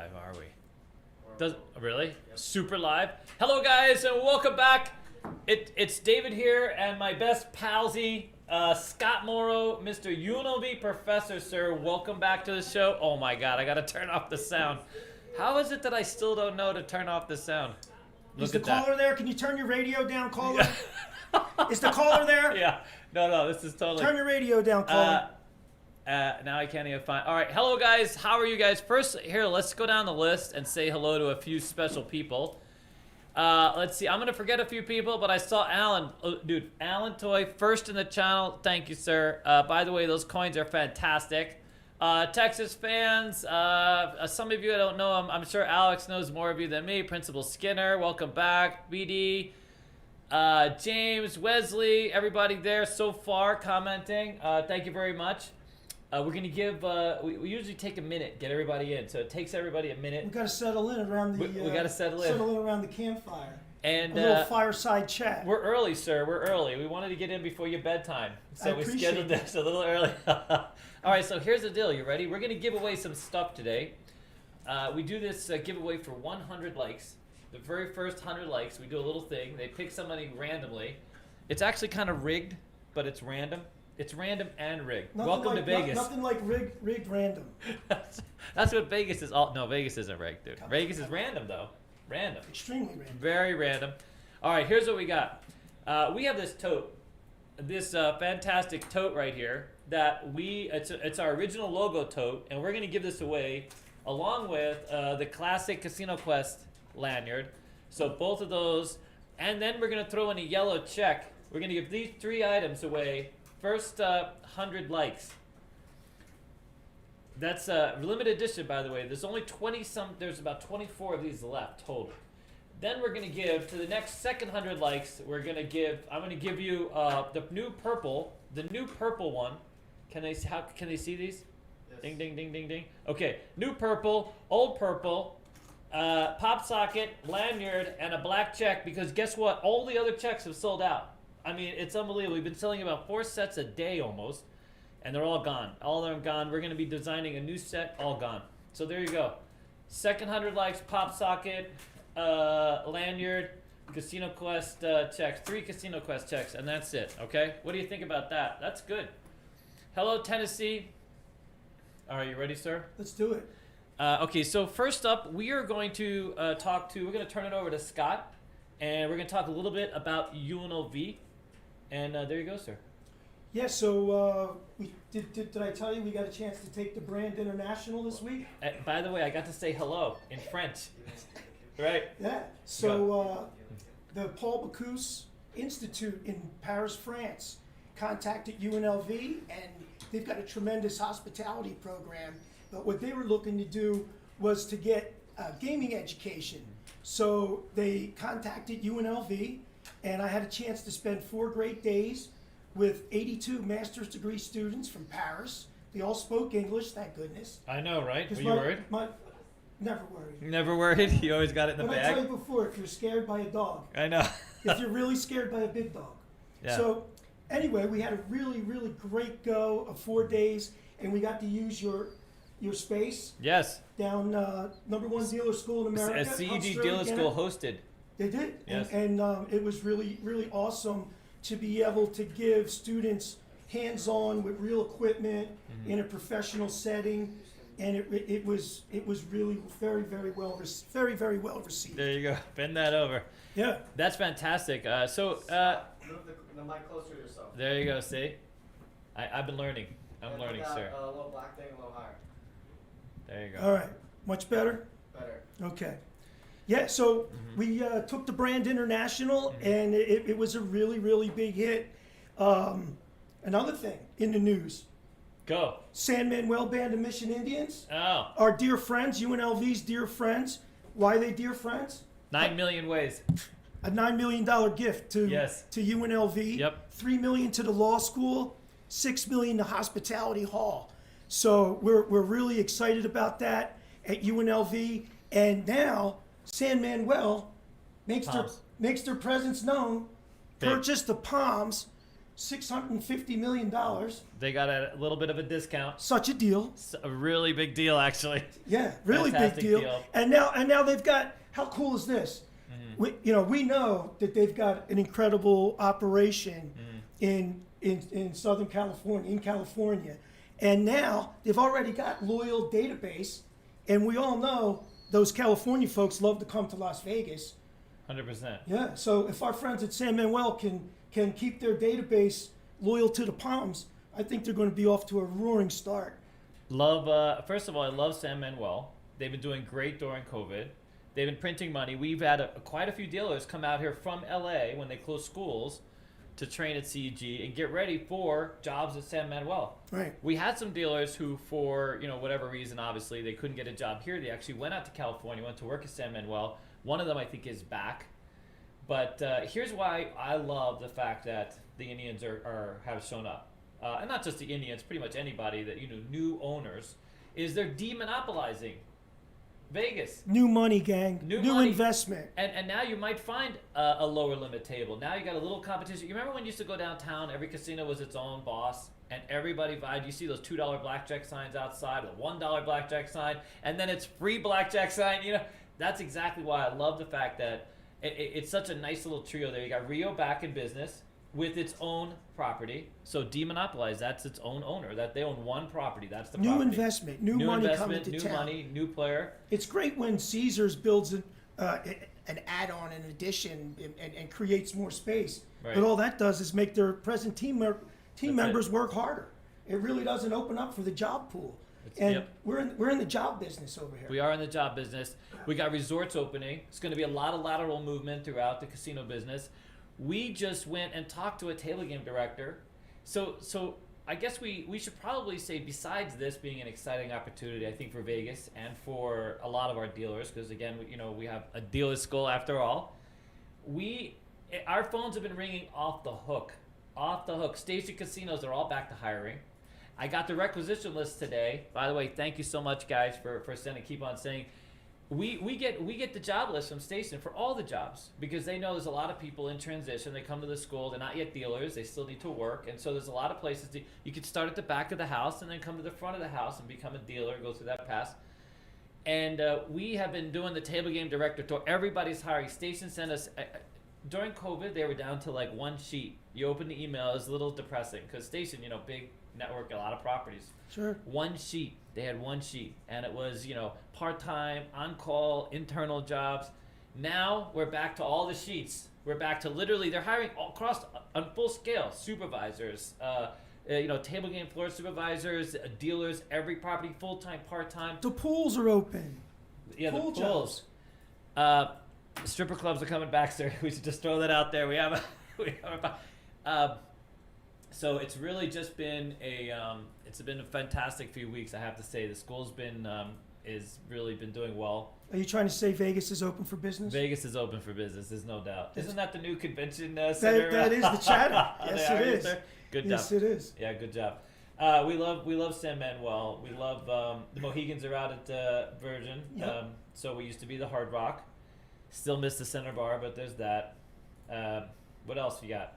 live, are we? Really? Yep. Super live. Hello, guys, and welcome back. It's David here, and my best palsy, Scott Morrow, Mr. UNLV Professor, sir. Welcome back to the show. Oh my God, I gotta turn off the sound. How is it that I still don't know to turn off the sound? Is the caller there? Can you turn your radio down, caller? Is the caller there? Yeah. No, this is totally. Turn your radio down, caller. Now I can't even find. All right, hello guys. How are you guys? First, here, let's go down the list and say hello to a few special people. Let's see. I'm gonna forget a few people, but I saw Alan. Oh, dude, Alan Toy, first in the channel. Thank you, sir. By the way, those coins are fantastic. Texas fans. Some of you I don't know. I'm sure Alex knows more of you than me. Principal Skinner, welcome back. BD. James, Wesley, everybody there so far commenting. Thank you very much. We're going to give, we usually take a minute, get everybody in. So it takes everybody a minute. We've got to settle in around the we got to settle in around the campfire. And a little fireside chat. We're early, sir. We're early. We wanted to get in before your bedtime. So we scheduled this a little early. All right, so here's the deal. You ready? We're going to give away some stuff today. We do this giveaway for 100 likes. The very first 100 likes, we do a little thing. They pick somebody randomly. It's actually kind of rigged, but it's random. It's random and rigged. Welcome to Vegas. Nothing like rigged random. That's what Vegas is. All, no, Vegas isn't rigged, dude. Vegas is random, though. Random. Extremely random. Very random. All right, here's what we got. We have this tote, this fantastic tote right here that it's our original logo tote, and we're going to give this away along with the classic Casino Quest lanyard. So both of those, and then we're going to throw in a yellow check. We're going to give these 3 items away. First 100 likes. That's a limited edition, by the way. There's only 20-some. There's about 24 of these left total. Then we're gonna give to the next second 100 likes. We're gonna give. I'm gonna give you the new purple one. Can they see these? Yes. Ding ding ding ding ding. Okay, new purple, old purple, pop socket, lanyard, and a blackjack. Because guess what? All the other checks have sold out. I mean, it's unbelievable. We've been selling about 4 sets a day almost, and they're all gone. All of them gone. We're going to be designing a new set, all gone. So there you go. Second 100 likes, pop socket, lanyard, Casino Quest checks. 3 Casino Quest checks, and that's it, okay? What do you think about that? That's good. Hello, Tennessee. All right, you ready, sir? Let's do it. Okay, so first up, we are going to we're going to turn it over to Scott, and we're going to talk a little bit about UNLV. And there you go, sir. Yeah, so did I tell you we got a chance to take the brand international this week? By the way, I got to say hello in French. Right? Yeah. So the Paul Bocuse Institute in Paris, France contacted UNLV, and they've got a tremendous hospitality program. But what they were looking to do was to get gaming education. So they contacted UNLV, and I had a chance to spend 4 great days with 82 master's degree students from Paris. They all spoke English, thank goodness. I know, right? Were you worried? Never worried. Never worried? You always got it in the bag? I told you before, if you're scared by a dog. I know. If you're really scared by a big dog. Yeah. So anyway, we had a really, really great go of 4 days, and we got to use your space. Yes. Down #1 dealer school in America. A CEG Dealer School hosted. They did. Yes. And it was really, really awesome to be able to give students hands-on with real equipment in a professional setting, and it was really very, very well received. There you go. Bend that over. Yeah. That's fantastic. Move the mic closer to yourself. There you go. See, I've been learning. I'm learning, sir. A little black thing, a little higher. There you go. All right. Much better. Better. Okay. Yeah, so we took the brand international, and it was a really, really big hit. Another thing in the news. Go. San Manuel Band of Mission Indians. Oh. Our dear friends, UNLV's dear friends. Why are they dear friends? 9 million ways. A $9 million gift to UNLV. Yep. $3 million to the law school. $6 million to Hospitality Hall. So we're really excited about that at UNLV. And now San Manuel makes their presence known. Big. Purchased the Palms $650 million. They got a little bit of a discount. Such a deal. It's a really big deal, actually. Yeah, really Fantastic big deal. deal. And now they've got. How cool is this? We know that they've got an incredible operation in Southern California, in California, and now they've already got loyal database, and we all know those California folks love to come to Las Vegas. 100%. Yeah. So if our friends at San Manuel can keep their database loyal to the Palms, I think they're going to be off to a roaring start. First of all, I love San Manuel. They've been doing great during COVID. They've been printing money. We've had quite a few dealers come out here from LA when they close schools to train at CEG and get ready for jobs at San Manuel. Right. We had some dealers who, for whatever reason, obviously they couldn't get a job here. They actually went out to California, went to work at San Manuel. One of them, I think, is back. But here's why I love the fact that the Indians have shown up, and not just the Indians, pretty much anybody that new owners, is they're demonopolizing Vegas. New money, gang. New money. Investment. And now you might find a lower limit table. Now you got a little competition. You remember when you used to go downtown, every casino was its own boss, and everybody vied. You see those $2 blackjack signs outside, a $1 blackjack sign, and then it's free blackjack sign. That's exactly why I love the fact that it's such a nice little trio there. You got Rio back in business with its own property. So demonopolized, that's its own owner. That they own one property. That's the new property. Investment, new money coming to new town. money, new player. It's great when Caesars builds an add-on, an addition, and creates more space. Right. But all that does is make their present team members it. work harder. It really doesn't open up for the job pool. Yep. we're in the job business over here. We are in the job business. We got resorts opening. It's going to be a lot of lateral movement throughout the casino business. We just went and talked to a table game director. So I guess we should probably say, besides this being an exciting opportunity, I think, for Vegas and for a lot of our dealers, because again, we have a dealer's school after all. Our phones have been ringing off the hook. Station casinos are all back to hiring. I got the requisition list today. By the way, thank you so much, guys, for sending. Keep on saying. We get the job list from Station for all the jobs, because they know there's a lot of people in transition. They come to the school. They're not yet dealers. They still need to work. And so there's a lot of places you could start at the back of the house and then come to the front of the house and become a dealer, go through that path. And we have been doing the table game director tour. Everybody's hiring. Station sent us, during COVID, they were down to like one sheet. You open the email, it's a little depressing, because Station, big network, a lot of properties. Sure. One sheet. They had one sheet, and it was part-time, on-call, internal jobs. Now we're back to all the sheets. We're back to literally they're hiring all across on full scale supervisors, table game floor supervisors, dealers, every property, full-time, part-time. The pools are open. Yeah, Pool the pools. Stripper clubs are coming back, sir. We should just throw that out there. So it's really just been it's been a fantastic few weeks, I have to say. The school's been really been doing well. Are you trying to say Vegas is open for business? Vegas is open for business. There's no doubt. Isn't that the new convention center? That is the chatter. Yes, it is. Good job. Yes, it is. Yeah, good job. We love San Manuel. We love the Mohegans are out at Virgin. Yep. So we used to be the Hard Rock. Still miss the Center Bar, but there's that. What else you got?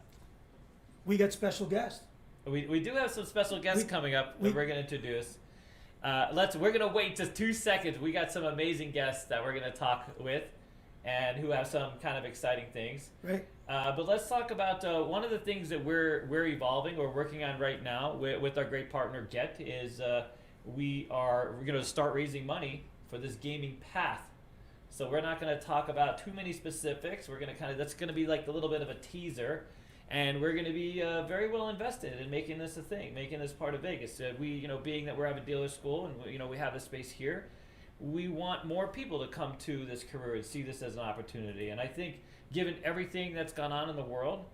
We got special guests. We do have some special guests coming up that we're going to introduce. We're going to wait just 2 seconds. We got some amazing guests that we're going to talk with, and who have some kind of exciting things. Right. But let's talk about one of the things that we're evolving or working on right now with our great partner Get is we're going to start raising money for this gaming path. So we're not going to talk about too many specifics. We're going to that's going to be like a little bit of a teaser. And we're going to be very well invested in making this a thing, making this part of Vegas. Being that we're at a dealer school and we have the space here, we want more people to come to this career and see this as an opportunity. And I think, given everything that's gone on in the world,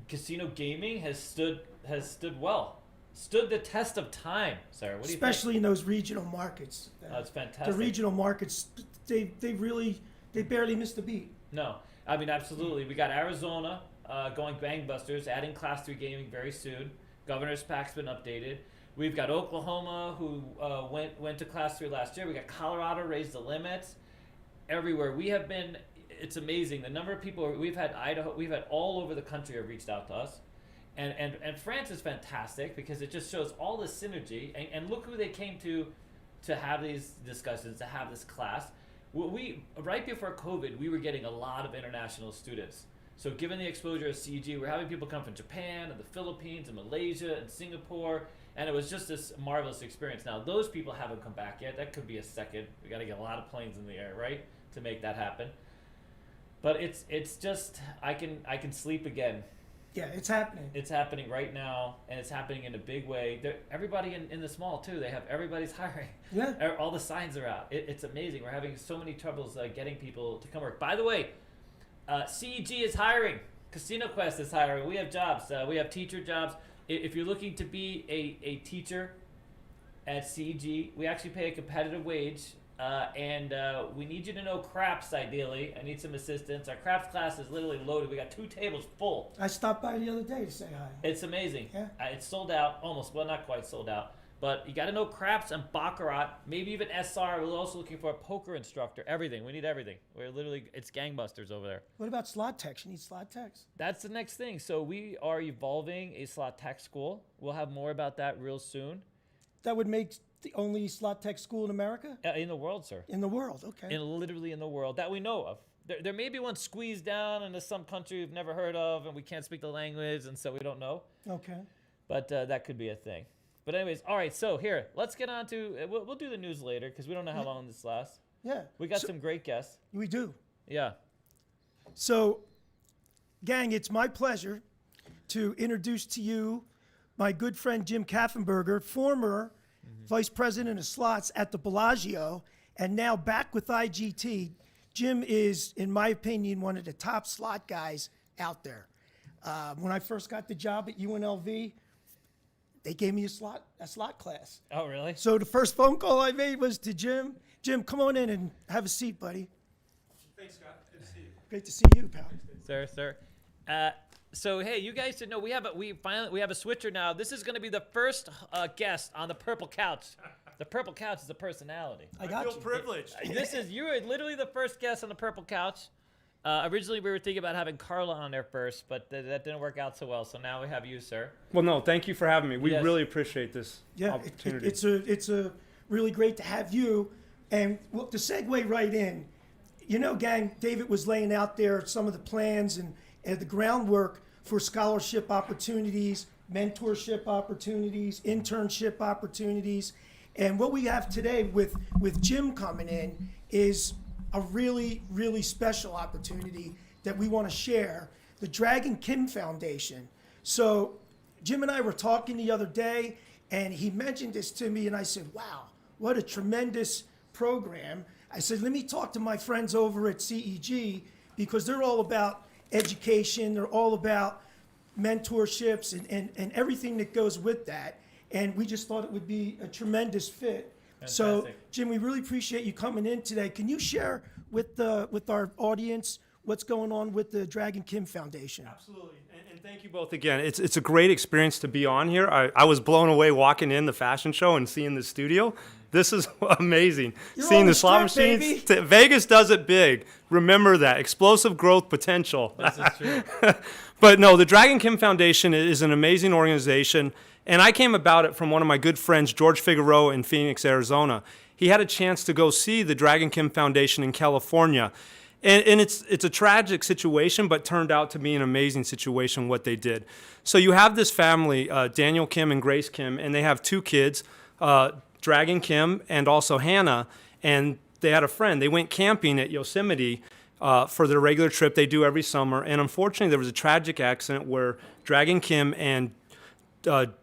casino gaming has stood the test of time. Sarah, what do you think? Especially in those regional markets. It's fantastic. The regional markets, they barely missed a beat. No, I mean absolutely. We got Arizona. Going gangbusters, adding Class 3 gaming very soon. Governor's Pack's been updated. We've got Oklahoma, who went to Class 3 last year. We got Colorado, raised the limits. Everywhere. It's amazing. The number of people, we've had Idaho, we've had all over the country have reached out to us. And France is fantastic because it just shows all this synergy. And look who they came to have these discussions, to have this class. We right before COVID, we were getting a lot of international students. So given the exposure of CEG, we're having people come from Japan and the Philippines and Malaysia and Singapore, and it was just this marvelous experience. Now those people haven't come back yet. That could be a second. We got to get a lot of planes in the air, right, to make that happen. But it's just I can sleep again. Yeah, it's happening. It's happening right now, and it's happening in a big way. Everybody in this mall too. Everybody's hiring. Yeah. All the signs are out. It's amazing. We're having so many troubles getting people to come work. By the way, CEG is hiring. Casino Quest is hiring. We have jobs. We have teacher jobs. If you're looking to be a teacher at CEG, we actually pay a competitive wage. And we need you to know craps, ideally. I need some assistance. Our craps class is literally loaded. We got 2 tables full. I stopped by the other day to say hi. It's amazing. Yeah. It's sold out, almost. Well, not quite sold out. But you got to know craps and Baccarat, maybe even SR. We're also looking for a poker instructor. Everything. We need everything. It's gangbusters over there. What about slot techs? You need slot techs? That's the next thing. So we are evolving a slot tech school. We'll have more about that real soon. That would make the only slot tech school in America? In the world, sir. In the world, okay. Literally in the world that we know of. There may be one squeezed down into some country we've never heard of, and we can't speak the language, and so we don't know. Okay. But that could be a thing. But anyways, all right, so here, let's get on to, we'll do the news later, because we don't know how long this lasts. Yeah. We got some great guests. We do. Yeah. So, gang, it's my pleasure to introduce to you my good friend Jim Kaffenberger, former Vice President of Slots at the Bellagio, and now back with IGT. Jim is, in my opinion, one of the top slot guys out there. When I first got the job at UNLV, they gave me a slot class. Oh, really? So the first phone call I made was to Jim. Jim, come on in and have a seat, buddy. Thanks, Scott. Good to see you. Great to see you, pal. Sir. So hey, you guys should know we have a switcher now. This is going to be the first guest on the Purple Couch. The Purple Couch is a personality. I got feel you. privileged. You are literally the first guest on the Purple Couch. Originally, we were thinking about having Carla on there first, but that didn't work out so well. So now we have you, sir. Well, no, thank you for having me. We Yes. really appreciate this Yeah, opportunity. it's a really great to have you. And look, to segue right in, gang, David was laying out there some of the plans and the groundwork for scholarship opportunities, mentorship opportunities, internship opportunities. And what we have today with Jim coming in is a really, really special opportunity that we want to share, the Dragon Kim Foundation. So Jim and I were talking the other day, and he mentioned this to me, and I said, wow, what a tremendous program. I said, let me talk to my friends over at CEG, because they're all about education, they're all about mentorships and everything that goes with that. And we just thought it would be a tremendous fit. So, Fantastic. Jim, we really appreciate you coming in today. Can you share with our audience what's going on with the Dragon Kim Foundation? Absolutely. And thank you both again. It's a great experience to be on here. I was blown away walking in the fashion show and seeing the studio. This is amazing. You're Seeing on the the slot strip, machines. baby. Vegas does it big. Remember that. Explosive growth potential. This is true. But no, the Dragon Kim Foundation is an amazing organization. And I came about it from one of my good friends, George Figueroa in Phoenix, Arizona. He had a chance to go see the Dragon Kim Foundation in California. And it's a tragic situation, but turned out to be an amazing situation, what they did. So you have this family, Daniel Kim and Grace Kim, and they have 2 kids, Dragon Kim and also Hannah, and they had a friend. They went camping at Yosemite for their regular trip they do every summer, and unfortunately there was a tragic accident where Dragon Kim and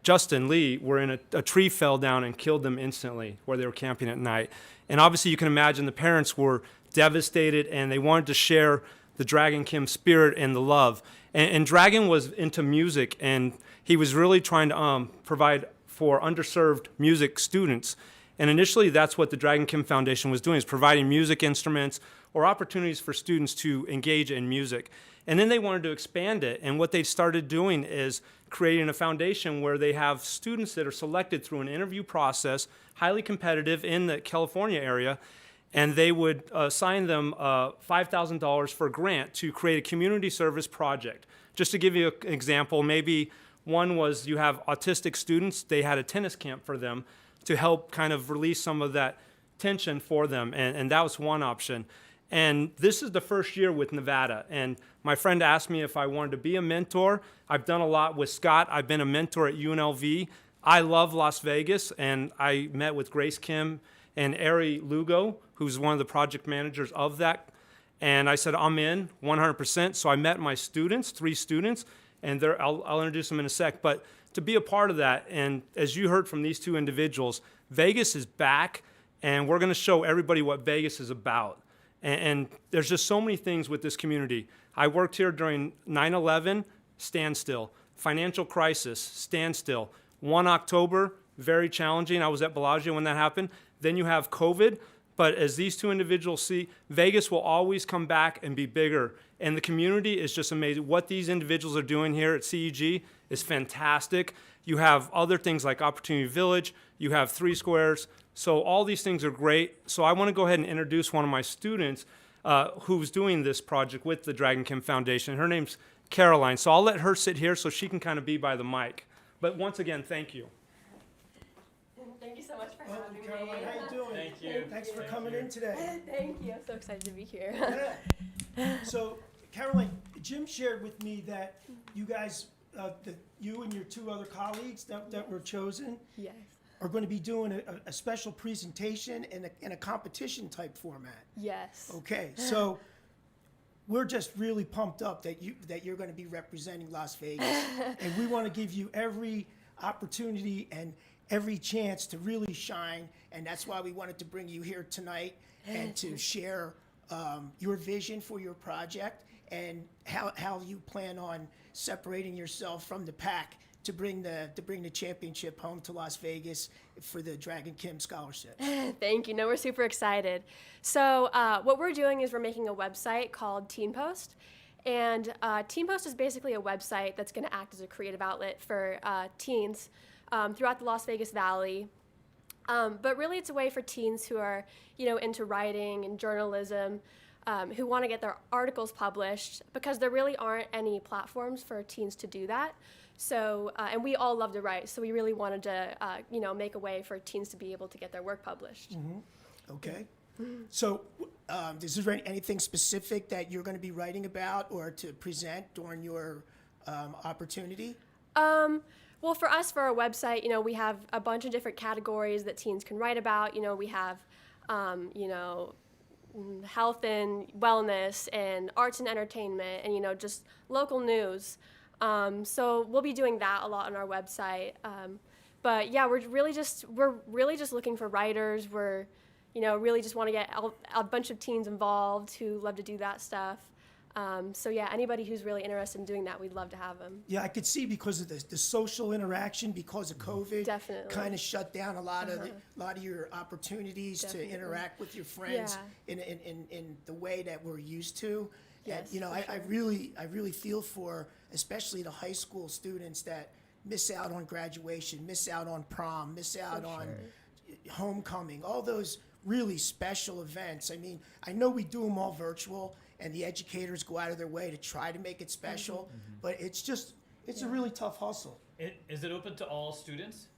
Justin Lee were in a tree fell down and killed them instantly where they were camping at night. And obviously you can imagine the parents were devastated, and they wanted to share the Dragon Kim spirit and the love. And Dragon was into music, and he was really trying to provide for underserved music students. And initially that's what the Dragon Kim Foundation was doing, is providing music instruments or opportunities for students to engage in music. And then they wanted to expand it, and what they started doing is creating a foundation where they have students that are selected through an interview process, highly competitive in the California area, and they would assign them $5,000 for a grant to create a community service project. Just to give you an example, maybe One was you have autistic students. They had a tennis camp for them to help kind of release some of that tension for them, and that was one option. And this is the first year with Nevada, and my friend asked me if I wanted to be a mentor. I've done a lot with Scott. I've been a mentor at UNLV. I love Las Vegas, and I met with Grace Kim and Aria Lugo, who's one of the project managers of that. And I said, I'm in 100%. So I met my students, 3 students, and I'll introduce them in a sec. But to be a part of that, and as you heard from these 2 individuals, Vegas is back, and we're going to show everybody what Vegas is about. And there's just so many things with this community. I worked here during 9/11, standstill. Financial crisis, standstill. 1 October, very challenging. I was at Bellagio when that happened. Then you have COVID. But as these 2 individuals see, Vegas will always come back and be bigger. And the community is just amazing. What these individuals are doing here at CEG is fantastic. You have other things like Opportunity Village. You have 3 Squares. So all these things are great. So I want to go ahead and introduce one of my students who's doing this project with the Dragon Kim Foundation. Her name's Caroline. So I'll let her sit here so she can kind of be by the mic. But once again, thank you. Thank you so much for Welcome, having Caroline. me. How you doing? Thank you. Thanks for coming in today. Thank you. I'm so excited to be here. Yeah. So, Caroline, Jim shared with me that you guys, you and your 2 other colleagues that were chosen, Yes. are going to be doing a special presentation in a competition type format. Yes. Okay, so we're just really pumped up that you're going to be representing Las Vegas, and we want to give you every opportunity and every chance to really shine, and that's why we wanted to bring you here tonight and to share your vision for your project and how you plan on separating yourself from the pack to bring the championship home to Las Vegas for the Dragon Kim Scholarship. Thank you. No, we're super excited. So what we're doing is we're making a website called Teen Post. And Teen Post is basically a website that's going to act as a creative outlet for teens throughout the Las Vegas Valley. But really it's a way for teens who are, into writing and journalism, who want to get their articles published, because there really aren't any platforms for teens to do that. So, and we all love to write, so we really wanted to, make a way for teens to be able to get their work published. Mm-hmm. Okay. So, is there anything specific that you're going to be writing about or to present during your opportunity? Well, for us, for our website, we have a bunch of different categories that teens can write about. We have, health and wellness and arts and entertainment and, just local news. So we'll be doing that a lot on our website. But yeah, we're really just looking for writers. We're, really just want to get a bunch of teens involved who love to do that stuff. So yeah, anybody who's really interested in doing that, we'd love to have them. Yeah, I could see because of the social interaction because of COVID. Definitely. Kind of shut down a lot of your opportunities Definitely. to interact with your friends Yeah. in the way that we're used to. Yes, And, for I sure. really feel for especially the high school students that miss out on graduation, miss out on prom, miss out on homecoming, all those really special events. I mean, I know we do them all virtual, and the educators go out of their way to try to make it special, but it's a really tough hustle. Is it open to all students?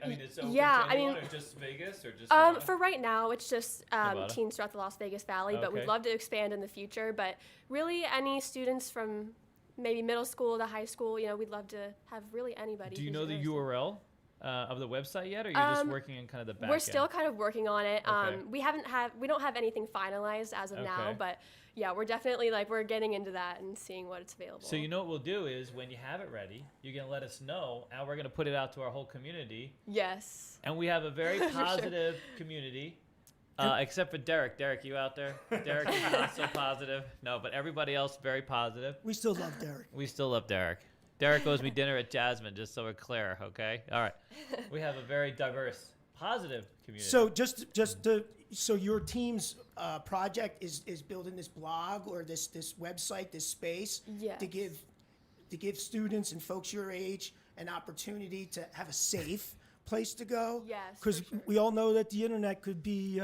I mean, it's open Yeah, to I anyone, mean, or just Vegas, or just Nevada? For right now, it's just Nevada? teens throughout the Las Vegas Valley, but we'd Okay. love to expand in the future. But really, any students from maybe middle school to high school, we'd love to have really anybody. Do you who's know the interested. URL of the website yet, or you're just working on kind of the back We're end? still kind of working on it. Okay. We don't have anything finalized as of now, Okay. but yeah, we're definitely we're getting into that and seeing what's available. So you know what we'll do is when you have it ready, you're gonna let us know, and we're gonna put it out to our whole community. Yes. And we have a very For sure. positive community, except for Derek. Derek, you out there? Derek is not so positive. No, but everybody else very positive. We still love Derek. We still love Derek. Derek owes me dinner at Jasmine, just so we're clear, okay? All right. We have a very diverse, positive community. So so your team's project is building this blog or this website, this space Yes. to give students and folks your age an opportunity to have a safe place to go. Yes, Because for sure. we all know that the internet could be,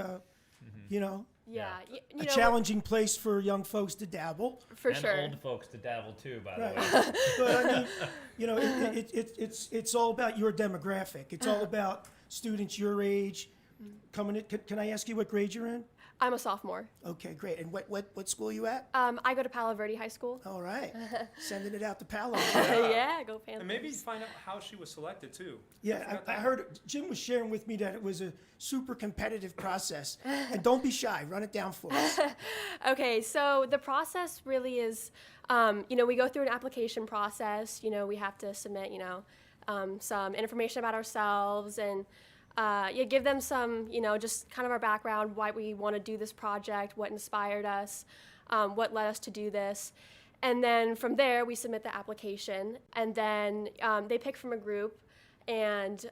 Yeah, Yeah. A challenging place for young folks to dabble. for and sure. old folks to dabble too, by Right. the way. But I mean, it's all about your demographic. It's all about students your age coming in. Can I ask you what grade you're in? I'm a sophomore. Okay, great. And what school are you at? I go to Palo Verde High School. All right. Sending it out to Palo. Yeah, go Panthers. And maybe find out how she was selected too. Yeah, I heard Jim was sharing with me that it was a super competitive process. And don't be shy. Run it down for us. Okay, so the process really is, we go through an application process. We have to submit, some information about ourselves and give them some, just kind of our background, why we want to do this project, what inspired us, what led us to do this. And then from there, we submit the application, and then they pick from a group, and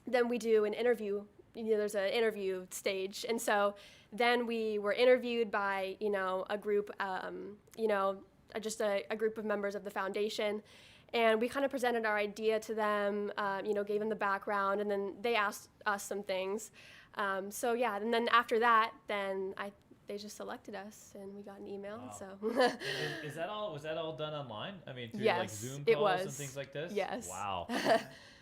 then we do an interview. There's an interview stage. And so then we were interviewed by, a group, just a group of members of the foundation. And we kind of presented our idea to them, gave them the background, and then they asked us some things. And then after that, they just selected us, and we got an email. Wow. So Is that all? Was that all done online? I mean, through like Yes, Zoom it calls and was. things like this? Yes. Wow.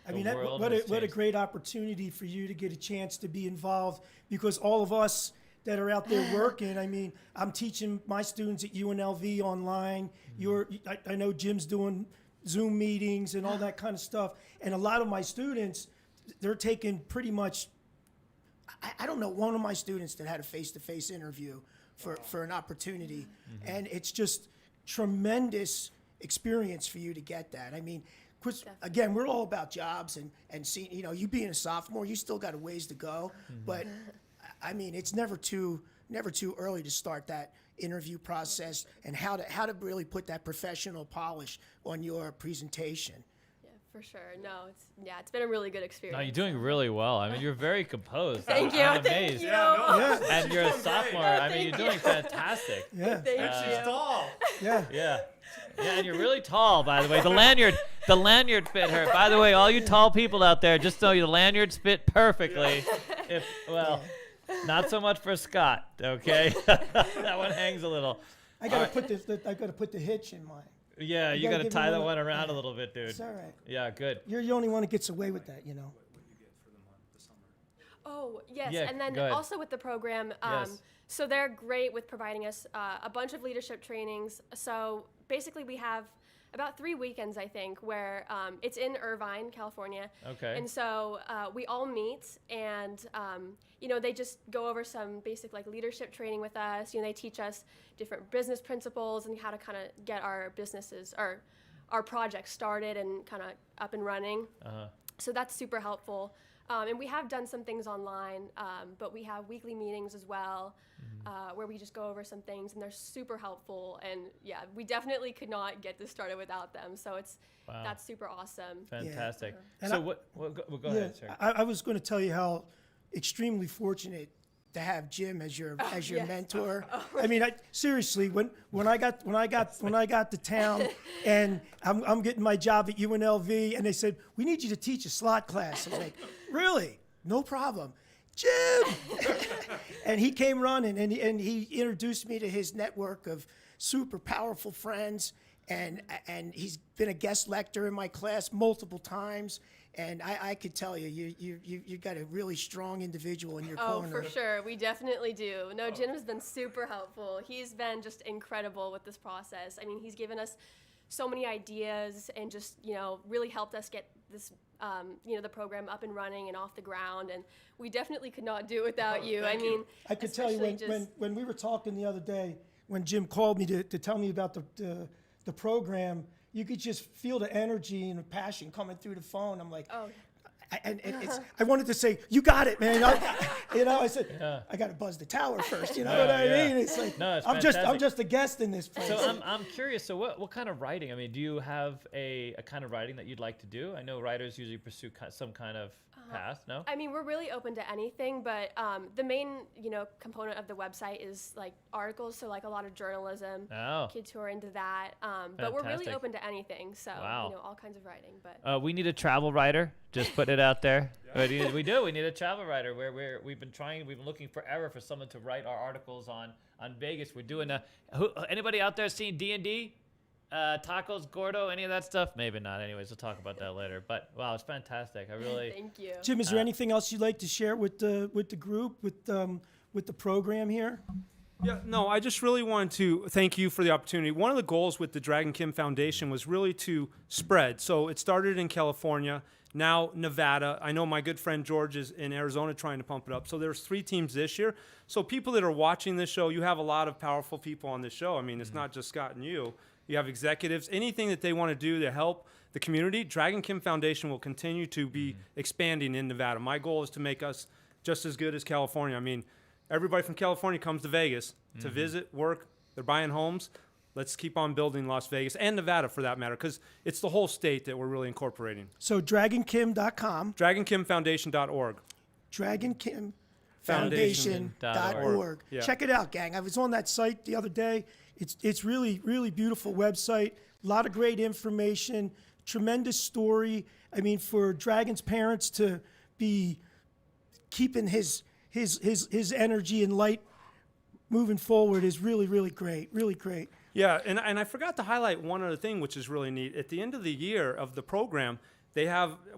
I mean, The world what has a changed. great opportunity for you to get a chance to be involved, because all of us that are out there working, I mean, I'm teaching my students at UNLV online. I know Jim's doing Zoom meetings and all that kind of stuff. And a lot of my students, they're taking pretty much, I don't know one of my students that had a face-to-face interview for an opportunity. And it's just tremendous experience for you to get that. I mean, again, we're all about jobs and seeing, you being a sophomore, you still got a ways to go. But I mean, it's never too early to start that interview process and how to really put that professional polish on your presentation. yeah, for sure. No, it's been a really good experience. No, you're doing really well. I mean, you're very composed. Thank you. I'm Thank amazed. you. Yeah, And you're a sophomore. I mean, you're Thank doing fantastic. yeah, Thank you. Tall. yeah. Yeah. Yeah, and you're really tall, by the way. The lanyard fit her. By the way, all you tall people out there, just know the lanyards fit perfectly. Not so much for Scott, okay? That one hangs a little. I gotta put the hitch in mine. Yeah, you gotta gotta give tie me that one- one around a little bit, dude. It's all right. Yeah, good. You're the only one that gets away with that, Oh, yes. Yeah, And then go ahead. also with the program, Yes. so they're great with providing us a bunch of leadership trainings. So basically we have about 3 weekends, I think, where it's in Irvine, California. Okay. And so we all meet, and they just go over some basic leadership training with us. They teach us different business principles and how to kind of get our businesses or our projects started and kind of up and running. Uh-huh. So that's super helpful. And we have done some things online, but we have weekly meetings as well, where we just go over some things, and they're super helpful. And yeah, we definitely could not get this started without them. So that's super awesome. Fantastic. And So go ahead, sir. I was going to tell you how extremely fortunate to have Jim as your yes. mentor. I mean, seriously, when I got to town and I'm getting my job at UNLV, and they said, we need you to teach a slot class. I was like, really? No problem. Jim! And he came running, and he introduced me to his network of super powerful friends, and he's been a guest lecturer in my class multiple times. And I could tell you got a really strong individual in your corner. Oh, for sure. We definitely do. No, Jim's been super helpful. He's been just incredible with this process. I mean, he's given us so many ideas and just, really helped us get this, the program up and running and off the ground. And we definitely could not do it without you. I mean, I could tell you when we were talking the other day, when Jim called me to tell me about the program, you could just feel the energy and the passion coming through the phone. I'm like, oh, I wanted to say, you got it, man. I said, Yeah. I got to buzz the tower first. You know Yeah, what I yeah. mean? It's like, No, it's I'm fantastic. just a guest in this place. So I'm curious. So what kind of writing? I mean, do you have a kind of writing that you'd like to do? I know writers usually pursue some kind of path. No. I mean, we're really open to anything, but the main, component of the website is articles. So a lot of journalism, Oh. kids who are into that. But we're really Fantastic. open to anything. So, Wow. all kinds of writing. But We need a travel writer. Just putting it out there. But we do. We need a travel writer. We've been looking forever for someone to write our articles on Vegas. We're doing anybody out there seeing D&D? Tacos, Gordo, any of that stuff? Maybe not. Anyways, we'll talk about that later. But wow, it's fantastic. I really. Thank you. Jim, is there anything else you'd like to share with the group, with the program here? Yeah, no, I just really wanted to thank you for the opportunity. One of the goals with the Dragon Kim Foundation was really to spread. So it started in California, now Nevada. I know my good friend George is in Arizona trying to pump it up. So there's 3 teams this year. So people that are watching this show, you have a lot of powerful people on this show. I mean, it's not just Scott and you. You have executives, anything that they want to do to help the community. Dragon Kim Foundation will continue to be expanding in Nevada. My goal is to make us just as good as California. I mean, everybody from California comes to Vegas to visit, work. They're buying homes. Let's keep on building Las Vegas and Nevada for that matter, because it's the whole state that we're really incorporating. So dragonkim.com. DragonKimFoundation.org. DragonKimFoundation.org. Yeah. Check it out, gang. I was on that site the other day. It's really, really beautiful website. A lot of great information. Tremendous story. I mean, for Dragon's parents to be keeping his energy and light moving forward is really, really great. Really great. Yeah, and I forgot to highlight one other thing, which is really neat. At the end of the year of the program,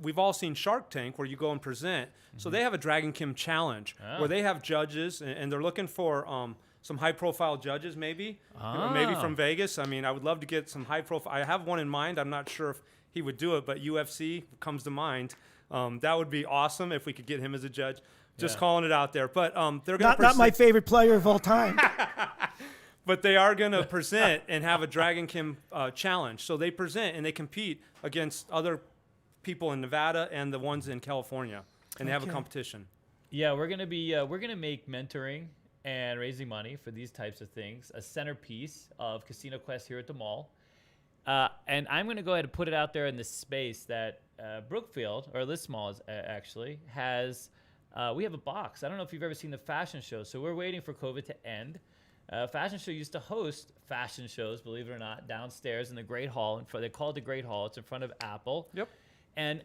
we've all seen Shark Tank where you go and present. So they have a Dragon Kim challenge where they have judges and they're looking for some high-profile judges maybe, or maybe from Vegas. I mean, I would love to get some high-profile. I have one in mind. I'm not sure if he would do it, but UFC comes to mind. That would be awesome if we could get him as a judge. Just calling it out there. But they're going to Not my favorite player of all time. But they are going to present and have a Dragon Kim challenge. So they present and they compete against other people in Nevada and the ones in California, and they have a competition. Yeah, we're gonna make mentoring and raising money for these types of things a centerpiece of Casino Quest here at the mall. And I'm going to go ahead and put it out there in this space that Brookfield, or this mall is, actually, has. We have a box. I don't know if you've ever seen the fashion show. So we're waiting for COVID to end. Fashion show used to host fashion shows, believe it or not, downstairs in the Great Hall. They call it the Great Hall. It's in front of Apple. Yep. And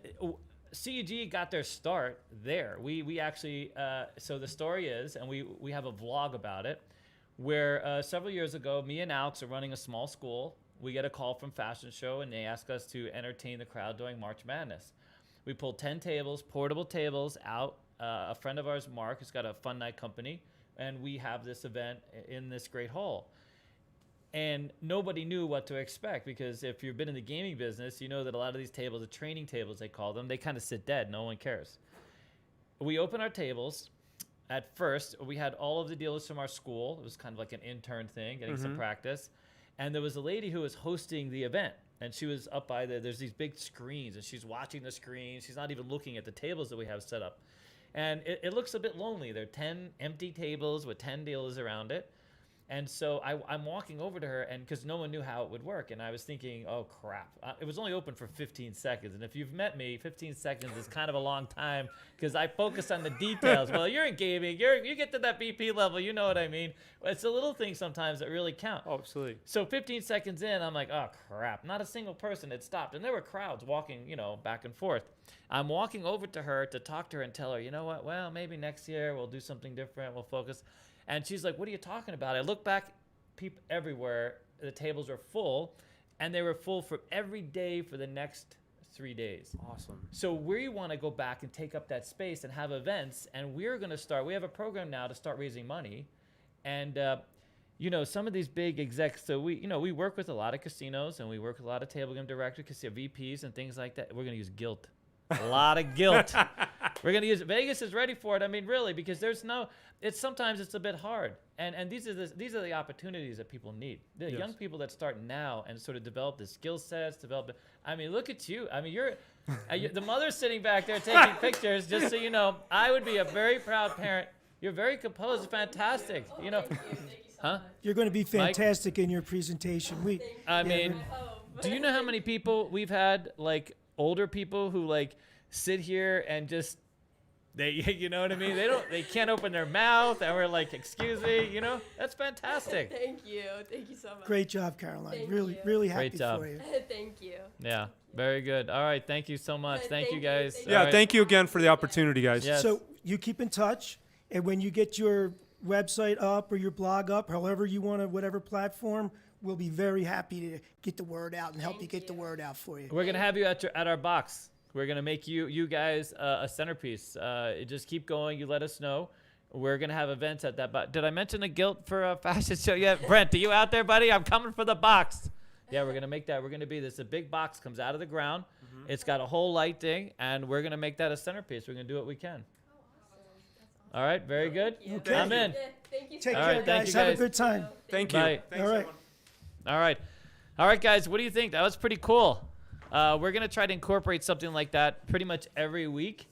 CEG got their start there. We actually, so the story is, and we have a vlog about it, where several years ago, me and Alex are running a small school. We get a call from Fashion Show, and they ask us to entertain the crowd during March Madness. We pulled 10 tables, portable tables out. A friend of ours, Mark, has got a fun night company, and we have this event in this great hall. And nobody knew what to expect, because if you've been in the gaming business, you know that a lot of these tables, the training tables they call them, they kind of sit dead. No one cares. We open our tables. At first, we had all of the dealers from our school. It was kind of like an intern thing, getting some practice. And there was a lady who was hosting the event. And she was up by there's these big screens, and she's watching the screens. She's not even looking at the tables that we have set up. And it looks a bit lonely. There are 10 empty tables with 10 dealers around it. And so I'm walking over to her, and because no one knew how it would work. And I was thinking, oh, crap. It was only open for 15 seconds. And if you've met me, 15 seconds is kind of a long time because I focus on the details. Well, you're in gaming. You get to that BP level. You know what I mean? It's the little things sometimes that really count. Oh, absolutely. So 15 seconds in, I'm like, oh, crap. Not a single person had stopped. And there were crowds walking, back and forth. I'm walking over to her to talk to her and tell her, you know what? Well, maybe next year we'll do something different. We'll focus. And she's like, what are you talking about? I look back, people everywhere, the tables were full, and they were full for every day for the next 3 days. Awesome. So we want to go back and take up that space and have events, and we have a program now to start raising money. And, some of these big execs, so we work with a lot of casinos, and we work with a lot of table game directors, casino VPs, and things like that. We're going to use guilt. A lot of guilt. We're going to use Vegas is ready for it. I mean, really, because sometimes it's a bit hard. And these are the opportunities that people need. The young people that start now and sort of develop the skill sets, I mean, look at you. I mean, you're the mother's sitting back there taking pictures, just so you know. I would be a very proud parent. You're very composed, fantastic. Thank you so much. You're going to be fantastic in your presentation. Do you know how many people we've had, like, older people who, like, sit here and just They, you know what I mean? They can't open their mouth, and we're like, excuse me, you know? That's fantastic. Thank you so much. Great job, Caroline. Thank really, you. really happy Great job. for you. Thank you. Yeah, very good. All right, thank you so much. Thank you guys. Thank All Yeah, right. thank you again for the opportunity, guys. Yes. So you keep in touch, and when you get your website up or your blog up, however you want to, whatever platform, we'll be very happy to get the word out and help you Thank get the you. word out for you. We're gonna have you at our box. We're gonna make you guys a centerpiece. Just keep going. You let us know. We're gonna have events at that. But did I mention the Guilt for a fashion show yet? Brent, are you out there, buddy? I'm coming for the box. Yeah, we're gonna make that. We're gonna be this. A big box comes out of the ground. It's got a whole light thing, and we're gonna make that a centerpiece. We're gonna do what we can. All right, very good. Okay. I'm in. Thank you. Take All care, right, thank guys. you, Have a guys. good time. Thank you. Bye. Thanks, All right. everyone. All right, guys. What do you think? That was pretty cool. We're gonna try to incorporate something like that pretty much every week,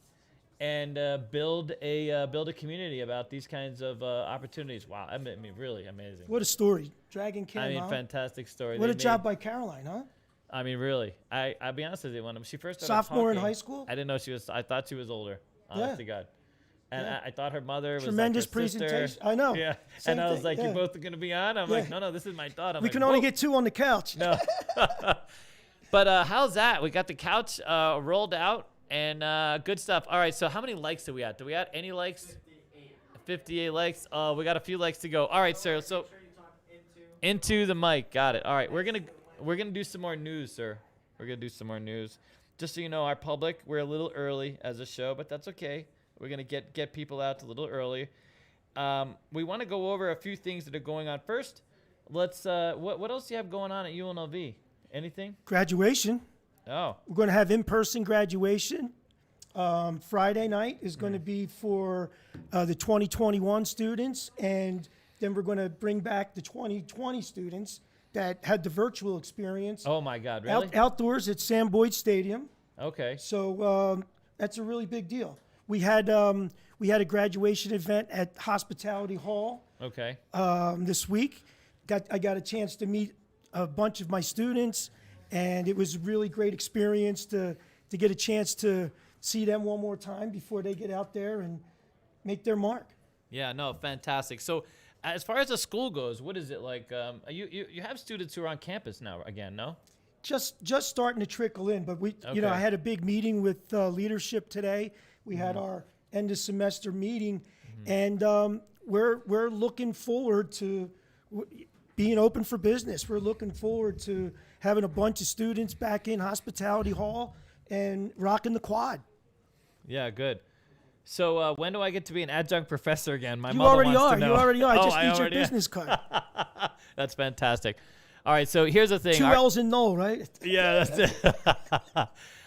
and build a community about these kinds of opportunities. Wow, I mean, really amazing. What a story. Dragon Kim, I mean, huh? fantastic story. What They a job made- by Caroline, huh? I mean, really. I'll be honest with you. When she first started Sophomore in talking, high school? I didn't know she was. I thought she was older. Honest Yeah. to God. And Yeah. I thought her mother was Tremendous like her sister. presentation. I know. Yeah. Same And I was thing, like, yeah. "You're both gonna be on." I'm like, Yeah. "No, this is my daughter." I'm We like, can only "Whoa." get two on the couch. No. But how's that? We got the couch rolled out and good stuff. All right. So how many likes do we have? Do we have any likes? 58 likes. We got a few likes to go. All right, sir. So Make sure you talk into. into the mic. Got it. All right. We're gonna do some more news, sir. We're gonna do some more news. Just so you know, our public, we're a little early as a show, but that's okay. We're gonna get people out a little early. We want to go over a few things that are going on. First, let's. What else do you have going on at UNLV? Anything? Graduation. Oh. We're going to have in-person graduation. Friday night is going to be for the 2021 students, and then we're going to bring back the 2020 students that had the virtual experience Oh my God! Really? outdoors at Sam Boyd Stadium. Okay. So that's a really big deal. We had a graduation event at Hospitality Hall Okay. this week. I got a chance to meet a bunch of my students, and it was a really great experience to get a chance to see them one more time before they get out there and make their mark. Yeah. No. Fantastic. So, as far as the school goes, what is it like? You have students who are on campus now again? No. Just starting to trickle in, but I Okay. had a big meeting with leadership today. We had our end of semester meeting, and we're looking forward to being open for business. We're looking forward to having a bunch of students back in Hospitality Hall and rocking the quad. Yeah. Good. So when do I get to be an adjunct professor again? My You mother already wants are. to know. You already are. I Oh, just need your already am. business card. That's fantastic. All right. So here's the thing. Two Our- L's in no, right? Yeah, that's it.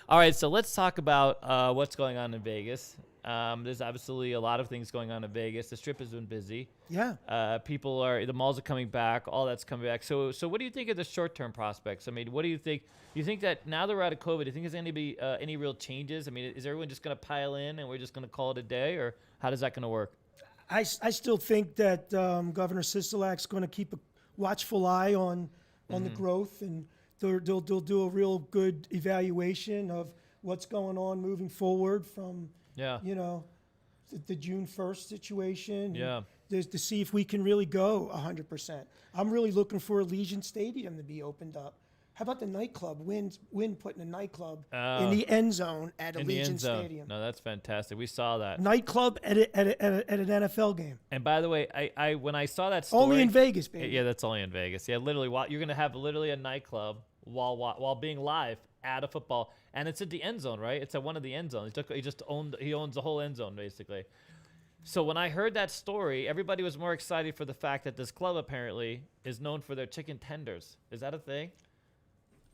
All right, so let's talk about what's going on in Vegas. There's obviously a lot of things going on in Vegas. The Strip has been busy. Yeah. The malls are coming back. All that's coming back. So what do you think of the short-term prospects? I mean, what do you think? You think that now that we're out of COVID, do you think there's going to be any real changes? I mean, is everyone just going to pile in and we're just going to call it a day, or how does that going to work? I still think that Governor Sisolak's going to keep a watchful eye on the growth, and they'll do a real good evaluation of what's going on moving forward from Yeah. the June 1st situation. Yeah. To see if we can really go 100%. I'm really looking for Allegiant Stadium to be opened up. How about the nightclub? Wynn putting a nightclub in the end zone at In the end Allegiant zone. Stadium. No, that's fantastic. We saw that. Nightclub at an NFL game. And by the way, I when I saw that story, Only in Vegas, baby. Yeah, that's only in Vegas. Yeah, literally, you're gonna have literally a nightclub while being live at a football, and it's at the end zone, right? It's at one of the end zones. He owns the whole end zone basically. So when I heard that story, everybody was more excited for the fact that this club apparently is known for their chicken tenders. Is that a thing?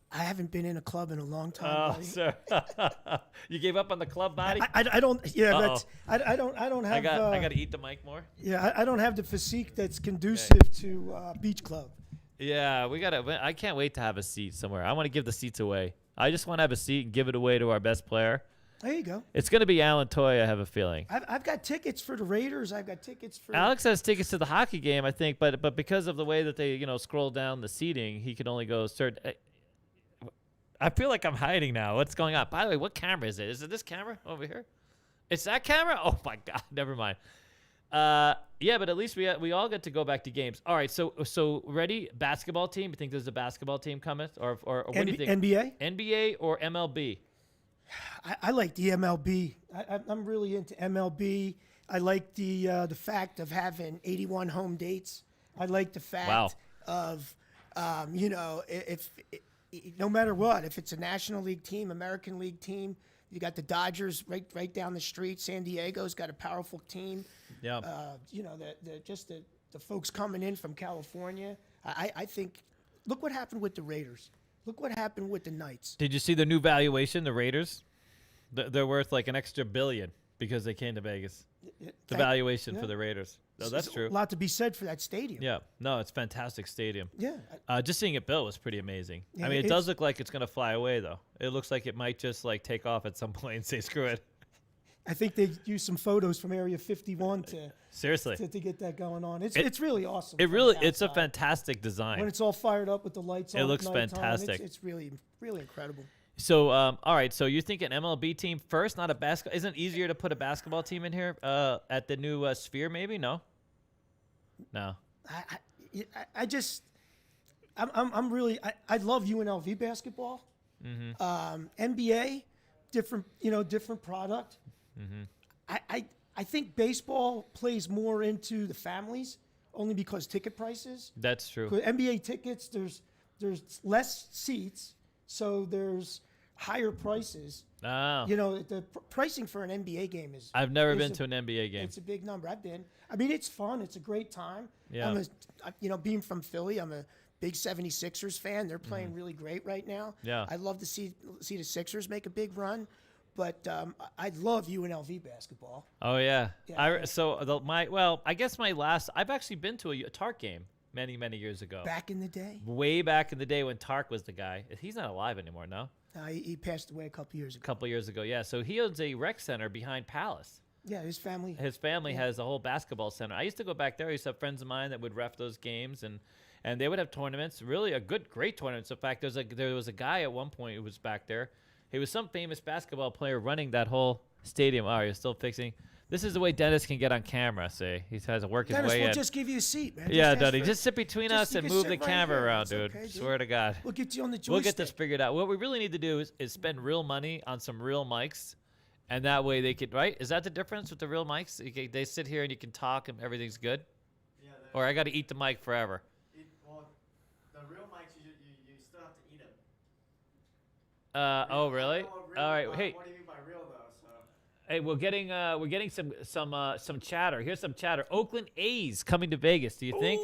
I haven't been in a club in a long time. Oh, buddy. sir, you gave up on the club body. I don't. Yeah, Uh-oh. that's. I don't have. I got to eat the mic more. Yeah, I don't have the physique that's conducive to beach club. Yeah, I can't wait to have a seat somewhere. I want to give the seats away. I just want to have a seat and give it away to our best player. There you go. It's going to be Alan Toy, I have a feeling. I've got tickets for the Raiders. I've got tickets for. Alex has tickets to the hockey game, I think, but because of the way that they scroll down the seating, he can only go certain. I feel like I'm hiding now. What's going on? By the way, what camera is it? Is it this camera over here? It's that camera? Oh my God, never mind. Yeah, but at least we all get to go back to games. All right, so ready? Basketball team? You think there's a basketball team coming, or what do you think? NBA? NBA or MLB? I like the MLB. I'm really into MLB. I like the fact of having 81 home dates. I like the fact of, if no matter what, if it's a National League team, American League team, you got the Dodgers right down the street. San Diego's got a powerful team. Yeah. The folks coming in from California. I think, look what happened with the Raiders. Look what happened with the Knights. Did you see the new valuation, the Raiders? They're worth like an extra $1 billion because they came to Vegas. The valuation for the Raiders. No, that's true. A lot to be said for that stadium. Yeah. No, it's a fantastic stadium. Yeah. Just seeing it built was pretty amazing. Yeah, I mean, it does look like it's going to fly away, though. It looks like it might just like take off at some point and say, screw it. I think they used some photos from Area 51 to Seriously. to get that going on. It's really awesome. It's a fantastic design. When it's all fired up with the lights on. It looks at nighttime, fantastic. It's really, really incredible. So, all right. So you think an MLB team first, not a basketball? Isn't it easier to put a basketball team in here at the new Sphere? Maybe no. No. I love UNLV basketball. NBA, different product. I think baseball plays more into the families only because ticket prices. That's true. NBA tickets, there's less seats, so there's higher prices. Oh. The pricing for an NBA game is. I've never been to an NBA game. It's a big number. I've been. I mean, it's fun. It's a great time. Yeah. Being from Philly, I'm a big 76ers fan. They're playing really great right now. Yeah. I'd love to see the Sixers make a big run, but I love UNLV basketball. Oh yeah. Yeah. I guess I've actually been to a Tark game many years ago. Back in the day. Way back in the day when Tark was the guy. He's not alive anymore, no? He passed away a couple years ago. A couple years ago, yeah. So he owns a rec center behind Palace. Yeah, his family. His family has a whole basketball center. I used to go back there. I used to have friends of mine that would ref those games, and they would have tournaments. Really, great tournaments. In fact, there was a guy at one point who was back there. He was some famous basketball player running that whole stadium. Oh, you're still fixing. This is the way Dennis can get on camera. See, he has to work his Dennis, way we'll in. just give you a seat, man. Yeah, Duddy, just sit between us you and can move sit the right camera here. around, It's dude. okay, dude. Swear to God. We'll get you on the joystick. We'll get this figured out. What we really need to do is spend real money on some real mics, and that way they could, right? Is that the difference with the real mics? They sit here and you can talk and everything's good? Yeah, Or I got to eat the mic forever? the real mics, you still have to eat them. Oh, really? All right. Hey, What do you mean by real, though? So. hey, we're getting some chatter. Here's some chatter. Oakland A's coming to Vegas. Do you think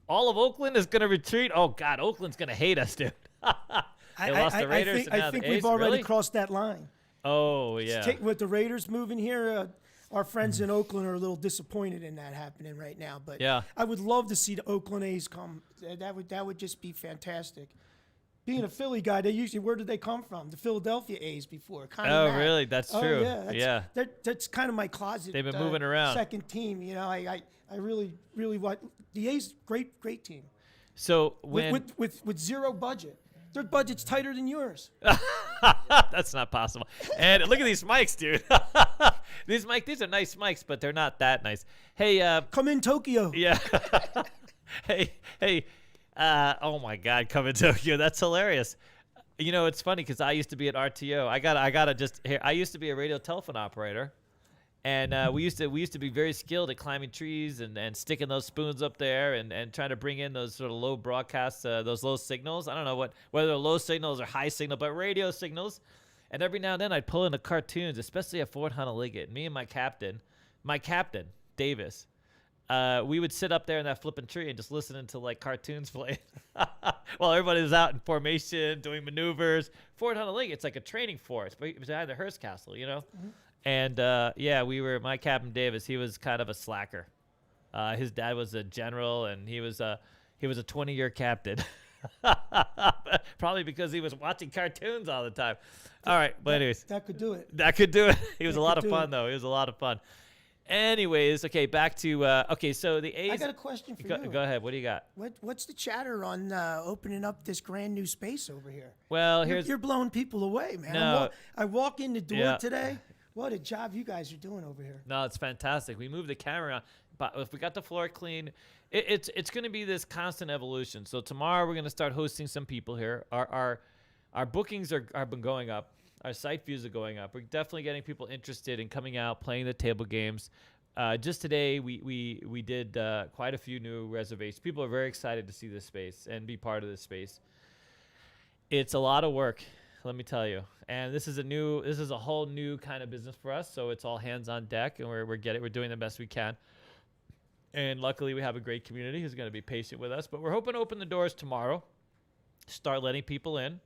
all of Oakland is going to retreat? Oh God, Oakland's going to hate us, dude. They lost the Raiders. I think we've already crossed that line. Oh yeah. With the Raiders moving here, our friends in Oakland are a little disappointed in that happening right now. But Yeah. I would love to see the Oakland A's come. That would just be fantastic. Being a Philly guy, where did they come from? The Philadelphia A's before. Oh, really? That's true. Yeah. That's kind of my closet. They've been moving around. Second team. I really want the A's. Great team. So when With zero budget. Their budget's tighter than yours. that's not possible. And look at these mics, dude. These are nice mics, but they're not that nice. Hey, Come in Tokyo. yeah. hey. Oh my God, come in Tokyo. That's hilarious. It's funny because I used to be at RTO. I used to be a radio telephone operator, and we used to be very skilled at climbing trees and sticking those spoons up there and trying to bring in those sort of low broadcasts, those low signals. I don't know whether they're low signals or high signal, but radio signals. And every now and then I'd pull in the cartoons, especially at Fort Honolulu. Me and my captain, Davis. We would sit up there in that flipping tree and just listen to like cartoons playing while everybody was out in formation doing maneuvers. Fort Honolulu, it's like a training force, but it was behind the Hearst Castle, Mm-hmm. And my Captain Davis. He was kind of a slacker. His dad was a general, and he was a 20-year captain. Probably because he was watching cartoons all the time. All right, but anyways, that could do it. That could do it. He was That a lot could of do fun, it. though. He was a lot of fun. Anyways, okay, back to so the A's. I got a question for you. Go ahead. What do you got? What's the chatter on opening up this brand new space over here? Well, You're blowing people away, man. No. I walk in the door Yeah. today. What a job you guys are doing over here. No, it's fantastic. We moved the camera around, but if we got the floor clean, it's going to be this constant evolution. So tomorrow we're going to start hosting some people here. Our bookings have been going up. Our site views are going up. We're definitely getting people interested in coming out, playing the table games. Just today, we did quite a few new reservations. People are very excited to see this space and be part of this space. It's a lot of work, let me tell you. And this is a whole new kind of business for us. So it's all hands on deck, and we're doing the best we can. And luckily, we have a great community who's going to be patient with us. But we're hoping to open the doors tomorrow, start letting people in.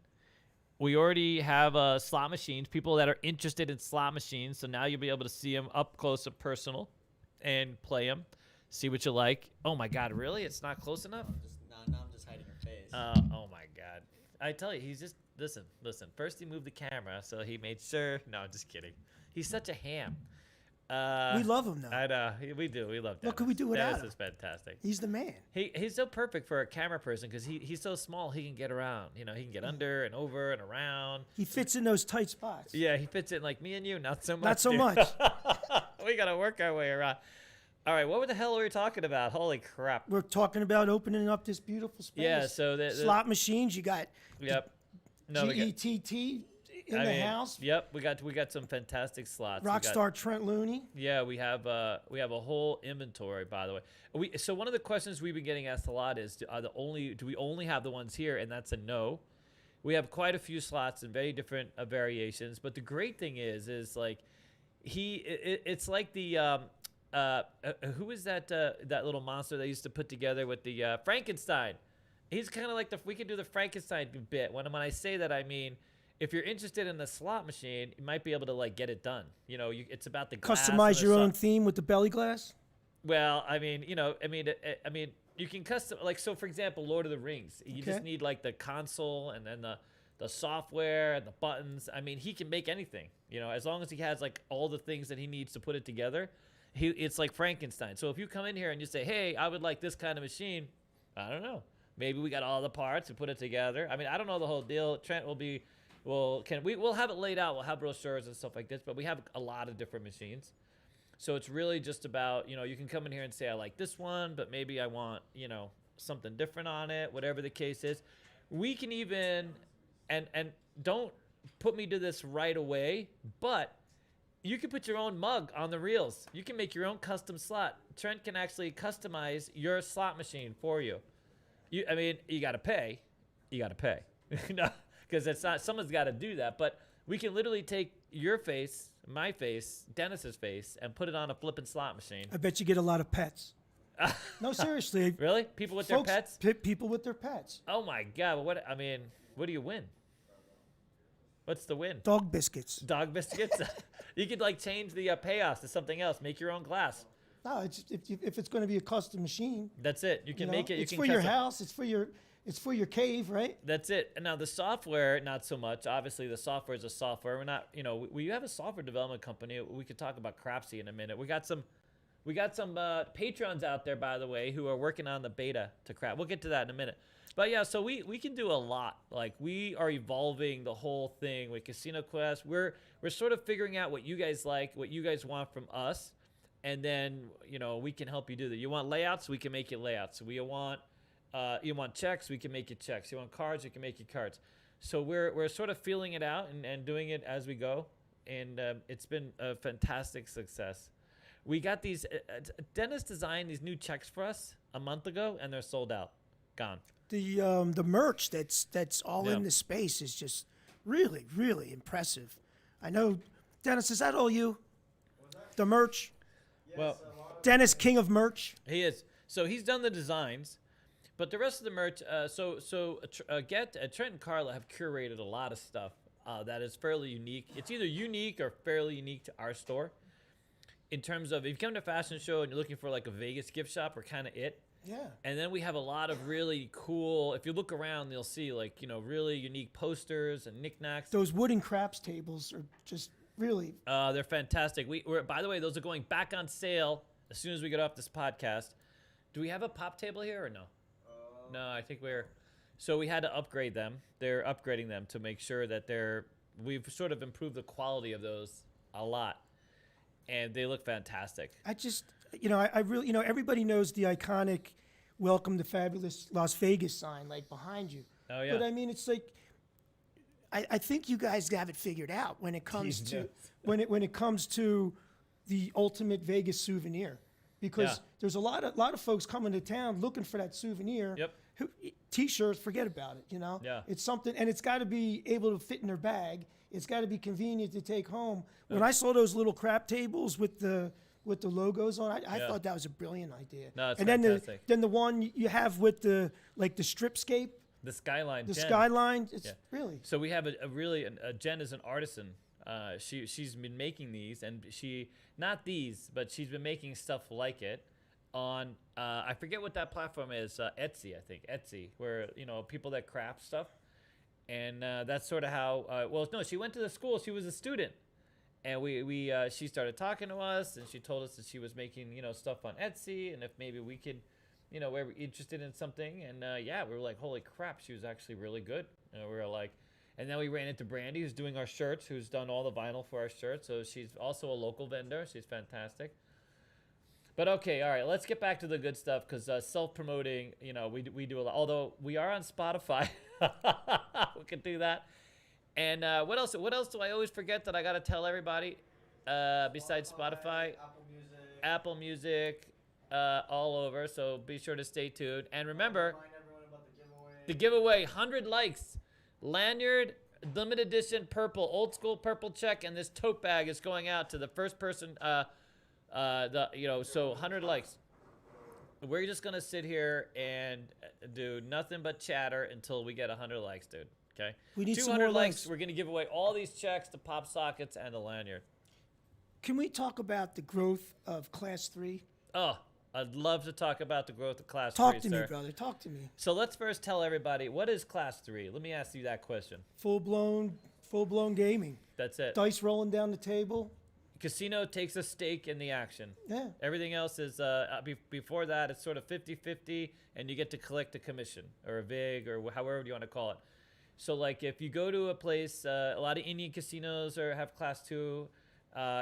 We already have slot machines, people that are interested in slot machines. So now you'll be able to see them up close and personal and play them, see what you like. Oh, my God, really? It's not close enough? Now I'm just hiding your face. Oh, my God. I tell you, he's just, listen. First he moved the camera, so he made sure. No, I'm just kidding. He's such a ham. We love him, though. I know. We do. We love Dennis. What could we do without Dennis him? is fantastic. He's the man. He's so perfect for a camera person because he's so small he can get around. You know, he can get under and over and around. He fits in those tight spots. Yeah, he fits in like me and you, not so much. Not so dude. much. We got to work our way around. All right, what the hell were we talking about? Holy crap. We're talking about opening up this beautiful space. Yeah, so the slot machines. You got Yep. No, we got, GETT in the house. Yep, we got some fantastic slots. Rockstar Trent Looney. Yeah, we have a whole inventory, by the way. So one of the questions we've been getting asked a lot is, do we only have the ones here? And that's a no. We have quite a few slots in very different variations. But the great thing is like it's like the who is that little monster they used to put together with the Frankenstein? He's kind of like we could do the Frankenstein bit. When I say that, I mean, if you're interested in the slot machine, you might be able to like get it done. You know, it's about the glass Customize your own theme with the belly glass. Well, I mean, you can custom, like, so for example, Lord of the Rings. You just need like the console and then the software and the buttons. I mean, he can make anything. You know, as long as he has like all the things that he needs to put it together. It's like Frankenstein. So if you come in here and you say, "Hey, I would like this kind of machine," I don't know. Maybe we got all the parts and put it together. I mean, I don't know the whole deal. Trent we'll have it laid out. We'll have brochures and stuff like this, but we have a lot of different machines. So it's really just about, you can come in here and say, I like this one, but maybe I want, something different on it, whatever the case is. We can even, and don't put me to this right away, but you can put your own mug on the reels. You can make your own custom slot. Trent can actually customize your slot machine for you. You got to pay. You got to pay. No, because it's not, someone's got to do that. But we can literally take your face, my face, Dennis's face, and put it on a flipping slot machine. I bet you get a lot of pets. No, seriously. Really? People with Folks, their pets? People with their pets. Oh my God! What do you win? What's the win? Dog biscuits. Dog biscuits. You could like change the payoffs to something else. Make your own glass. No, if it's going to be a custom machine. That's it. You can make it. It's for your house. It's for your cave, right? That's it. And now the software, not so much. Obviously, the software is a software. We're not, we have a software development company. We could talk about Crapsy in a minute. We got some patrons out there, by the way, who are working on the beta to Crap. We'll get to that in a minute. But yeah, so we can do a lot. Like, we are evolving the whole thing with Casino Quest. We're sort of figuring out what you guys like, what you guys want from us. And then, we can help you do that. You want layouts? We can make you layouts. You want checks? We can make you checks. You want cards? We can make you cards. So we're sort of feeling it out and doing it as we go. And it's been a fantastic success. We got these, Dennis designed these new checks for us a month ago, and they're sold out. Gone. The merch that's all in this space is just really, really impressive. I know, Dennis, is that all you? The merch? Well, Dennis, king of merch. He is. So he's done the designs, but the rest of the merch. Trent and Carla have curated a lot of stuff that is fairly unique. It's either unique or fairly unique to our store. In terms of, if you come to a fashion show and you're looking for like a Vegas gift shop, we're kind of it. Yeah. And then we have a lot of really cool. If you look around, you'll see like really unique posters and knickknacks. Those wooden craps tables are just really. They're fantastic. We're by the way, those are going back on sale as soon as we get off this podcast. Do we have a pop table here or no? No, I think so we had to upgrade them. They're upgrading them to make sure that we've sort of improved the quality of those a lot, and they look fantastic. I just, I really, everybody knows the iconic "Welcome to Fabulous Las Vegas" sign, like behind you. Oh, yeah. But I mean, it's like, I think you guys have it figured out when it comes Jeez, to no. when it comes to the ultimate Vegas souvenir, because Yeah. there's a lot of folks coming to town looking for that souvenir. Yep. T-shirts, forget about it. Yeah. It's something, and it's got to be able to fit in their bag. It's got to be convenient to take home. When I saw those little crap tables with the logos on, I Yeah. thought that was a brilliant idea. No, it's and fantastic. then the one you have with the stripscape, The skyline. the Jen. skyline. It's Yeah. really. So we have a Jen is an artisan. She's been making these, and not these, but she's been making stuff like it on I forget what that platform is, Etsy, I think Etsy, where people that craft stuff, and that's sort of how. Well, no, she went to the school. She was a student, and she started talking to us, and she told us that she was making stuff on Etsy, and if maybe we could, we're interested in something, and we were like, holy crap, she was actually really good, and we were like. And then we ran into Brandy, who's doing our shirts, who's done all the vinyl for our shirts. So she's also a local vendor. She's fantastic. But okay, all right, let's get back to the good stuff, because self-promoting, we do a lot. Although we are on Spotify, we can do that. And what else? What else do I always forget that I got to tell everybody? Besides Spotify, Apple Music, all over. So be sure to stay tuned. And remember, Remind everyone about the giveaway, 100 likes. Lanyard, limited edition purple, old school purple check, and this tote bag is going out to the first person. So 100 likes. We're just gonna sit here and do nothing but chatter until we get 100 likes, dude. Okay. We need 200 some more likes. likes. We're gonna give away all these checks, the pop sockets, and the lanyard. Can we talk about the growth of Class 3? Oh, I'd love to talk about the growth of Class 3, Talk to sir. me, brother. Talk to me. So let's first tell everybody, what is Class 3? Let me ask you that question. Full blown gaming. That's it. Dice rolling down the table. Casino takes a stake in the action. Yeah. Everything else is, before that, it's sort of 50-50, and you get to collect a commission, or a VIG, or however you want to call it. So, like, if you go to a place, a lot of Indian casinos have Class 2,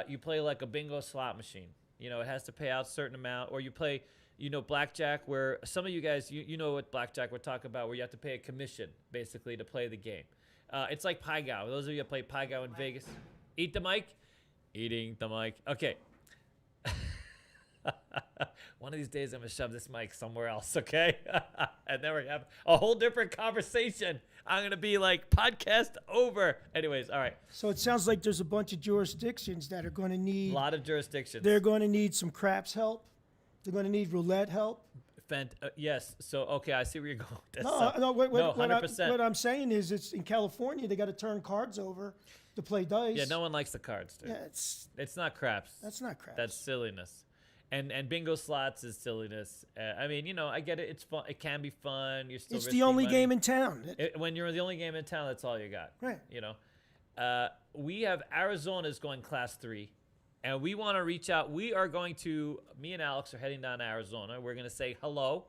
you play like a bingo slot machine. It has to pay out a certain amount, or you play, Blackjack, where some of you guys, you know what Blackjack we're talking about, where you have to pay a commission, basically, to play the game. It's like Pai Gow. Those of you that play Pai Gow in Vegas. Eat the mic. Eating the mic. Okay. One of these days I'm going to shove this mic somewhere else, okay? And then we're going to have a whole different conversation. I'm going to be like, podcast over. Anyways, all right. So it sounds like there's a bunch of jurisdictions that are going to A need. lot of jurisdictions. They're going to need some craps help. They're going to need roulette help. Yes. So, okay, I see where you're going with this. No, what 100%. what I'm saying is, it's in California. They got to turn cards over to play dice. Yeah, no one likes the cards, dude. Yeah, It's not craps. that's not craps. That's silliness. And bingo slots is silliness. I mean, I get it. It's fun. It can be fun. You're still it's risking the only money. game in town. When you're the only game in town, that's all you got. Right. We have Arizona's going Class 3, and we want to reach out. We are going to, me and Alex are heading down to Arizona. We're going to say hello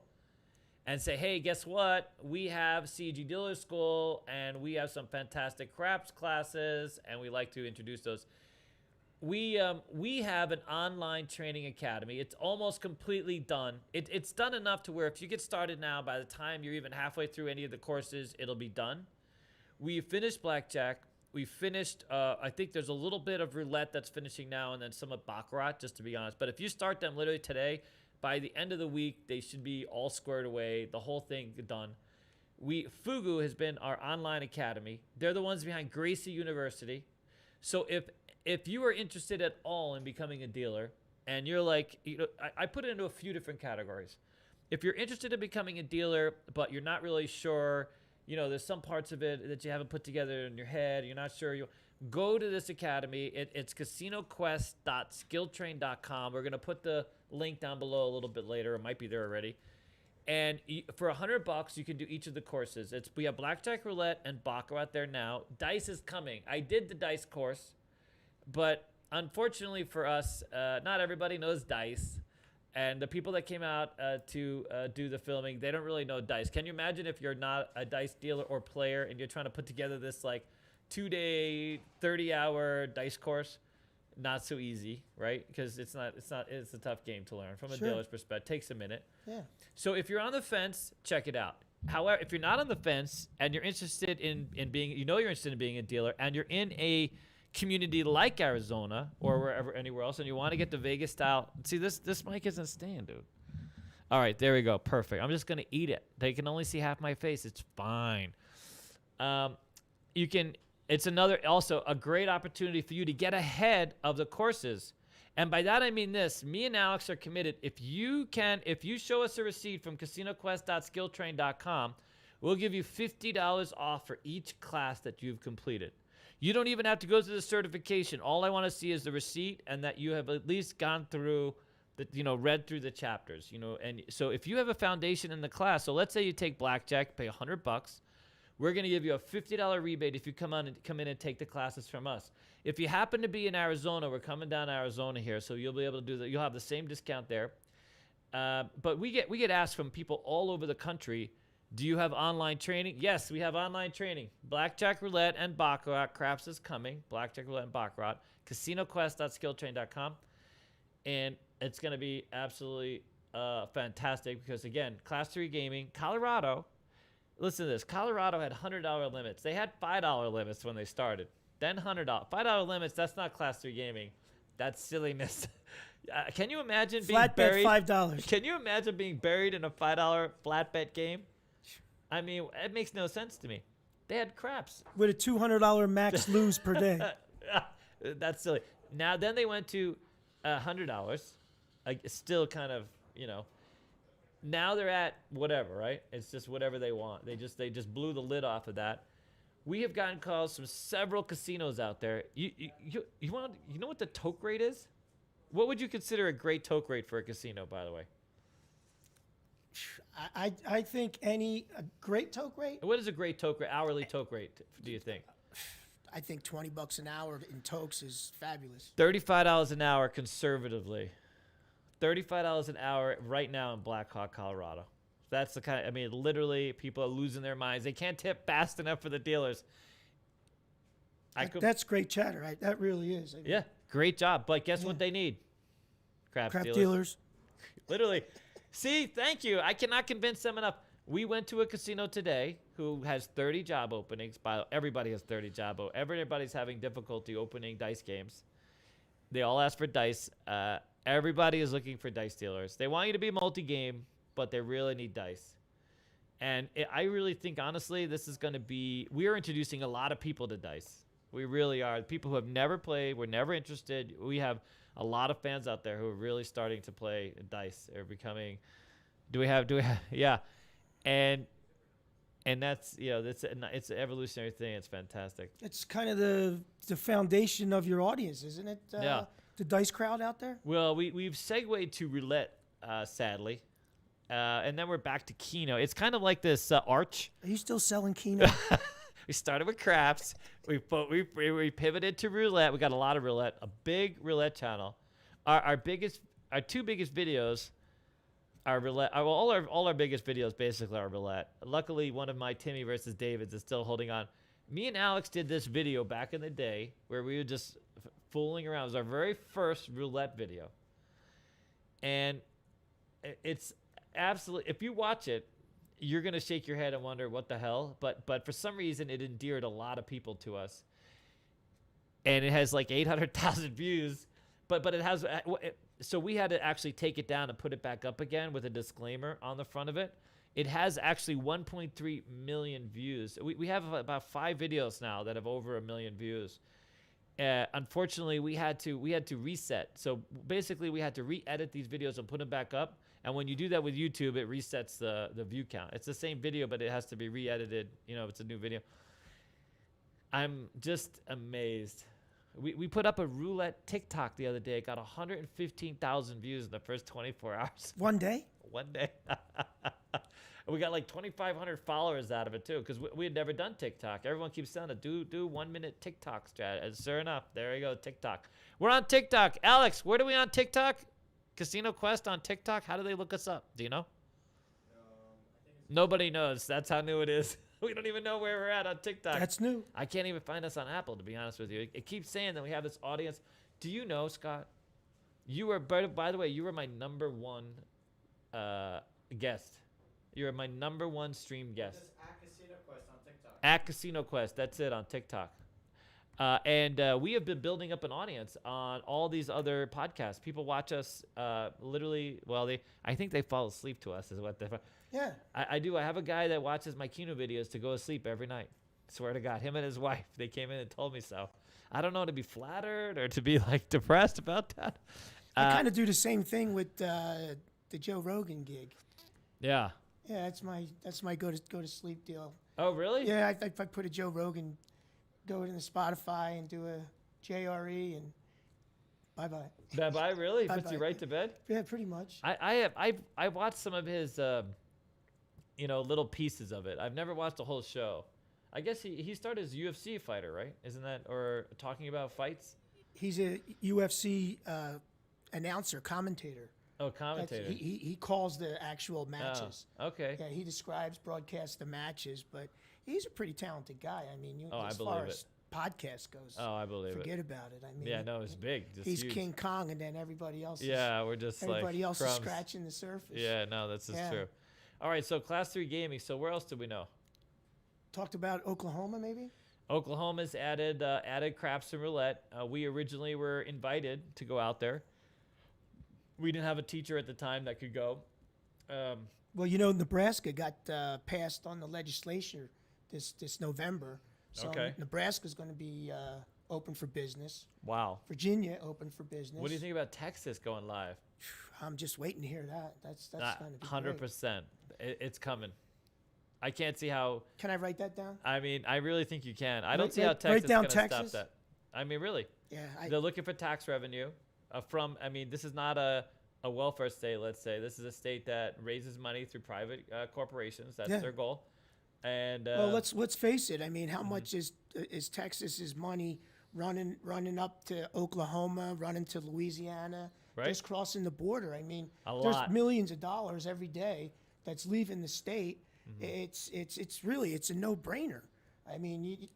and say, hey, guess what? We have CEG Dealer School, and we have some fantastic craps classes, and we like to introduce those. We have an online training academy. It's almost completely done. It's done enough to where if you get started now, by the time you're even halfway through any of the courses, it'll be done. We finished Blackjack. We finished, I think there's a little bit of roulette that's finishing now, and then some of Baccarat, just to be honest. But if you start them literally today, by the end of the week, they should be all squared away, the whole thing done. Fugu has been our online academy. They're the ones behind Gracie University. So if you are interested at all in becoming a dealer, and you're like, I put it into a few different categories. If you're interested in becoming a dealer, but you're not really sure, there's some parts of it that you haven't put together in your head, you're not sure, go to this academy. It's casinoquest.skilltrain.com. We're going to put the link down below a little bit later. It might be there already. And for $100, you can do each of the courses. We have Blackjack, Roulette, and Baccarat there now. Dice is coming. I did the dice course. But unfortunately for us, not everybody knows dice. And the people that came out to do the filming, they don't really know dice. Can you imagine if you're not a dice dealer or player and you're trying to put together this like 2-day, 30-hour dice course? not so easy, right? Because it's a tough game to learn from a Sure. dealer's perspective. It takes a minute. Yeah. So if you're on the fence, check it out. However, if you're not on the fence and you're interested in being, you're interested in being a dealer, and you're in a community like Arizona or wherever, anywhere else, and you want to get the Vegas style. See, this mic isn't staying, dude. All right, there we go. Perfect. I'm just gonna eat it. They can only see half my face. It's fine. It's also a great opportunity for you to get ahead of the courses. And by that I mean this, me and Alex are committed. If you show us a receipt from casinoquest.skilltrain.com, we'll give you $50 off for each class that you've completed. You don't even have to go through the certification. All I want to see is the receipt and that you have at least gone through read through the chapters, and so if you have a foundation in the class, so let's say you take Blackjack, pay $100, we're going to give you a $50 rebate if you come in and take the classes from us. If you happen to be in Arizona, we're coming down to Arizona here, so you'll be able to do that. You'll have the same discount there. But we get asked from people all over the country, do you have online training? Yes, we have online training. Blackjack, Roulette, and Baccarat. Craps is coming. Blackjack, Roulette, and Baccarat. CasinoQuest.skilltrain.com. And it's going to be absolutely fantastic because, again, Class 3 gaming, Colorado. Listen to this. Colorado had $100 limits. They had $5 limits when they started. Then $100. $5 limits, that's not Class 3 gaming. That's silliness. Can you imagine being Flat bet buried? $5. Can you imagine being buried in a $5 flat bet game? I mean, it makes no sense to me. They had craps. With a $200 max lose per day. That's silly. Now, then they went to $100. Still kind of, Now they're at whatever, right? It's just whatever they want. They just blew the lid off of that. We have gotten calls from several casinos out there. You know what the toke rate is? What would you consider a great toke rate for a casino, by the way? I think a great toke rate. What is a great toke rate, hourly toke rate, do you think? I think $20 an hour in tokes is fabulous. $35 an hour conservatively. $35 an hour right now in Black Hawk, Colorado. That's the kind of, literally people are losing their minds. They can't tip fast enough for the dealers. That's great chatter. That really is. Yeah, great job. But guess what they need? Crap dealers. Literally. See, thank you. I cannot convince them enough. We went to a casino today who has 30 job openings. Everybody has 30 job openings. Everybody's having difficulty opening dice games. They all ask for dice. Everybody is looking for dice dealers. They want you to be multi-game, but they really need dice. And I really think, honestly, this is going to be... We are introducing a lot of people to dice. We really are. People who have never played, were never interested. We have a lot of fans out there who are really starting to play dice. They're becoming... Do we have... Yeah. And that's, it's an evolutionary thing. It's fantastic. It's kind of the foundation of your audience, isn't it? Yeah. The dice crowd out there? Well, we've segued to roulette, sadly. And then we're back to Keno. It's kind of like this arch. Are you still selling Keno? We started with craps. We pivoted to roulette. We got a lot of roulette. A big roulette channel. Our two biggest videos are roulette. All our biggest videos basically are roulette. Luckily, one of my Timmy versus Davids is still holding on. Me and Alex did this video back in the day where we were just fooling around. It was our very first roulette video, and it's absolutely. If you watch it, you're gonna shake your head and wonder what the hell. But for some reason, it endeared a lot of people to us, and it has like 800,000 views. But it has. So we had to actually take it down and put it back up again with a disclaimer on the front of it. It has actually 1.3 million views. We have about 5 videos now that have over 1 million views. Unfortunately, we had to reset. So basically, we had to re-edit these videos and put them back up. And when you do that with YouTube, it resets the view count. It's the same video, but it has to be re-edited. It's a new video. I'm just amazed. We put up a roulette TikTok the other day. It got 115,000 views in the first 24 hours. One day? One day. We got like 2,500 followers out of it too, because we had never done TikTok. Everyone keeps saying it. Do 1 minute TikTok strat. And sure enough, there you go, TikTok. We're on TikTok. Alex, where are we on TikTok? Casino Quest on TikTok. How do they look us up? Do you know? Nobody knows. That's how new it is. We don't even know where we're at on TikTok. That's new. I can't even find us on Apple, to be honest with you. It keeps saying that we have this audience. Do you know, Scott? You were, by the way, you were my number one guest. You were my number one stream guest. Just at Casino Quest on TikTok. At Casino Quest, that's it, on TikTok. And we have been building up an audience on all these other podcasts. People watch us literally, well, I think they fall asleep to us is what they. Yeah. I do. I have a guy that watches my Kino videos to go to sleep every night. Swear to God, him and his wife, they came in and told me so. I don't know, to be flattered or to be like depressed about that. I kind of do the same thing with the Joe Rogan gig. Yeah. Yeah, that's my go to sleep deal. Oh, really? Yeah, if I put a Joe Rogan, go into Spotify and do a JRE and bye bye. Bye, really? Puts you Bye-bye. right to bed? Yeah, pretty much. I watched some of his little pieces of it. I've never watched the whole show. I guess he started as a UFC fighter, right? Isn't that, or talking about fights? He's a UFC announcer, commentator. Oh, commentator. He calls the actual matches. Oh, okay. Yeah, he describes, broadcasts the matches, but he's a pretty talented guy. I mean, I as believe far it. as podcast goes, Oh, I believe forget it. about it. I mean, Yeah, no, it's big. Just he's huge. King Kong, and then everybody else. Yeah, we're just everybody like else crumbs. is scratching the surface. Yeah, no, that's just Yeah. true. All right, so Class 3 gaming. So where else do we know? Talked about Oklahoma, maybe. Oklahoma's added craps and roulette. We originally were invited to go out there. We didn't have a teacher at the time that could go. Well, Nebraska got passed on the legislature this November. So Okay. Nebraska's going to be open for business. Wow. Virginia open for business. What do you think about Texas going live? I'm just waiting to hear that. That's going to be 100%. It's coming. I can't see how. Can I write that down? I mean, I really think you can. I don't Write- see how write Texas is down going to stop Texas? that. I mean, really. Yeah. They're looking for tax revenue from. I mean, this is not a welfare state. Let's say this is a state that raises money through private corporations. That's Yeah. their goal. And Well, let's face it. I mean, Mm-hmm. how much is Texas's money running up to Oklahoma, running to Louisiana, Right. just crossing the border? I mean, A there's lot. millions of dollars every day that's leaving the state. Mm-hmm. It's really a no-brainer. I mean,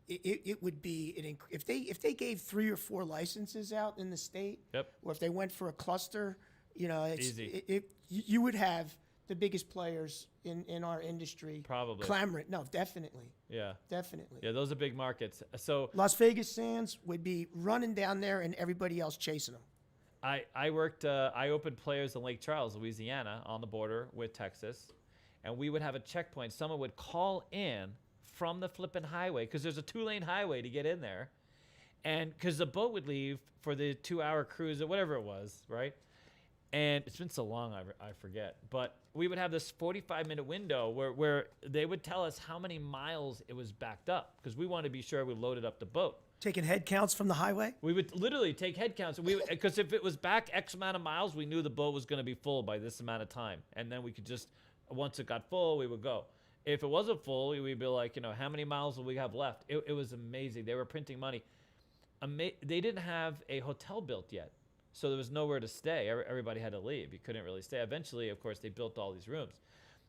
it would be if they gave 3 or 4 licenses out in the state, Yep. or if they went for a cluster, Easy. you would have the biggest players in our industry Probably. clamoring. No, definitely, yeah. definitely. Yeah, those are big markets. So Las Vegas Sands would be running down there and everybody else chasing them. I worked. I opened players in Lake Charles, Louisiana, on the border with Texas, and we would have a checkpoint. Someone would call in from the flipping highway because there's a 2-lane highway to get in there, and because the boat would leave for the 2-hour cruise or whatever it was, right? And it's been so long, I forget. But we would have this 45-minute window where they would tell us how many miles it was backed up because we wanted to be sure we loaded up the boat. Taking head counts from the highway. We would literally take head counts, because if it was back X amount of miles, we knew the boat was going to be full by this amount of time, and then we could just, once it got full, we would go. If it wasn't full, we'd be like, how many miles will we have left? It was amazing. They were printing money. They didn't have a hotel built yet, so there was nowhere to stay. Everybody had to leave. You couldn't really stay. Eventually, of course, they built all these rooms.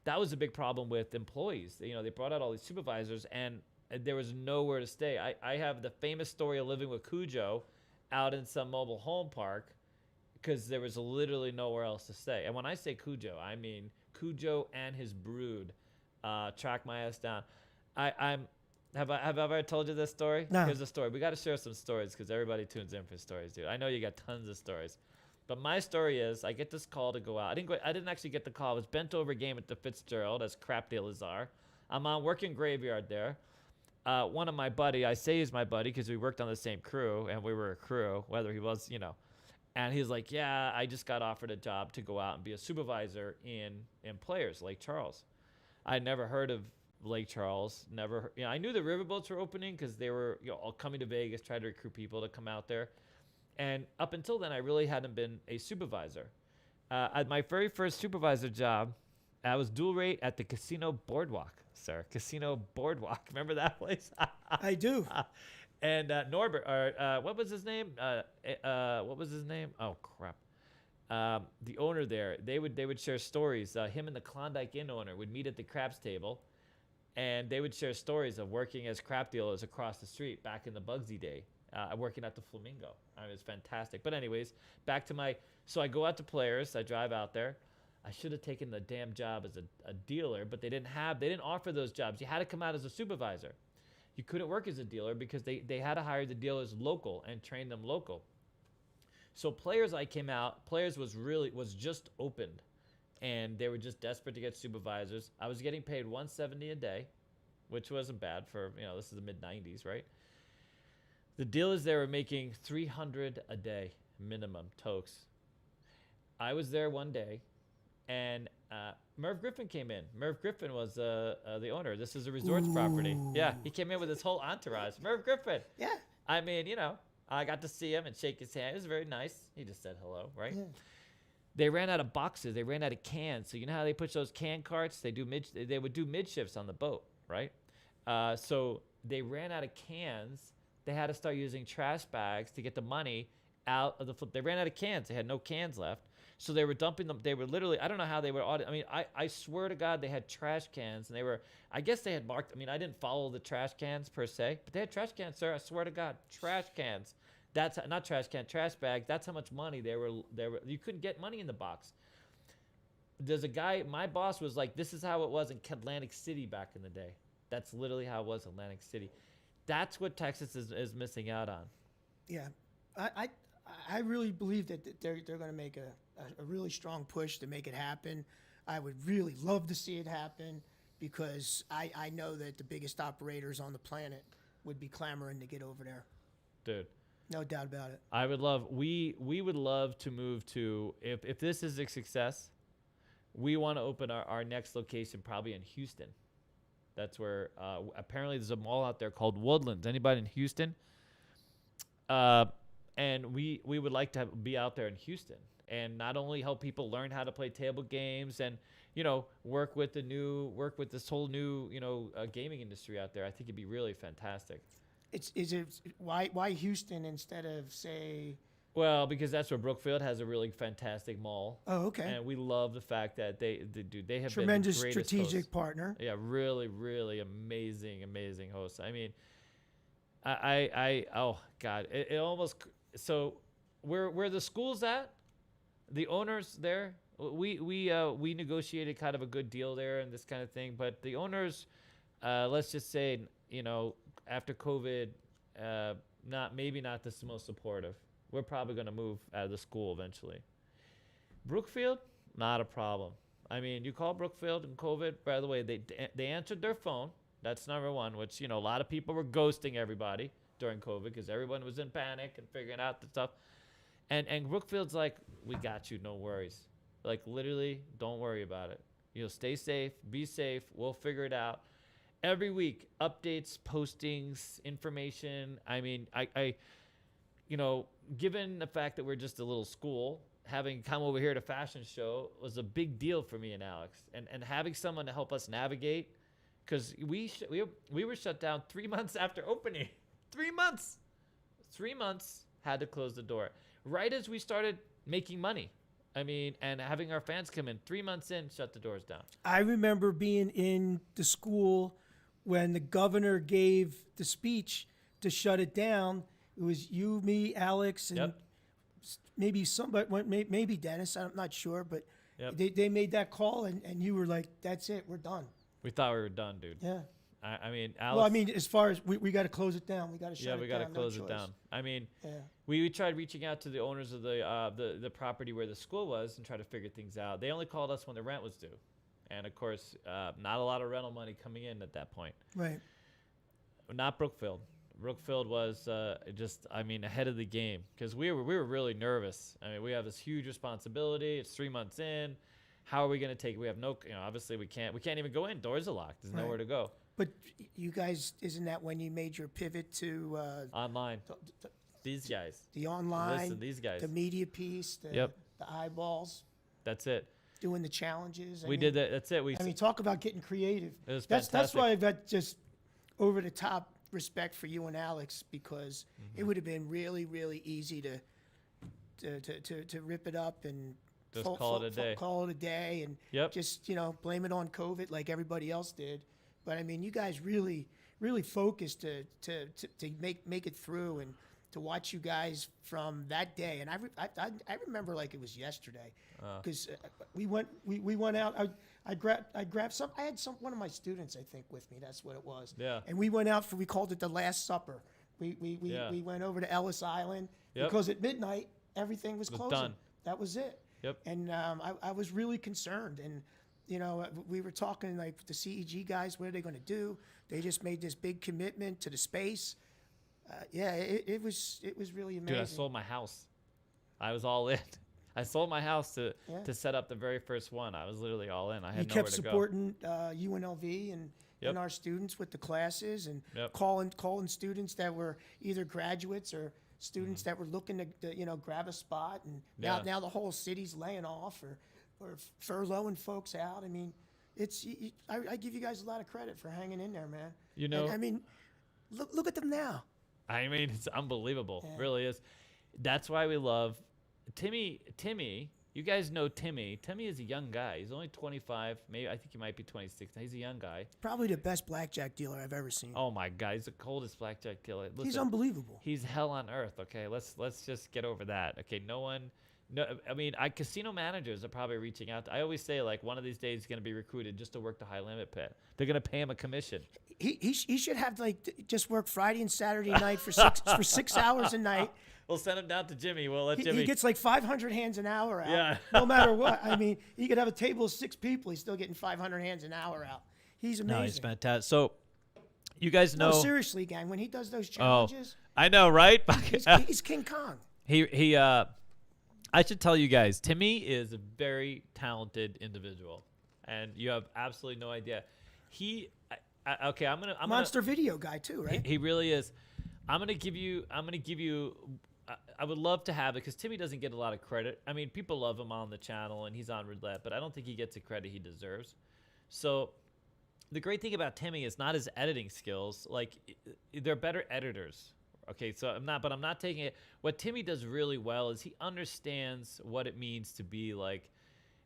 That was a big problem with employees. They brought out all these supervisors, and there was nowhere to stay. I have the famous story of living with Cujo out in some mobile home park because there was literally nowhere else to stay. And when I say Cujo, I mean Cujo and his brood tracked my ass down. Have I ever told you this story? No. Here's the story. We got to share some stories because everybody tunes in for stories, dude. I know you got tons of stories. But my story is, I get this call to go out. I didn't actually get the call. I was bent over game at the Fitzgerald, as crap dealers are. I'm on working graveyard there. One of my buddy, I say he's my buddy because we worked on the same crew, and we were a crew, whether he was, And he's like, yeah, I just got offered a job to go out and be a supervisor in Players, Lake Charles. I'd never heard of Lake Charles. Never, I knew the riverboats were opening because they were, all coming to Vegas, trying to recruit people to come out there. And up until then, I really hadn't been a supervisor. At my very first supervisor job, I was dual rate at the Casino Boardwalk, sir. Casino Boardwalk. Remember that place? I do. And Norbert, or what was his name? Oh, crap. The owner there, they would share stories. Him and the Klondike Inn owner would meet at the craps table, and they would share stories of working as crap dealers across the street back in the Bugsy day. working at the Flamingo. I mean, it was fantastic. But anyways, back to so I go out to Players. I drive out there. I should have taken the damn job as a dealer, but they didn't offer those jobs. You had to come out as a supervisor. You couldn't work as a dealer because they had to hire the dealers local and train them local. So Players, Players was just opened, and they were just desperate to get supervisors. I was getting paid $170 a day, which wasn't bad for, this is the mid 90s, right? The dealers there were making $300 a day minimum tokes. I was there one day, and Merv Griffin came in. Merv Griffin was the owner. This is a resorts property. Yeah, he came in with his whole entourage. Merv Griffin. Yeah. I mean, I got to see him and shake his hand. It was very nice. He just said hello, right? Yeah. They ran out of boxes. They ran out of cans. So you know how they put those can carts? They would do midshifts on the boat, right? So they ran out of cans. They had to start using trash bags to get the money out of the flip. They ran out of cans. They had no cans left. So they were dumping them. They were literally, I don't know how they were I mean, I swear to God, they had trash cans, and I guess they had marked, I didn't follow the trash cans per se, but they had trash cans, sir. I swear to God, trash cans. That's not trash can, trash bags. That's how much money they were. You couldn't get money in the box. There's a guy, my boss was like, this is how it was in Atlantic City back in the day. That's literally how it was in Atlantic City. That's what Texas is missing out on. Yeah. I really believe that they're going to make a really strong push to make it happen. I would really love to see it happen because I know that the biggest operators on the planet would be clamoring to get over there. Dude. No doubt about it. I would love, we would love to move to, if this is a success, we want to open our next location probably in Houston. That's where, apparently there's a mall out there called Woodlands. Anybody in Houston? And we would like to be out there in Houston and not only help people learn how to play table games and, work with this whole new, gaming industry out there. I think it'd be really fantastic. Why Houston instead of, say... Well, because that's where Brookfield has a really fantastic mall. Oh, okay. And we love the fact that they have tremendous been the greatest strategic hosts. Partner. Yeah, really, really amazing hosts. I mean, oh God, it almost. So, where the school's at, the owners there, we negotiated kind of a good deal there and this kind of thing. But the owners, let's just say, after COVID, maybe not the most supportive. We're probably going to move out of the school eventually. Brookfield, not a problem. I mean, you call Brookfield in COVID, by the way, they answered their phone. That's number one, which, a lot of people were ghosting everybody during COVID because everyone was in panic and figuring out the stuff. And Brookfield's like, we got you, no worries. Like, literally, don't worry about it. Stay safe, be safe, we'll figure it out. Every week, updates, postings, information. I mean, given the fact that we're just a little school, having come over here to fashion show was a big deal for me and Alex, and having someone to help us navigate, because we were shut down 3 months after opening. 3 months, had to close the door right as we started making money. I mean, and having our fans come in 3 months in, shut the doors down. I remember being in the school when the governor gave the speech to shut it down. It was you, me, Alex, and maybe somebody, maybe Dennis. I'm not sure, but they made that call, and you were like, "That's it, we're done." We thought we were done, dude. Yeah. I mean, Alex. Well, I mean, as far as we got to close it down, we got to shut it down. Yeah, we got to close it down. I mean, yeah. we tried reaching out to the owners of the property where the school was and try to figure things out. They only called us when the rent was due, and of course, not a lot of rental money coming in at that point. Right. Not Brookfield. Brookfield was ahead of the game because we were really nervous. I mean, we have this huge responsibility. It's 3 months in. How are we going to take it? We have no, obviously we can't even go in. Doors are locked. There's nowhere to go. But you guys, isn't that when you made your pivot to online? These guys. The online. Listen, these guys. The media piece. The eyeballs. That's it. Doing the challenges. We did that. That's it. I mean, talk about getting creative. It was that's fantastic. why I've got just over the top respect for you and Alex, because it would have been really, really easy to rip it up and just call it a day. And just blame it on COVID like everybody else did. But I mean, you guys really, really focused to make it through, to watch you guys from that day, and I remember like it was yesterday, because we went out. I grabbed some. I had one of my students, I think, with me. That's what it was. Yeah. And we went out we called it the Last Supper. We went over to Ellis Island because at midnight everything was closing. Done. That was it. Yep. And I was really concerned, and we were talking like the CEG guys. What are they going to do? They just made this big commitment to the space. It was really amazing. Dude, I sold my house. I was all in. I sold my house to set up the very first one. I was literally all in. I had nowhere to go. You kept supporting UNLV and our students with the classes, and calling students that were either graduates or students that were looking to grab a spot. And now the whole city's laying off or furloughing folks out. I mean, I give you guys a lot of credit for hanging in there, man. And, I mean, look at them now. I mean, it's unbelievable. It really is. That's why we love Timmy. You guys know Timmy. Timmy is a young guy. He's only 25. Maybe I think he might be 26. He's a young guy. Probably the best blackjack dealer I've ever seen. Oh my God, he's the coldest blackjack dealer. Listen, he's unbelievable. He's hell on earth. Okay, let's just get over that. Okay, I mean, casino managers are probably reaching out. I always say, like, one of these days he's going to be recruited just to work the high limit pit. They're going to pay him a commission. He should have just work Friday and Saturday night for 6 hours a night. We'll send him down to Jimmy. We'll let Jimmy. He gets like 500 hands an hour out. Yeah. No matter what. I mean, he could have a table of 6 people. He's still getting 500 hands an hour out. He's amazing. No, he's fantastic. So, you guys know. No, seriously, gang. When he does those challenges, I know, right? he's King Kong. I should tell you guys, Timmy is a very talented individual, and you have absolutely no idea. I'm Monster video guy too, right? He really is. I'm gonna give you. I would love to have it because Timmy doesn't get a lot of credit. I mean, people love him on the channel and he's on Roulette, but I don't think he gets the credit he deserves. So, the great thing about Timmy is not his editing skills. Like, they're better editors. Okay, so I'm not taking it. What Timmy does really well is he understands what it means to be like,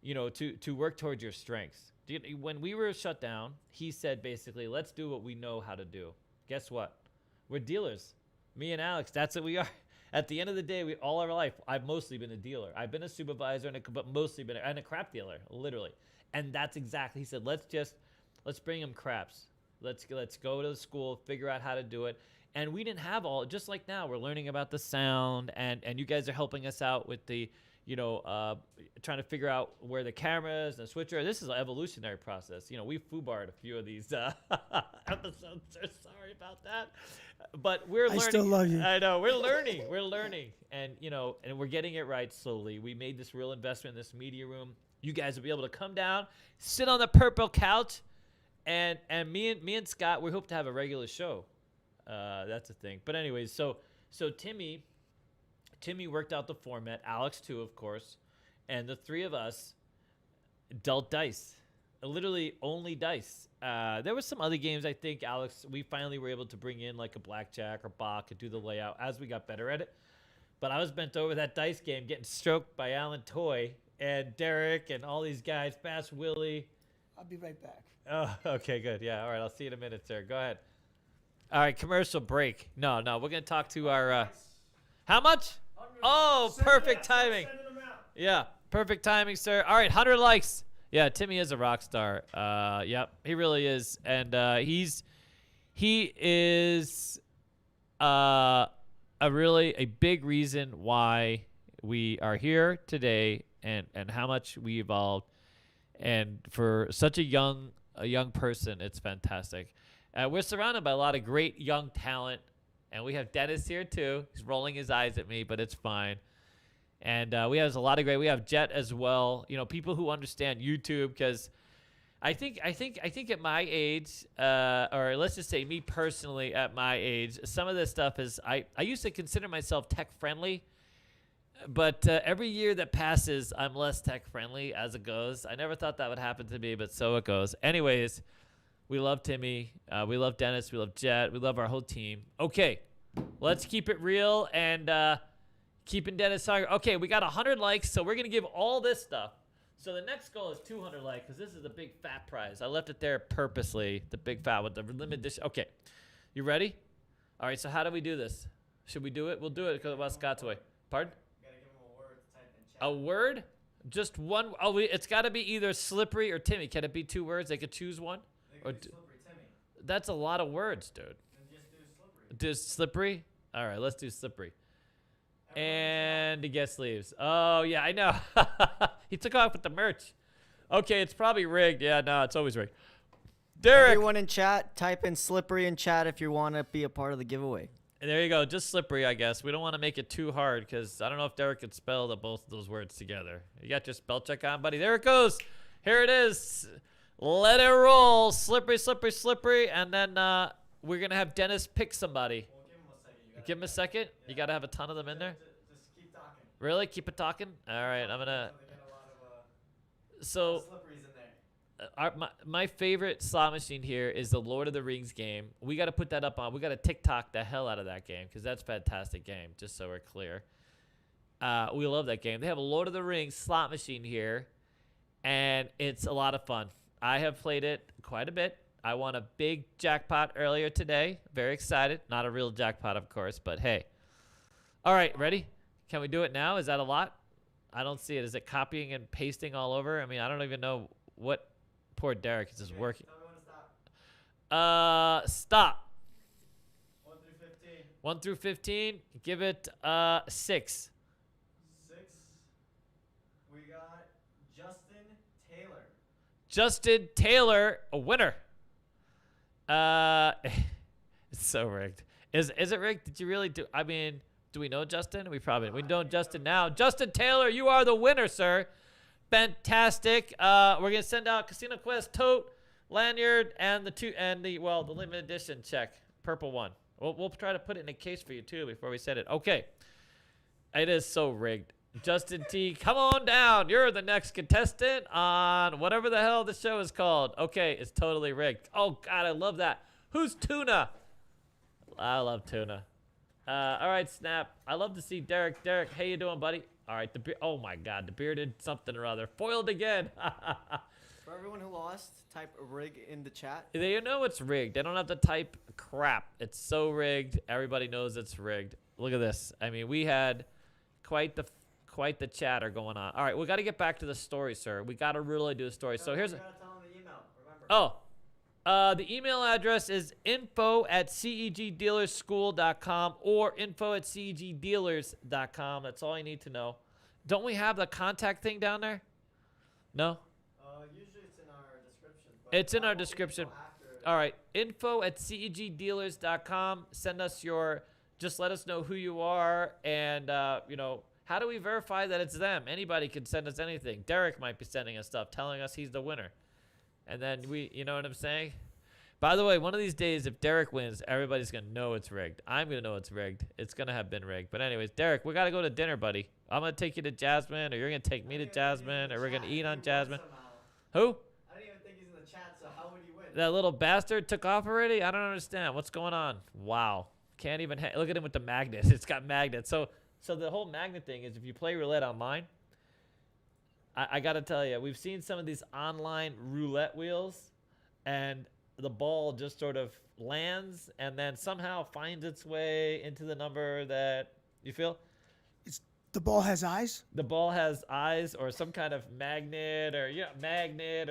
to work towards your strengths. When we were shut down, he said basically, let's do what we know how to do. Guess what? We're dealers. Me and Alex, that's what we are. At the end of the day, all our life, I've mostly been a dealer. I've been a supervisor, but mostly been a crap dealer, literally. And that's exactly, he said, let's bring him craps. Let's go to the school, figure out how to do it. And we didn't have just like now, we're learning about the sound, and you guys are helping us out with the, trying to figure out where the cameras and the switcher. This is an evolutionary process. We foobarred a few of these episodes. So sorry about that, but we're learning. I still love you. I know we're learning, and and we're getting it right slowly. We made this real investment in this media room. You guys will be able to come down, sit on the purple couch, and me and Scott, we hope to have a regular show. That's a thing. But anyways, so Timmy worked out the format, Alex too, of course, and the three of us dealt dice, literally only dice. There were some other games, I think, Alex, we finally were able to bring in like a Blackjack or Baccarat and do the layout as we got better at it. But I was bent over that dice game, getting stroked by Alan Toy and Derek and all these guys, Fast Willie. I'll be right back. Oh, okay, good. Yeah, all right, I'll see you in a minute, sir. Go ahead. All right, commercial break. No, we're going to talk to our... how much? Oh, perfect timing. Yeah, perfect timing, sir. All right, 100 likes. Yeah, Timmy is a rock star. Yep, he really is. And he is a big reason why we are here today and how much we evolved. And for such a young person, it's fantastic. We're surrounded by a lot of great young talent, and we have Dennis here too. He's rolling his eyes at me, but it's fine. And we have a lot of great. We have Jet as well. People who understand YouTube, because I think at my age, or let's just say me personally at my age, some of this stuff is I used to consider myself tech friendly, but every year that passes, I'm less tech friendly as it goes. I never thought that would happen to me, but so it goes. Anyways. We love Timmy. We love Dennis. We love Jet. We love our whole team. Okay, let's keep it real and keeping Dennis hungry. Okay, we got 100 likes, so we're going to give all this stuff. So the next goal is 200 likes because this is the big fat prize. I left it there purposely, the big fat with the limited edition. Okay, you ready? All right, so how do we do this? Should we do it? We'll do it because of Scott's way. Pardon? You gotta give him a word to type in chat. A word? Just one? Oh, it's got to be either Slippery or Timmy. Can it be 2 words? They could choose one? They Or could do slippery Timmy. That's a lot of words, dude. Then just do slippery. Just Slippery? All right, let's do Slippery. Everyone And the guest leaves. Oh, yeah, I know. He took off with the merch. Okay, it's probably rigged. Yeah, no, it's always rigged. Derek. Everyone in chat, type in Slippery in chat if you want to be a part of the giveaway. There you go. Just Slippery, I guess. We don't want to make it too hard because I don't know if Derek could spell both of those words together. You got your spell check on, buddy. There it goes. Here it is. Let it roll. Slippery, slippery, slippery. And then we're going to have Dennis pick somebody. Well, give him a second. You gotta Give him a second. You got to have a ton of them in there. Just keep talking. Really? Keep it talking? All right. I'm going to. So they get a lot of So. slipperies in there. My favorite slot machine here is the Lord of the Rings game. We got to put that up on. We got to TikTok the hell out of that game because that's a fantastic game, just so we're clear. We love that game. They have a Lord of the Rings slot machine here, and it's a lot of fun. I have played it quite a bit. I won a big jackpot earlier today. Very excited. Not a real jackpot, of course, but hey. All right, ready? Can we do it now? Is that a lot? I don't see it. Is it copying and pasting all over? I mean, I don't even know what... Poor Derek is just working. Tell me when to stop. Stop. 1 through 15. 1 through 15. Give it 6. 6. We got Justin Taylor. Justin Taylor, a winner. It's so rigged. Is it rigged? Did you really do? I mean, do we know Justin? We know Justin now. Justin Taylor, you are the winner, sir. Fantastic. We're gonna send out Casino Quest tote, lanyard, and the limited edition check, purple one. We'll try to put it in a case for you too before we send it. Okay. It is so rigged. Justin T, come on down. You're the next contestant on whatever the hell the show is called. Okay, it's totally rigged. Oh God, I love that. Who's Tuna? I love Tuna. All right, Snap. I love to see Derek. Derek, how you doing, buddy? All right, oh my God, the bearded something or other. Foiled again. For everyone who lost, type rig in the chat. You know it's rigged. They don't have to type crap. It's so rigged. Everybody knows it's rigged. Look at this. I mean, we had quite the chatter going on. All right, we got to get back to the story, sir. We got to really do a story. So here's... You gotta tell him the email, remember. The email address is info@cegdealerschool.com or info@cegdealers.com. That's all you need to know. Don't we have the contact thing down there? No? Usually it's in our description. But It's in our won't be description. until after. All right. info@cegdealers.com. Send us just let us know who you are and, how do we verify that it's them? Anybody can send us anything. Derek might be sending us stuff telling us he's the winner. And then you know what I'm saying? By the way, one of these days, if Derek wins, everybody's going to know it's rigged. I'm going to know it's rigged. It's going to have been rigged. But anyways, Derek, we got to go to dinner, buddy. I'm going to take you to Jasmine, or you're going to take me to Jasmine, or we're going to eat on Jasmine. Who? I don't even think he's in the chat, so how would he win? That little bastard took off already? I don't understand. What's going on? Wow. Can't even look at him with the magnet. It's got magnets. So the whole magnet thing is if you play roulette online, I got to tell you, we've seen some of these online roulette wheels, and the ball just sort of lands and then somehow finds its way into the number that you feel. The ball has eyes? The ball has eyes or some kind of magnet or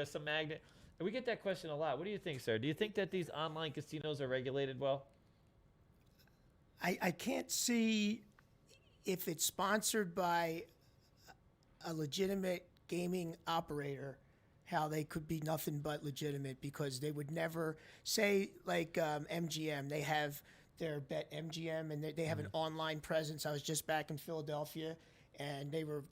some magnet. And we get that question a lot. What do you think, sir? Do you think that these online casinos are regulated well? I can't see if it's sponsored by a legitimate gaming operator, how they could be nothing but legitimate, because they would never say, like MGM, they have their Bet MGM and they have an online presence. I was just back in Philadelphia, and they were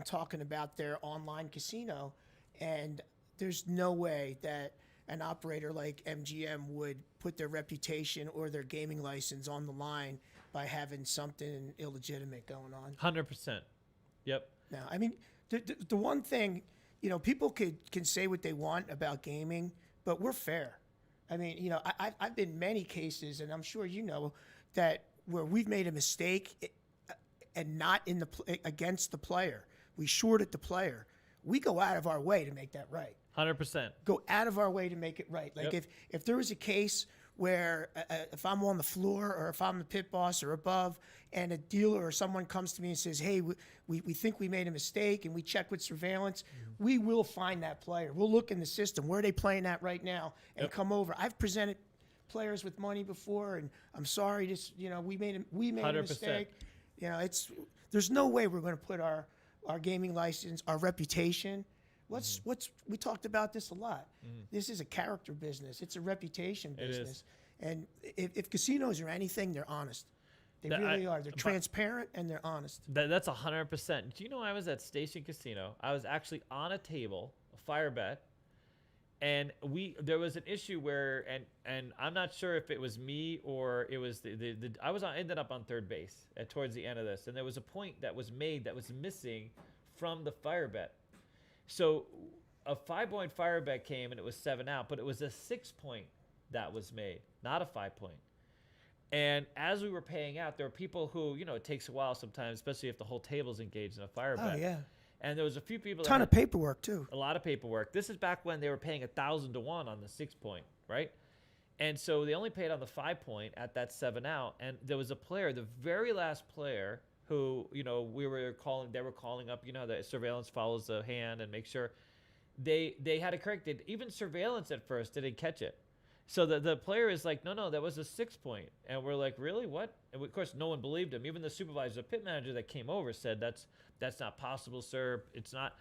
talking about their online casino, and there's no way that an operator like MGM would put their reputation or their gaming license on the line by having something illegitimate going on. 100%. Yep. Now, I mean, the one thing, people can say what they want about gaming, but we're fair. I mean, I've been many cases, and I'm sure you know, that where we've made a mistake and not against the player. We shorted the player. We go out of our way to make that right. 100%. Go out of our way to make it right. Like if there was a case where if I'm on the floor or if I'm the pit boss or above, and a dealer or someone comes to me and says, hey, we think we made a mistake, and we check with surveillance, we will find that player. We'll look in the system. Where are they playing at right now? And come over. I've presented players with money before, and I'm sorry, we made a 100%. mistake. There's no way we're going to put our gaming license, our reputation. We talked about this a lot. This is a character business. It's a reputation business. And if casinos are anything, they're honest. They really are. They're transparent and they're honest. That's 100%. Do you know I was at Station Casino? I was actually on a table, a fire bet, and there was an issue where, and I'm not sure if it was me or it was ended up on third base towards the end of this, and there was a point that was made that was missing from the fire bet. So a 5-point fire bet came and it was 7 out, but it was a 6-point that was made, not a 5-point. And as we were paying out, there were people who, it takes a while sometimes, especially if the whole table's engaged in a fire bet. Oh, yeah. And there was a few people. Ton of paperwork, too. A lot of paperwork. This is back when they were paying 1,000 to 1 on the 6-point, right? And so they only paid on the 5-point at that 7 out. And there was a player, the very last player, who, they were calling up, the surveillance follows the hand and make sure they had it corrected. Even surveillance at first didn't catch it. So the player is like, no, that was a 6-point. And we're like, really? What? And of course, no one believed him. Even the supervisor, the pit manager that came over said, that's not possible, sir. It's not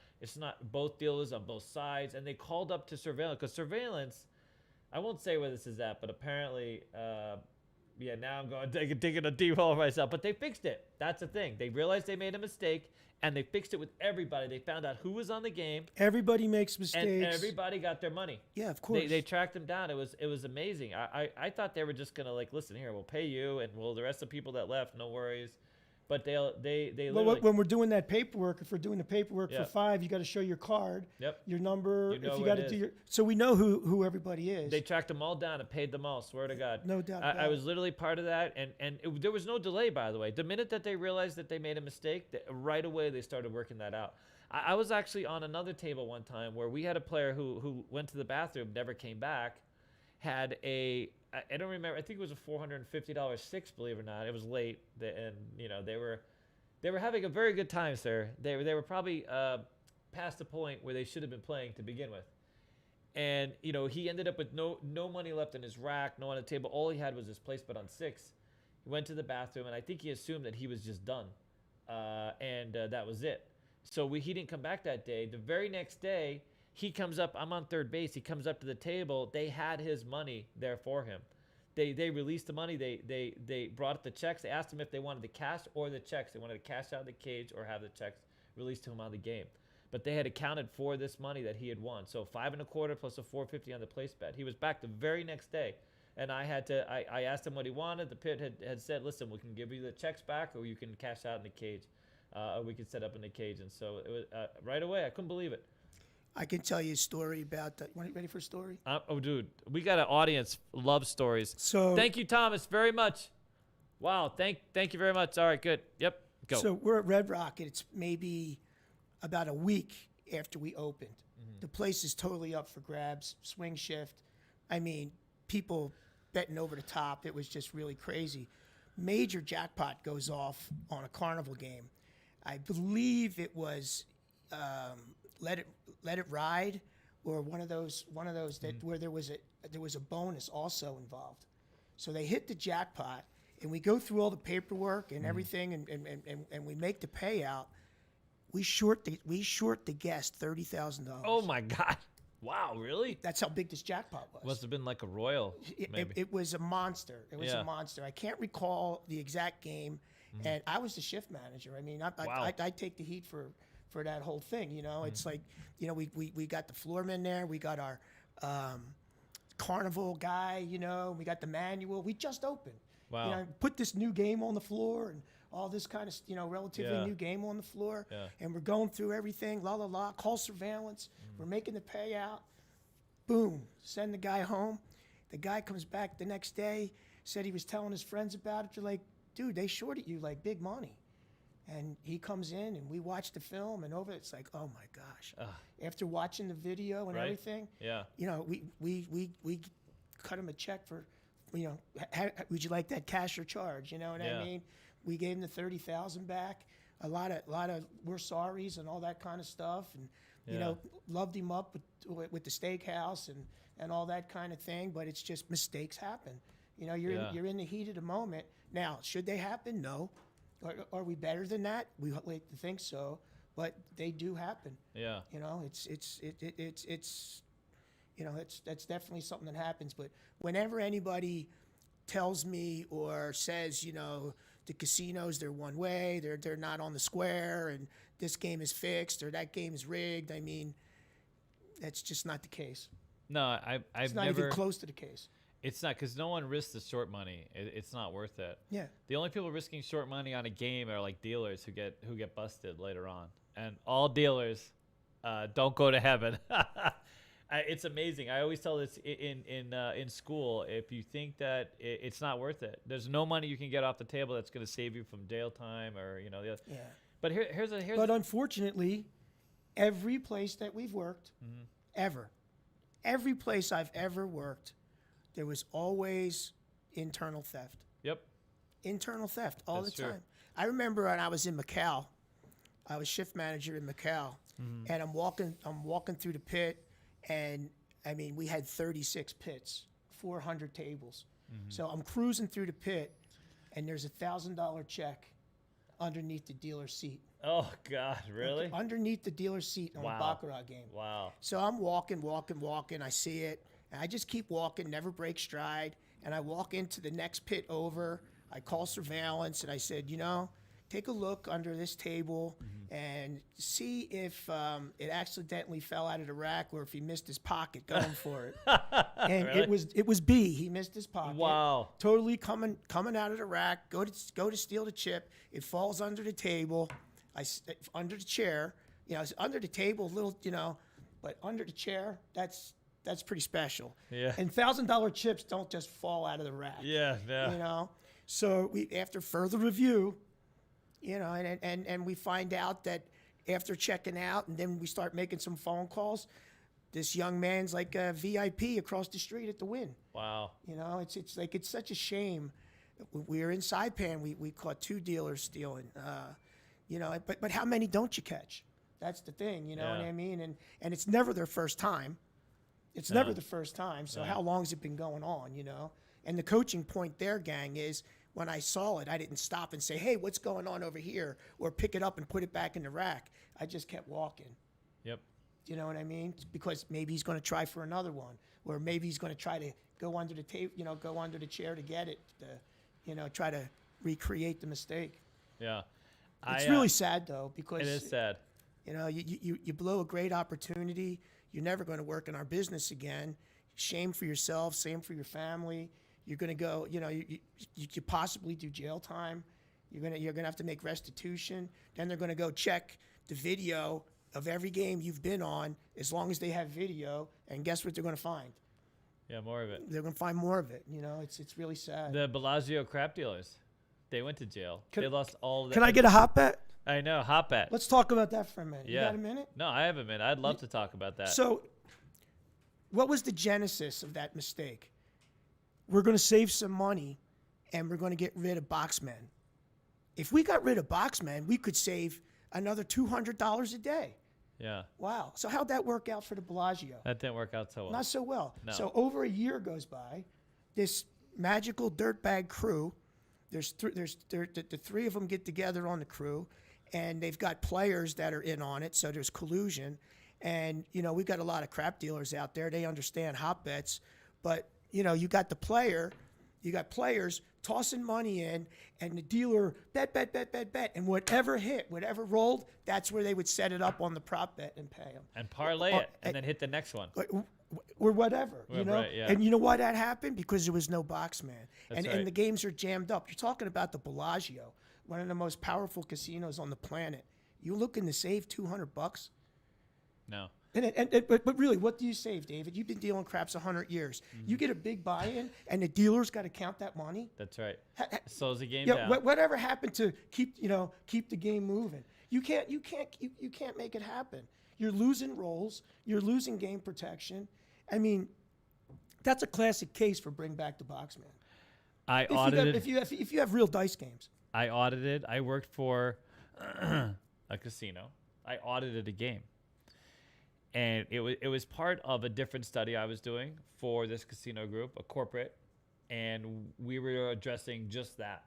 both dealers on both sides. And they called up to surveillance, because surveillance, I won't say where this is at, but apparently, now I'm going digging a deep hole myself. But they fixed it. That's the thing. They realized they made a mistake, and they fixed it with everybody. They found out who was on the game. Everybody makes mistakes. And everybody got their money. Yeah, of course. They tracked them down. It was amazing. I thought they were just gonna listen here, we'll pay you, and the rest of the people that left, no worries. But they Well, literally, when we're doing that paperwork, if we're doing the paperwork Yeah. for 5, you got to show your card, your number. You know if you what got it to do is. your, so we know who everybody is. they tracked them all down and paid them all. Swear to God. No doubt about I it. was literally part of that, and there was no delay, by the way. The minute that they realized that they made a mistake, right away they started working that out. I was actually on another table one time where we had a player who went to the bathroom, never came back, had I don't remember, I think it was a $450 6, believe it or not. It was late, and they were having a very good time, sir. They were probably past the point where they should have been playing to begin with. And, he ended up with no money left in his rack, no on the table. All he had was his place bet on 6. He went to the bathroom, and I think he assumed that he was just done. And that was it. So he didn't come back that day. The very next day, he comes up. I'm on third base. He comes up to the table. They had his money there for him. They released the money. They brought the checks. They asked him if they wanted the cash or the checks. They wanted to cash out of the cage or have the checks released to him on the game. But they had accounted for this money that he had won. So 5 1/4 plus a $450 on the place bet. He was back the very next day. And I asked him what he wanted. The pit had said, listen, we can give you the checks back, or you can cash out in the cage. Or we could set up in the cage. And so it was right away. I couldn't believe it. I can tell you a story about that. Ready for a story? Oh, dude, we got an audience love stories. So thank you, Thomas, very much. Wow, thank you very much. All right, good. Yep, go. So we're at Red Rock, and it's maybe about a week after we opened. The place is totally up for grabs, swing shift. I mean, people betting over the top. It was just really crazy. Major jackpot goes off on a carnival game. I believe it was Let It Ride, or one of those that where there was a bonus also involved. So they hit the jackpot, and we go through all the paperwork and everything, and we make the payout. We short the guest $30,000. Oh my God! Wow, really? That's how big this jackpot was. Must have been like a royal. Maybe. It was a monster. It was Yeah. a monster. I can't recall the exact game, and I was the shift manager. I mean, Wow. I take the heat for that whole thing. It's like, we got the floorman there. We got our carnival guy. We got the manual. We just opened. Wow. Put this new game on the floor and all this kind of, relatively Yeah. new game on the floor. Yeah. And we're going through everything, call surveillance. We're making the payout. Boom, send the guy home. The guy comes back the next day, said he was telling his friends about it. You're like, dude, they shorted you like big money. And he comes in, and we watch the film, and it's like, oh my gosh. After watching the video and Right. everything, Yeah. we cut him a check for you know, would you like that cash or charge? You know what Yeah. I mean? We gave him the 30,000 back. A lot of we're sorries and all that kind of stuff, and you know, loved him up with the steakhouse and all that kind of thing. But it's just mistakes happen. You know, you're in the heat of the moment. Now, should they happen? No. Are we better than that? We like to think so, but they do happen. Yeah. You know, it's you know, that's definitely something that happens. But whenever anybody tells me or says, you know, the casinos, they're one way, they're not on the square, and this game is fixed or that game is rigged, I mean, that's just not the case. No, I've It's not never. even close to the case. It's not, because no one risks the short money. It's not worth it. Yeah. The only people risking short money on a game are like dealers who get busted later on, and all dealers don't go to heaven. It's amazing. I always tell this in school. If you think that it's not worth it, there's no money you can get off the table that's going to save you from jail time or the other. Yeah. But here's But unfortunately, every place that we've worked, every place I've ever worked, there was always internal theft. Yep. Internal theft all That's the true. time. I remember when I was in Macau, I was shift manager in Macau, and I'm walking through the pit, and I mean, we had 36 pits, 400 tables. So I'm cruising through the pit, and there's $1,000 check underneath the dealer's seat. Oh God, really? Underneath the dealer's seat on Wow. a Baccarat game. Wow. So I'm walking. I see it, and I just keep walking, never break stride. And I walk into the next pit over. I call surveillance, and I said, you know, take a look under this table and see if it accidentally fell out of the rack or if he missed his pocket going for it. And Really? it was B. He missed his pocket. Wow. Totally coming out of the rack. Go to steal the chip. It falls under the table. Under the chair. You know, it's under the table, little, you know, but under the chair. That's pretty special. Yeah. And $1,000 chips don't just fall out of the rack. Yeah. No. You know, so after further review, you know, and we find out that after checking out, and then we start making some phone calls, this young man's like a VIP across the street at the Wynn. Wow. You know, it's like, it's such a shame. We were in Saipan. We caught 2 dealers stealing. You know, but how many don't you catch? That's the thing. You know what Yeah. I mean? And it's never their first time. It's never the first time. So how long's it been going on? You know. And the coaching point there, gang, is when I saw it, I didn't stop and say, "Hey, what's going on over here?" or pick it up and put it back in the rack. I just kept walking. Yep. You know what I mean? Because maybe he's going to try for another one, or maybe he's going to try to go under the table, you know, go under the chair to get it, you know, try to recreate the mistake. Yeah. It's really sad though, because It is sad. you know, you blow a great opportunity. You're never going to work in our business again. Shame for yourself, same for your family. You're going to go, you know, you could possibly do jail time. You're gonna have to make restitution. Then they're going to go check the video of every game you've been on, as long as they have video. And guess what they're going to find? Yeah, more of it. They're going to find more of it. You know, it's really sad. The Bellagio crap dealers, they went to jail. They lost all. Can I get a hot bet? I know, hot bet. Let's talk about that for a minute. Yeah. You got a minute? No, I have a minute. I'd love to talk about that. So, what was the genesis of that mistake? We're going to save some money, and we're going to get rid of boxmen. If we got rid of boxmen, we could save another $200 a day. Yeah, Wow. So how'd that work out for the Bellagio? that didn't work out so well. Not so well. No. So over a year goes by, this magical dirtbag crew, the 3 of them get together on the crew, and they've got players that are in on it, so there's collusion. And, you know, we've got a lot of crap dealers out there. They understand hot bets. But, you know, you got players tossing money in, and the dealer bet. And whatever hit, whatever rolled, that's where they would set it up on the prop bet and pay them. And parlay Or- it, and then hit the next one. Or whatever, you Right, know? right, yeah. And you know why that happened? Because there was no box man. That's And right. the games are jammed up. You're talking about the Bellagio, one of the most powerful casinos on the planet. You looking to save $200? No. But really, what do you save, David? You've been dealing craps 100 years. Mm-hmm. You get a big buy-in, and the dealer's got to count that money. That's right. Ha- ha- Slows the game Yeah, down. whatever happened to keep the game moving? You can't make it happen. You're losing rolls. You're losing game protection. I mean, that's a classic case for bring back the box man. I If you, audited. if you have real dice games. I audited. I worked for a casino. I audited a game, and it was part of a different study I was doing for this casino group, a corporate, and we were addressing just that.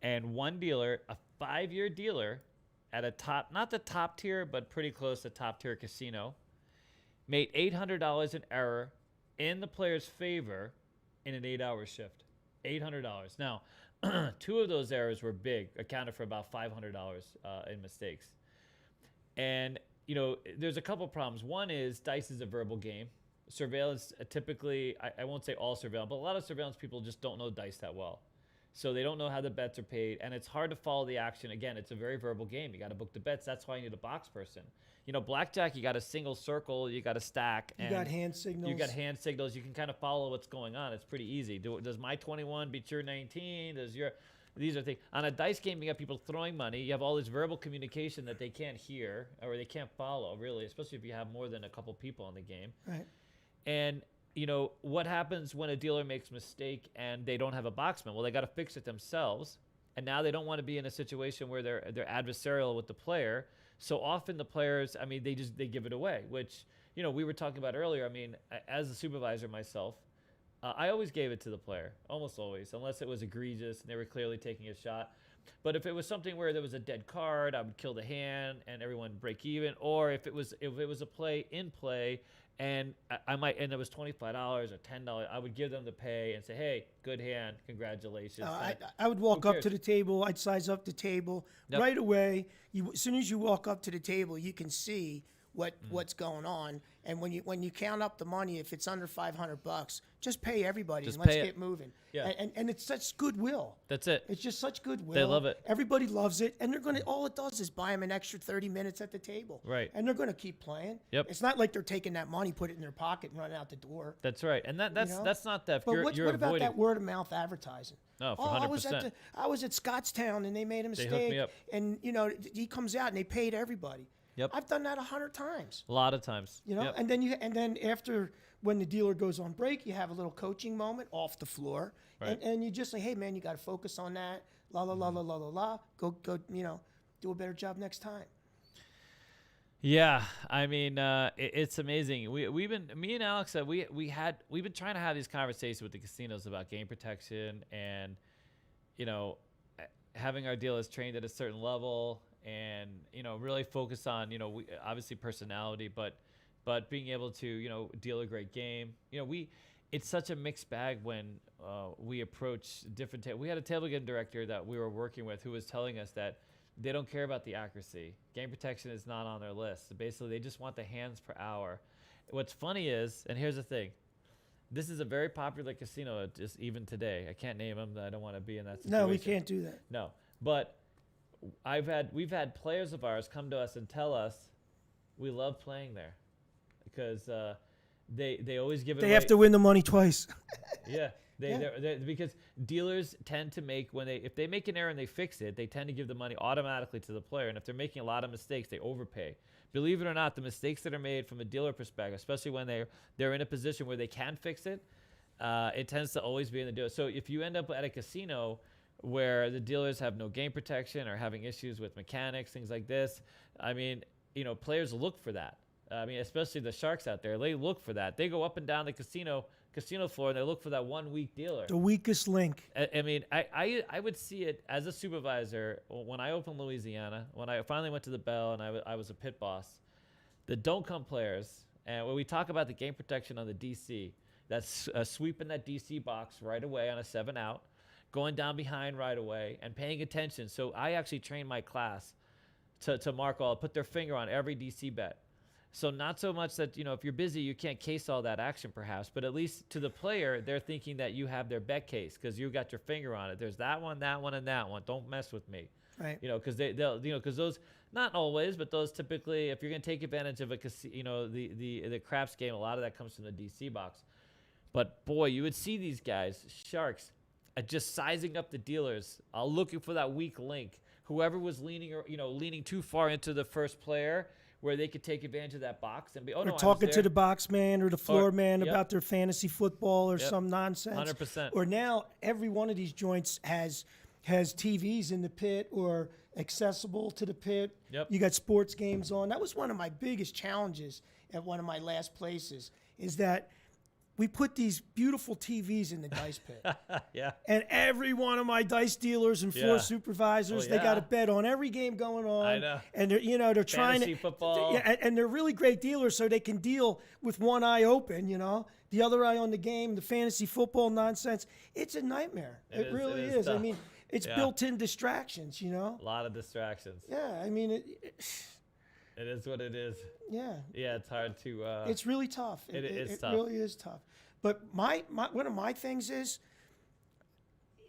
And one dealer, a 5-year dealer, at a top, not the top tier, but pretty close to top tier casino, made $800 in error in the player's favor in an 8-hour shift. $800. Now, 2 of those errors were big, accounted for about $500 in mistakes. And, there's a couple problems. One is dice is a verbal game. Surveillance, typically, I won't say all surveillance, but a lot of surveillance people just don't know dice that well. So they don't know how the bets are paid, and it's hard to follow the action. Again, it's a very verbal game. You got to book the bets. That's why you need a box person. Blackjack, you got a single circle, you got a stack. You got hand signals. You got hand signals. You can kind of follow what's going on. It's pretty easy. Does my 21 beat your 19? These are things. On a dice game, you got people throwing money. You have all this verbal communication that they can't hear or they can't follow, really, especially if you have more than a couple people in the game. Right. And what happens when a dealer makes a mistake and they don't have a boxman? Well, they got to fix it themselves. And now they don't want to be in a situation where they're adversarial with the player. So often the players, they give it away, which, we were talking about earlier. As a supervisor myself, I always gave it to the player, almost always, unless it was egregious and they were clearly taking a shot. But if it was something where there was a dead card, I would kill the hand and everyone break even. Or if it was a play in play, and it was $25 or $10, I would give them the pay and say, hey, good hand, congratulations. I would walk up to the table. I'd size up the table right away. As soon as you walk up to the table, you can see what's going on. And when you count up the money, if it's under $500, just pay everybody and let's get moving. Yeah. And it's such goodwill. That's it. It's just such goodwill. They love it. Everybody loves it, and all it does is buy them an extra 30 minutes at the table. Right. And they're going to keep playing. Yep. It's not like they're taking that money, put it in their pocket, and run out the door. That's right. And that's not theft. But You're what avoiding. about that word of mouth advertising? No, for 100%. I was at Scottstown and they made a mistake. hooked me up. And he comes out and they paid everybody. Yep. I've done that 100 times. A lot of times. Yep. and then after when the dealer goes on break, you have a little coaching moment off the floor, Right. and you just say, hey man, you got to focus on that. La la la la la la la. Go. Do a better job next time. Yeah, it's amazing. Me and Alex, we've been trying to have these conversations with the casinos about game protection and, having our dealers trained at a certain level and, really focus on, obviously personality, but being able to, deal a great game. It's such a mixed bag when we approach different we had a table game director that we were working with who was telling us that they don't care about the accuracy. Game protection is not on their list. Basically, they just want the hands per hour. What's funny is, and here's the thing, this is a very popular casino just even today. I can't name them. I don't want to be in that situation. No, we can't do that. No, but we've had players of ours come to us and tell us we love playing there because they always give it away. They have to win the money twice. Yeah. Because dealers tend to if they make an error and they fix it, they tend to give the money automatically to the player. And if they're making a lot of mistakes, they overpay. Believe it or not, the mistakes that are made from a dealer perspective, especially when they're in a position where they can fix it, it tends to always be in the dealer. So if you end up at a casino where the dealers have no game protection or having issues with mechanics, things like this, players look for that. Especially the sharks out there, they look for that. They go up and down the casino floor and they look for that one weak dealer. The weakest link. I would see it as a supervisor when I opened Louisiana, when I finally went to the Bell and I was a pit boss. The don't come players, and when we talk about the game protection on the DC, that's sweeping that DC box right away on a 7-out, going down behind right away and paying attention. So I actually trained my class to mark put their finger on every DC bet. So not so much that, if you're busy, you can't case all that action perhaps, but at least to the player, they're thinking that you have their bet case because you got your finger on it. There's that one, and that one. Don't mess with me. Right. Because because those, not always, but those typically, if you're going to take advantage of the craps game, a lot of that comes from the DC box. But boy, you would see these guys, sharks, just sizing up the dealers, looking for that weak link. Whoever was leaning too far into the first player, where they could take advantage of that box and be, oh, no, I Or was talking to there. the box man or the floor man yep. about their fantasy football or Yep. some nonsense. 100%. Or now every one of these joints has TVs in the pit or accessible to the pit. Yep. You got sports games on. That was one of my biggest challenges at one of my last places, is that we put these beautiful TVs in the dice pit. Yeah. And every one of my dice dealers and floor Yeah. supervisors, Oh, they got a yeah. bet on every game going on. I know. And they're trying Fantasy to football. Yeah, and they're really great dealers, so they can deal with one eye open, the other eye on the game, the fantasy football nonsense. It's a nightmare. It really it is is. I tough. mean, it's Yeah. built-in distractions. A lot of distractions. Yeah, I mean, It is what it is. yeah. Yeah, it's hard to. It's really tough. It's tough. really is tough. But my one of my things is,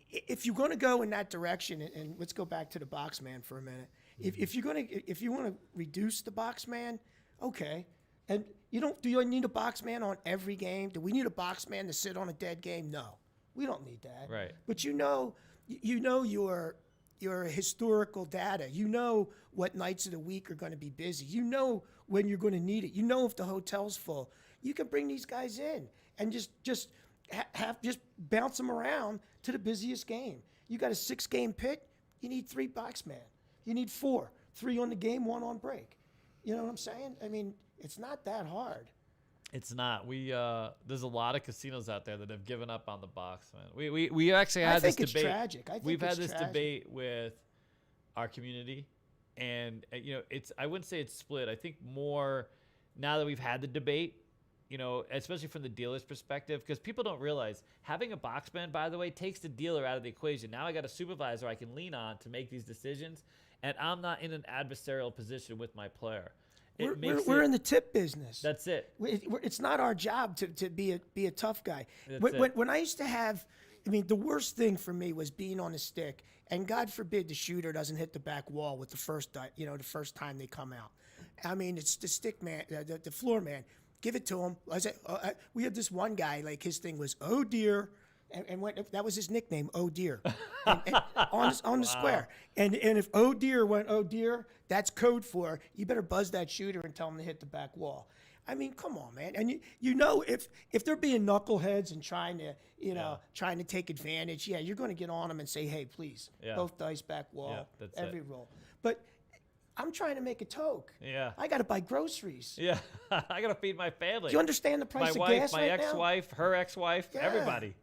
if you're going to go in that direction, and let's go back to the box man for a minute. If you want to reduce the box man, okay. And do you need a box man on every game? Do we need a box man to sit on a dead game? No, we don't need that. Right. But your historical data. You know what nights of the week are going to be busy. You know when you're going to need it. You know if the hotel's full. You can bring these guys in and just bounce them around to the busiest game. You got a 6-game pit. You need 3 box man. You need 4, 3 on the game, 1 on break. You know what I'm saying? I mean, it's not that hard. It's not. There's a lot of casinos out there that have given up on the box, man. We actually had this think it's debate. tragic. I think We've had it's this tragic. debate with our community, and it's. I wouldn't say it's split. I think more now that we've had the debate, especially from the dealer's perspective, because people don't realize having a box man, by the way, takes the dealer out of the equation. Now I got a supervisor I can lean on to make these decisions, and I'm not in an adversarial position with my player. We're in the tip business. That's it. It's not our job to be a tough guy. That's When I used to have, the worst thing for me was being on a stick, and God forbid the shooter doesn't hit the back wall with the first time they come out. It's the stick man, the floor man. Give it to him. We had this one guy, like his thing was, oh dear. And that was his nickname, oh dear, and on the square. And if oh dear went oh dear, that's code for you better buzz that shooter and tell him to hit the back wall. Come on, man. And if they're being knuckleheads and trying to take advantage, you're going to get on them and say, hey, please, both dice back wall, every roll. But I'm trying to make a toke. Yeah. I got to buy groceries. Yeah, I gotta feed my family. Do you understand the price my of wife, gas my right now? ex-wife, her ex-wife, Yeah. everybody.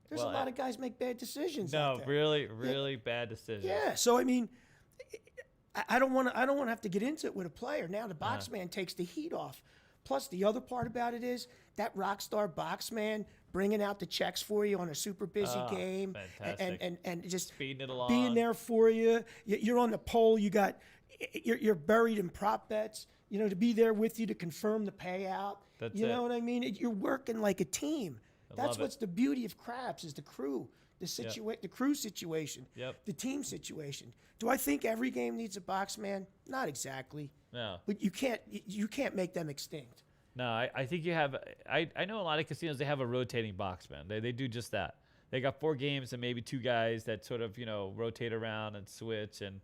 There's a lot of guys make bad decisions. out No, there. really bad decisions. Yeah. So I don't want to have to get into it with a player. Now the box man takes the heat off. Plus the other part about it is that rock star box man bringing out the checks for you on a super busy game, fantastic. and just Speeding it along. being there for you. You're on the pole. You're buried in prop bets. To be there with you to confirm the payout. That's you know it. what I mean? You're working like a team. That's love it. what's the beauty of craps is the crew, the crew situation, Yep. the team situation. Do I think every game needs a box man? Not exactly. No. But you can't make them extinct. No, I think you have. I know a lot of casinos, they have a rotating box man. They do just that. They got 4 games and maybe 2 guys that sort of rotate around and switch. And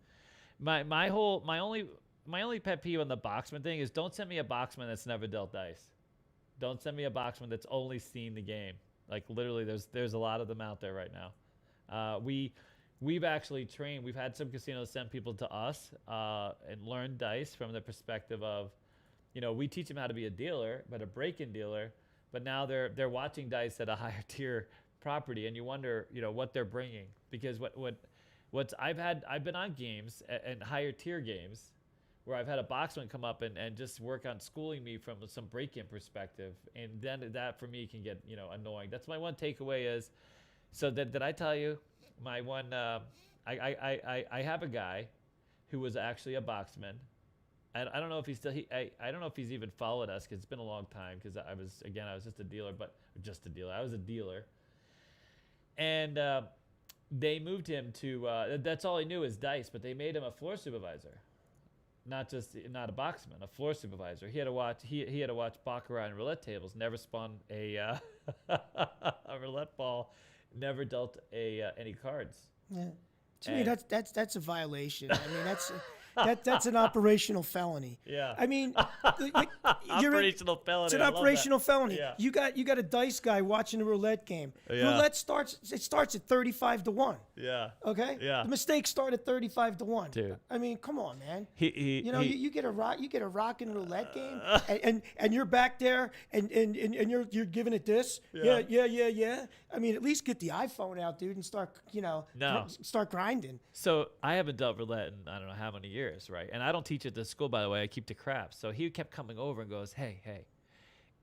my only pet peeve on the boxman thing is don't send me a boxman that's never dealt dice. Don't send me a boxman that's only seen the game. Like literally, there's a lot of them out there right now. We've actually trained. We've had some casinos send people to us and learn dice from the perspective of, we teach them how to be a dealer, but a break-in dealer. But now they're watching dice at a higher tier property, and you wonder, what they're bringing, because I've been on games and higher tier games where I've had a boxman come up and just work on schooling me from some break-in perspective. And then that for me can get, annoying. That's my one takeaway is, so did I tell you my one, I have a guy who was actually a boxman. And I don't know if he's still, I don't know if he's even followed us because it's been a long time because I was just a dealer, I was a dealer. And they moved him to, that's all he knew is dice, but they made him a floor supervisor. Not a boxman, a floor supervisor. He had to watch Baccarat and roulette tables. Never spun a a roulette ball. Never dealt any cards. Yeah. To me, that's a violation. That's an operational felony. Yeah. I mean, Operational felony. It's an I love that. operational felony. Yeah. You got a dice guy watching the roulette game. Yeah. Roulette starts at 35-1. Yeah. Okay. Yeah. The mistakes start at 35-1. Dude. I mean, come on, man. He You get a rock in a roulette game, and you're back there, and you're giving it this. Yeah. I mean, at least get the iPhone out, dude, and start start grinding. So I haven't dealt roulette in I don't know how many years, right? And I don't teach at this school, by the way. I keep the craps. So he kept coming over and goes, hey,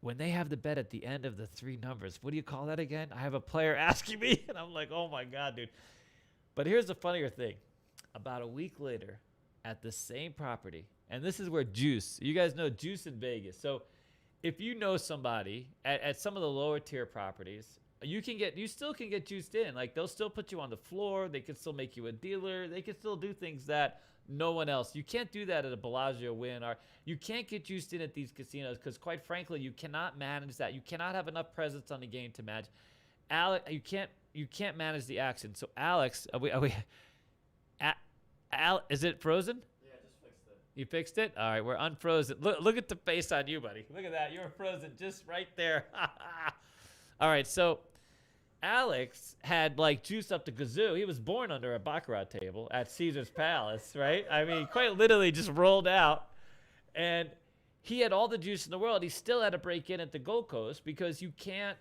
when they have the bet at the end of the 3 numbers, what do you call that again? I have a player asking me, and I'm like, oh my God, dude. But here's the funnier thing. About a week later, at the same property, and this is where Juice, you guys know Juice in Vegas. So if you know somebody at some of the lower tier properties, you still can get juiced in. Like, they'll still put you on the floor. They can still make you a dealer. They can still do things that no one else. You can't do that at a Bellagio, Wynn, or you can't get juiced in at these casinos because, quite frankly, you cannot manage that. You cannot have enough presence on the game to manage. Alex, you can't manage the action. So Alex, is it frozen? Yeah, just fixed it. You fixed it? All right, we're unfrozen. Look at the face on you, buddy. Look at that. You're frozen just right there. All right, so Alex had like juice up the kazoo. He was born under a Baccarat table at Caesar's Palace, right? I mean, quite literally just rolled out. And he had all the juice in the world. He still had to break in at the Gold Coast because you can't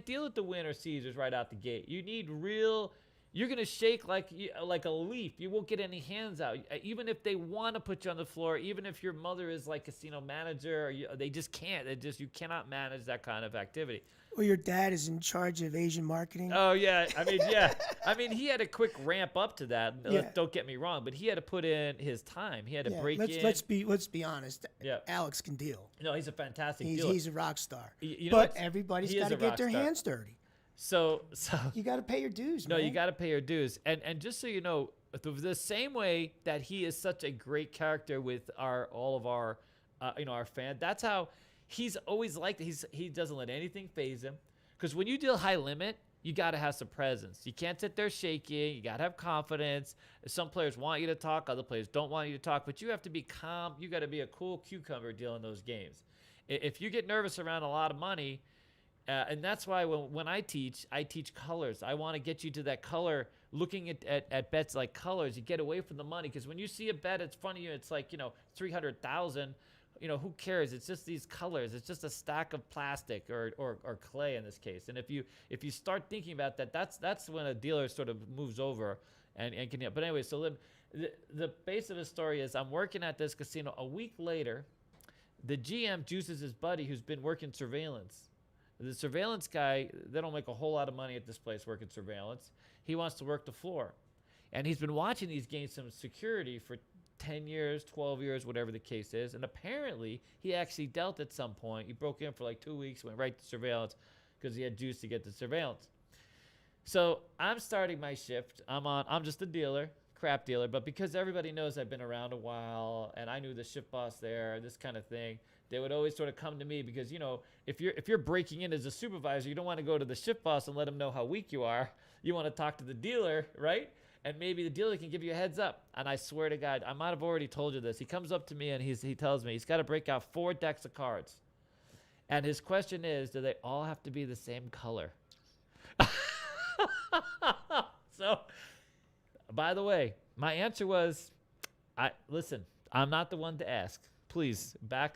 deal with the Wynn or Caesars right out the gate. You need real. You're gonna shake like a leaf. You won't get any hands out. Even if they want to put you on the floor, even if your mother is like casino manager, they just can't. You cannot manage that kind of activity. Or your dad is in charge of Asian marketing. Oh yeah, I mean, he had a quick ramp up to that. Yeah. Don't get me wrong, but he had to put in his time. He had to break in. Let's be honest. Yeah. Alex can deal. No, he's a fantastic dealer. He's a rock star. You know but what? everybody's He is got to a get rock their star. hands dirty. So You got to pay your dues, no, man. you got to pay your dues. And just so you know, the same way that he is such a great character with all of our our fans, that's how he's always liked it. He doesn't let anything faze him. Because when you deal high limit, you got to have some presence. You can't sit there shaking. You got to have confidence. Some players want you to talk. Other players don't want you to talk. But you have to be calm. You got to be a cool cucumber dealing those games. If you get nervous around a lot of money, and that's why when I teach colors. I want to get you to that color, looking at bets like colors. You get away from the money. Because when you see a bet, it's funny. It's like, 300,000. Who cares? It's just these colors. It's just a stack of plastic or clay in this case. And if you start thinking about that, that's when a dealer sort of moves over and can. But anyway, so the base of the story is I'm working at this casino. A week later, the GM juices his buddy who's been working surveillance. The surveillance guy, they don't make a whole lot of money at this place working surveillance. He wants to work the floor. And he's been watching these games from security for 10 years, 12 years, whatever the case is. And apparently, he actually dealt at some point. He broke in for like 2 weeks, went right to surveillance because he had juice to get the surveillance. So I'm starting my shift. I'm just a dealer, crap dealer. But because everybody knows I've been around a while and I knew the shift boss there, this kind of thing, they would always sort of come to me because, if you're breaking in as a supervisor, you don't want to go to the shift boss and let him know how weak you are. You want to talk to the dealer, right? And maybe the dealer can give you a heads up. And I swear to God, I might have already told you this. He comes up to me and he tells me he's got to break out 4 decks of cards. And his question is, do they all have to be the same color? So, by the way, my answer was, listen, I'm not the one to ask. Please, I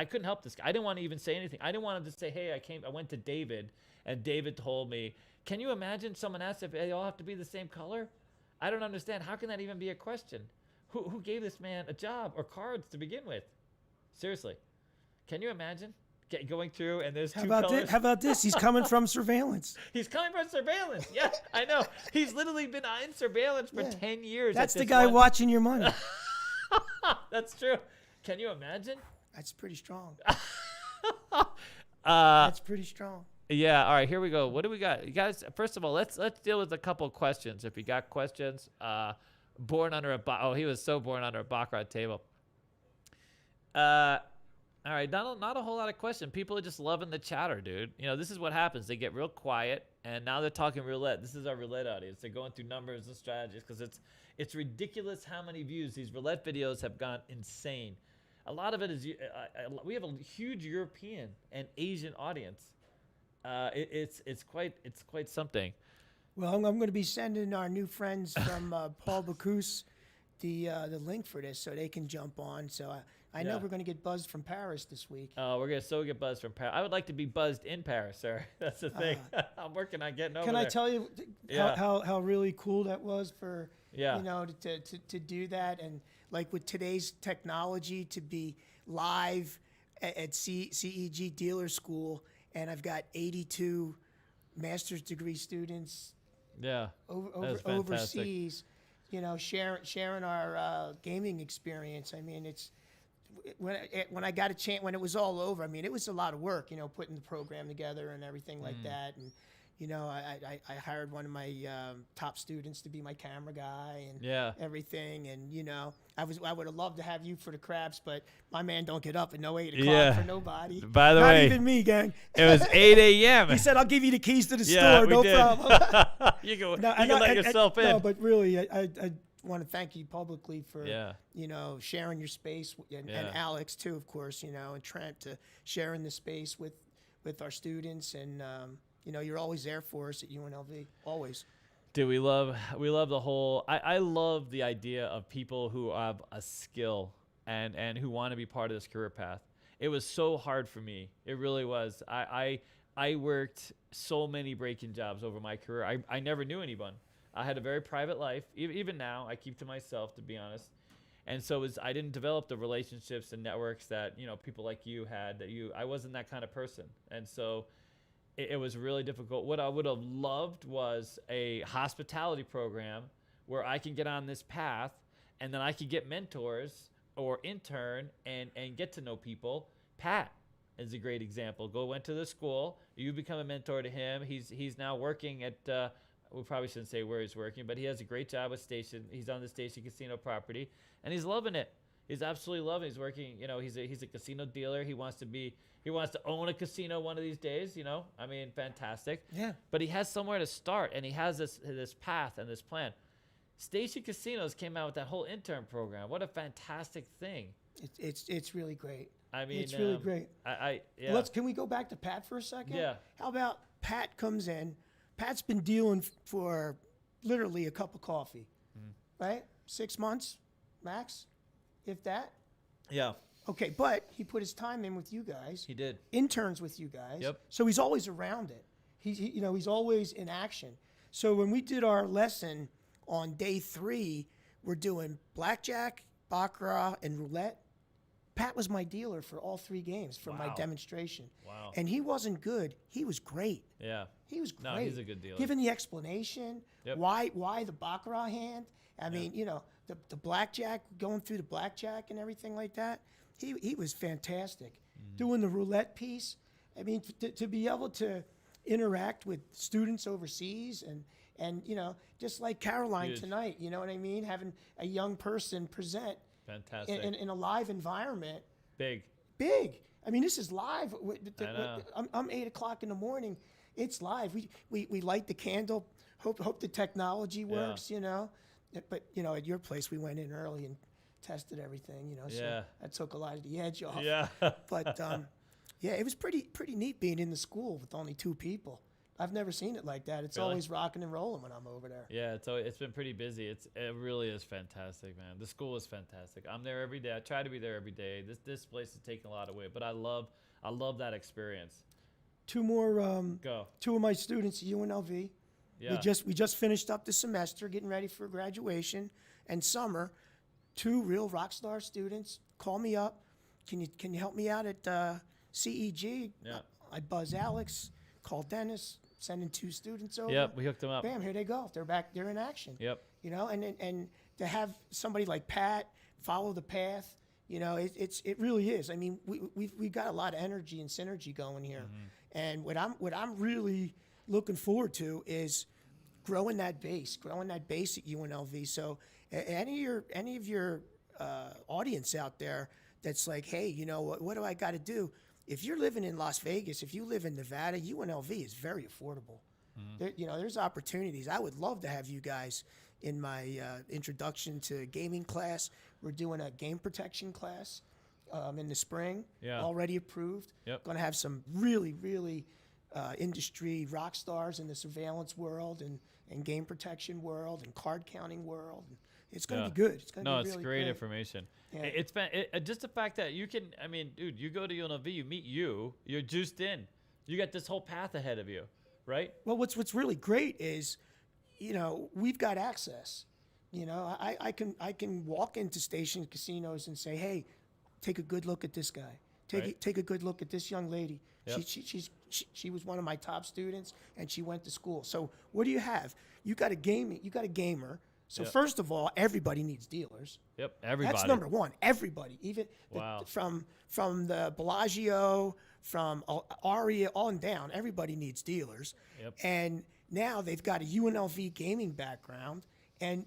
couldn't help this guy. I didn't want to even say anything. I didn't want him to say, hey, I went to David, and David told me. Can you imagine someone asked if they all have to be the same color? I don't understand. How can that even be a question? Who gave this man a job or cards to begin with? Seriously. Can you imagine going through and there's two colors? How about this? He's coming from surveillance. He's coming from surveillance. Yeah, I know. He's literally been in surveillance for 10 years. That's the guy watching your money. That's true. Can you imagine? That's pretty strong. That's That's pretty strong. Yeah. All right. Here we go. What do we got, you guys? First of all, let's deal with a couple questions. If you got questions, born under he was so born under a Baccarat table. All right. Not a whole lot of questions. People are just loving the chatter, dude. This is what happens. They get real quiet And now they're talking roulette. This is our roulette audience. They're going through numbers and strategies because it's ridiculous how many views these roulette videos have gone insane. A lot of it is we have a huge European and Asian audience. It's quite something. Well, I'm going to be sending our new friends from Paul Baccarat the link for this so they can jump on. So I know Yeah. we're going to get buzzed from Paris this week. We're gonna get buzzed from Paris. I would like to be buzzed in Paris, sir. That's the thing. I'm working on getting over Can there. I tell you Yeah. how really cool that was for Yeah. you know to do that, and like with today's technology to be live at CEG Dealer School, and I've got 82 master's degree students Yeah. That's fantastic. overseas, you know, sharing our gaming experience. I mean, it's when I got a chance, when it was all over, I mean, it was a lot of work, you know, putting the program together and everything like that. And, you know, I hired one of my top students to be my camera guy and Yeah. everything. And, you know, I would have loved to have you for the craps, but my man don't get up at no 8 o'clock Yeah. for nobody. By the Not way, even me, gang. it was 8 a.m. He said, I'll give you the keys to the Yeah, store, we no did. problem. you can No, let yourself in. No, but really, I want to thank you publicly for Yeah. you know, sharing your space, and Yeah. Alex too, of course, you know, and Trent to sharing the space with our students, and you know, you're always there for us at UNLV, always. Dude, we love the whole. I love the idea of people who have a skill and who want to be part of this career path. It was so hard for me. It really was. I worked so many break-in jobs over my career. I never knew anyone. I had a very private life. Even now, I keep to myself, to be honest. And so I didn't develop the relationships and networks that, you know, people like you had. I wasn't that kind of person. And so it was really difficult. What I would have loved was a hospitality program where I can get on this path and then I could get mentors or intern and get to know people. Pat is a great example. Went to the school. You become a mentor to him. He's now working at we probably shouldn't say where he's working, but he has a great job with Station. He's on the Station Casino property, and he's loving it. He's absolutely loving it. He's working, you know, he's a casino dealer. He wants to own a casino one of these days, you know. I mean, fantastic. Yeah. But he has somewhere to start, and he has this path and this plan. Station Casinos came out with that whole intern program. What a fantastic thing. It's really great. I mean, it's really great. Yeah. Can we go back to Pat for a second? Yeah. How about Pat comes in? Pat's been dealing for literally a cup of coffee, right? 6 months, max, if that. Yeah. Okay, but he put his time in with you guys. He did. Interns with you guys. Yep. So he's always around it. He's always in action. So when we did our lesson on day 3, we're doing blackjack, baccarat, and roulette. Pat was my dealer for all 3 games for my Wow. demonstration. Wow. And he wasn't good. He was great. Yeah. He was great. No, he's a good dealer. Given the explanation, Yep. why the baccarat hand. I mean, you know, the blackjack, going through the blackjack and everything like that. He was fantastic. Doing the roulette piece. I mean, to be able to interact with students overseas and you know, just like Caroline Huge. tonight, you know what I mean? Having a young person present Fantastic. in a live environment. Big. I mean, this is live. I know. I'm 8 o'clock in the morning. It's live. We light the candle. Hope the technology works. You know, but you know, at your place we went in early and tested everything. You know, so Yeah. that took a lot of the edge off. Yeah. But yeah, it was pretty neat being in the school with only 2 people. I've never seen it like that. It's Really? always rocking and rolling when I'm over there. Yeah, it's been pretty busy. It really is fantastic, man. The school is fantastic. I'm there every day. I try to be there every day. This place is taking a lot away, but I love that experience. 2 more. Go. 2 of my students at UNLV. Yeah. We just finished up the semester, getting ready for graduation and summer. 2 real rock star students call me up. Can you help me out at CEG? Yeah. I buzz Alex, call Dennis, sending 2 students over. Yep, we hooked them up. Bam, here they go. They're back. They're in action. Yep. You know, and to have somebody like Pat follow the path, you know, it really is. I mean, we've got a lot of energy and synergy going here, and what I'm really looking forward to is growing that base at UNLV. So any of your audience out there that's like, hey, you know, what do I got to do? If you're living in Las Vegas, if you live in Nevada, UNLV is very affordable. there's opportunities. I would love to have you guys in my introduction to gaming class. We're doing a game protection class in the spring, already approved. Going to have some really, really industry rock stars in the surveillance world and game protection world and card counting world. It's going to be good. It's going to be really it's great information. Yeah. It's been just the fact that you can. I mean, dude, you go to UNLV, you meet you're juiced in. You got this whole path ahead of you, right? Well, what's really great is, we've got access. I can walk into station casinos and say, hey, take a good look at this guy. Take a good look at this young lady. Yep. She was one of my top students, and she went to school. So what do you have? You got a gamer. So first of all, everybody needs dealers. Yep, everybody. That's number one. Everybody, even Wow. from the Bellagio, from Aria on down, everybody needs dealers. Yep. And now they've got a UNLV gaming background. And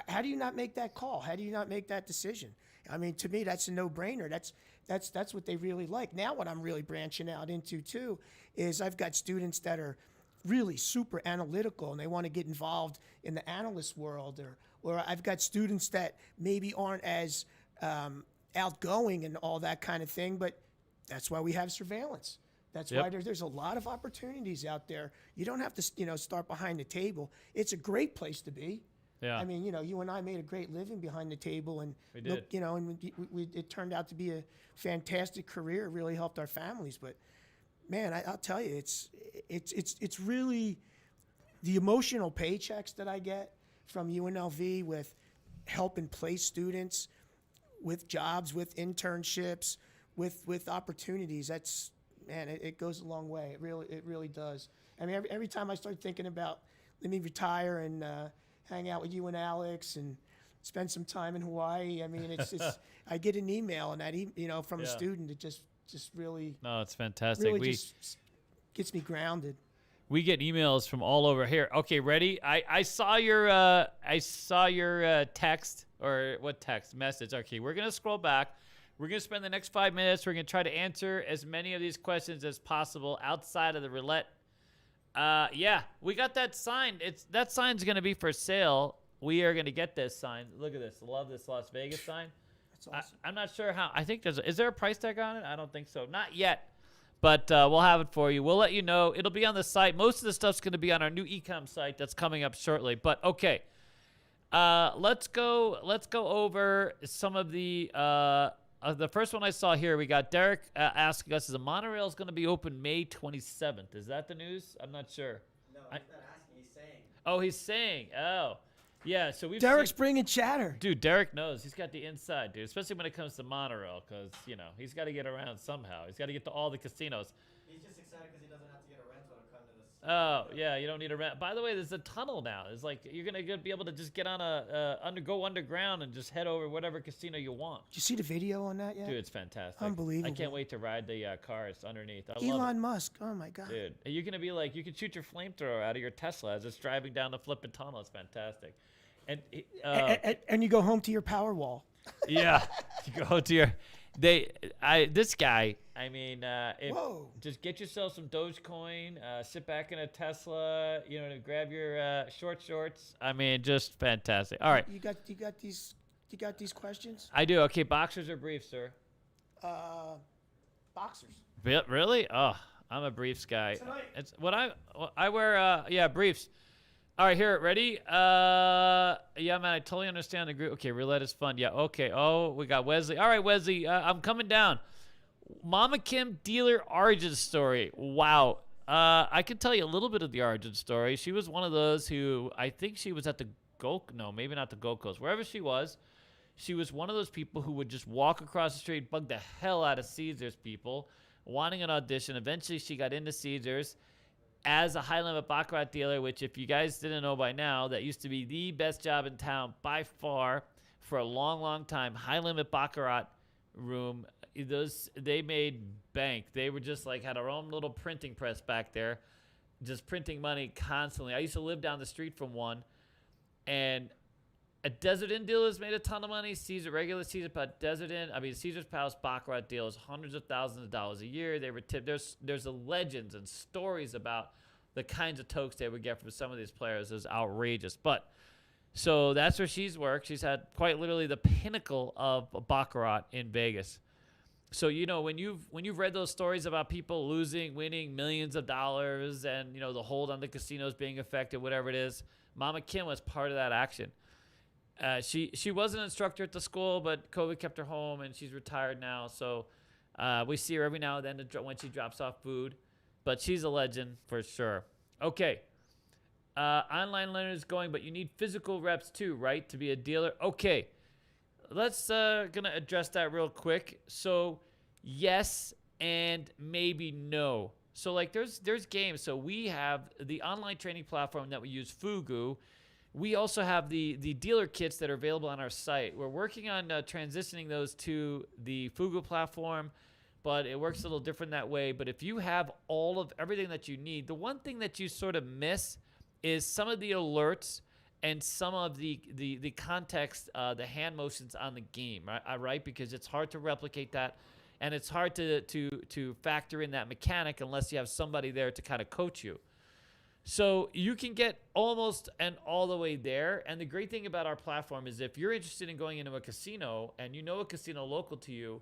how do you not make that call? How do you not make that decision? I mean, to me, that's a no-brainer. That's what they really like. Now, what I'm really branching out into too is I've got students that are really super analytical and they want to get involved in the analyst world, or I've got students that maybe aren't as outgoing and all that kind of thing, but that's why we have surveillance. That's why there's a lot of opportunities out there. You don't have to, start behind the table. It's a great place to be. Yeah. I mean, you and I made a great living behind the table, and We did. it turned out to be a fantastic career. It really helped our families. But man, I'll tell you, it's really the emotional paychecks that I get from UNLV with helping place students, with jobs, with internships, with opportunities. That's, man, it goes a long way. It really does. I mean, every time I start thinking about, let me retire and hang out with you and Alex and spend some time in Hawaii. I mean, it's I get an email and that from a student. It just really it's fantastic. really just gets me grounded. We get emails from all over here. Okay, ready? I saw your text, or what text message? Okay, we're gonna scroll back. We're gonna spend the next 5 minutes. We're gonna try to answer as many of these questions as possible outside of the roulette. We got that sign. That sign's gonna be for sale. We are gonna get this sign. Look at this. Love this Las Vegas sign. That's awesome. I'm not sure how. I think is there a price tag on it? I don't think so. Not yet. But we'll have it for you. We'll let you know. It'll be on the site. Most of the stuff's going to be on our new e-com site that's coming up shortly. But okay, let's go over some of the first one I saw here. We got Derek asking us: is the monorail is going to be open May 27th? Is that the news? I'm not sure. No, he's not asking. He's saying. Oh, he's saying. Oh, yeah. So we've Derek's seen, bringing chatter. dude. Derek knows. He's got the inside, dude. Especially when it comes to monorail, because he's got to get around somehow. He's got to get to all the casinos. He's just excited because he doesn't have to get a rental to come to this. Oh yeah, you don't need a rent. By the way, there's a tunnel now. It's like you're gonna be able to just get on go underground and just head over whatever casino you want. Did you see the video on that yet? Dude, it's fantastic. Unbelievable. I can't wait to ride the cars underneath. I love Elon Musk. Oh my God. it. Dude, you're gonna be like, you can shoot your flamethrower out of your Tesla as it's driving down the flipping tunnel. It's fantastic. And And you go home to your Powerwall. yeah, you go to your. This guy. I mean, Whoa. just get yourself some Dogecoin. Sit back in a Tesla. Grab your short shorts. I mean, just fantastic. All right, You got these questions? I do. Okay, boxers or briefs, sir? Boxers. Really? Oh, I'm a briefs guy. Tonight. It's what I wear. Briefs. All right, here, ready? Yeah, man, I totally understand the group. Okay, roulette is fun. Yeah, okay. Oh, we got Wesley. All right, Wesley, I'm coming down. Mama Kim dealer origin story. Wow. I can tell you a little bit of the origin story. She was one of those who, I think she was at the no, maybe not the Gold Coast. Wherever she was one of those people who would just walk across the street, bug the hell out of Caesars people, wanting an audition. Eventually, she got into Caesars as a high-limit Baccarat dealer, which if you guys didn't know by now, that used to be the best job in town by far for a long, long time. High-limit Baccarat room. They made bank. They were just like had our own little printing press back there, just printing money constantly. I used to live down the street from one, and a Desert Inn dealers made a ton of money. Regular Caesar Caesar's Palace Baccarat dealers, hundreds of thousands of dollars a year. They were tipped. There's legends and stories about the kinds of tokes they would get from some of these players is outrageous. But so that's where she's worked. She's had quite literally the pinnacle of Baccarat in Vegas. So, you know, when you've read those stories about people losing, winning millions of dollars and, you know, the hold on the casinos being affected, whatever it is, Mama Kim was part of that action. She was an instructor at the school, but COVID kept her home, and she's retired now. So we see her every now and then when she drops off food. But she's a legend for sure. Okay. Online learners going, but you need physical reps too, right, to be a dealer? Okay. Let's gonna address that real quick. So yes and maybe no. So like there's games. So we have the online training platform that we use, Fugu. We also have the dealer kits that are available on our site. We're working on transitioning those to the Fugu platform, but it works a little different that way. But if you have all of everything that you need, the one thing that you sort of miss is some of the alerts and some of the context, the hand motions on the game, right? Because it's hard to replicate that, and it's hard to factor in that mechanic unless you have somebody there to kind of coach you. So you can get almost and all the way there. And the great thing about our platform is if you're interested in going into a casino and you know a casino local to you,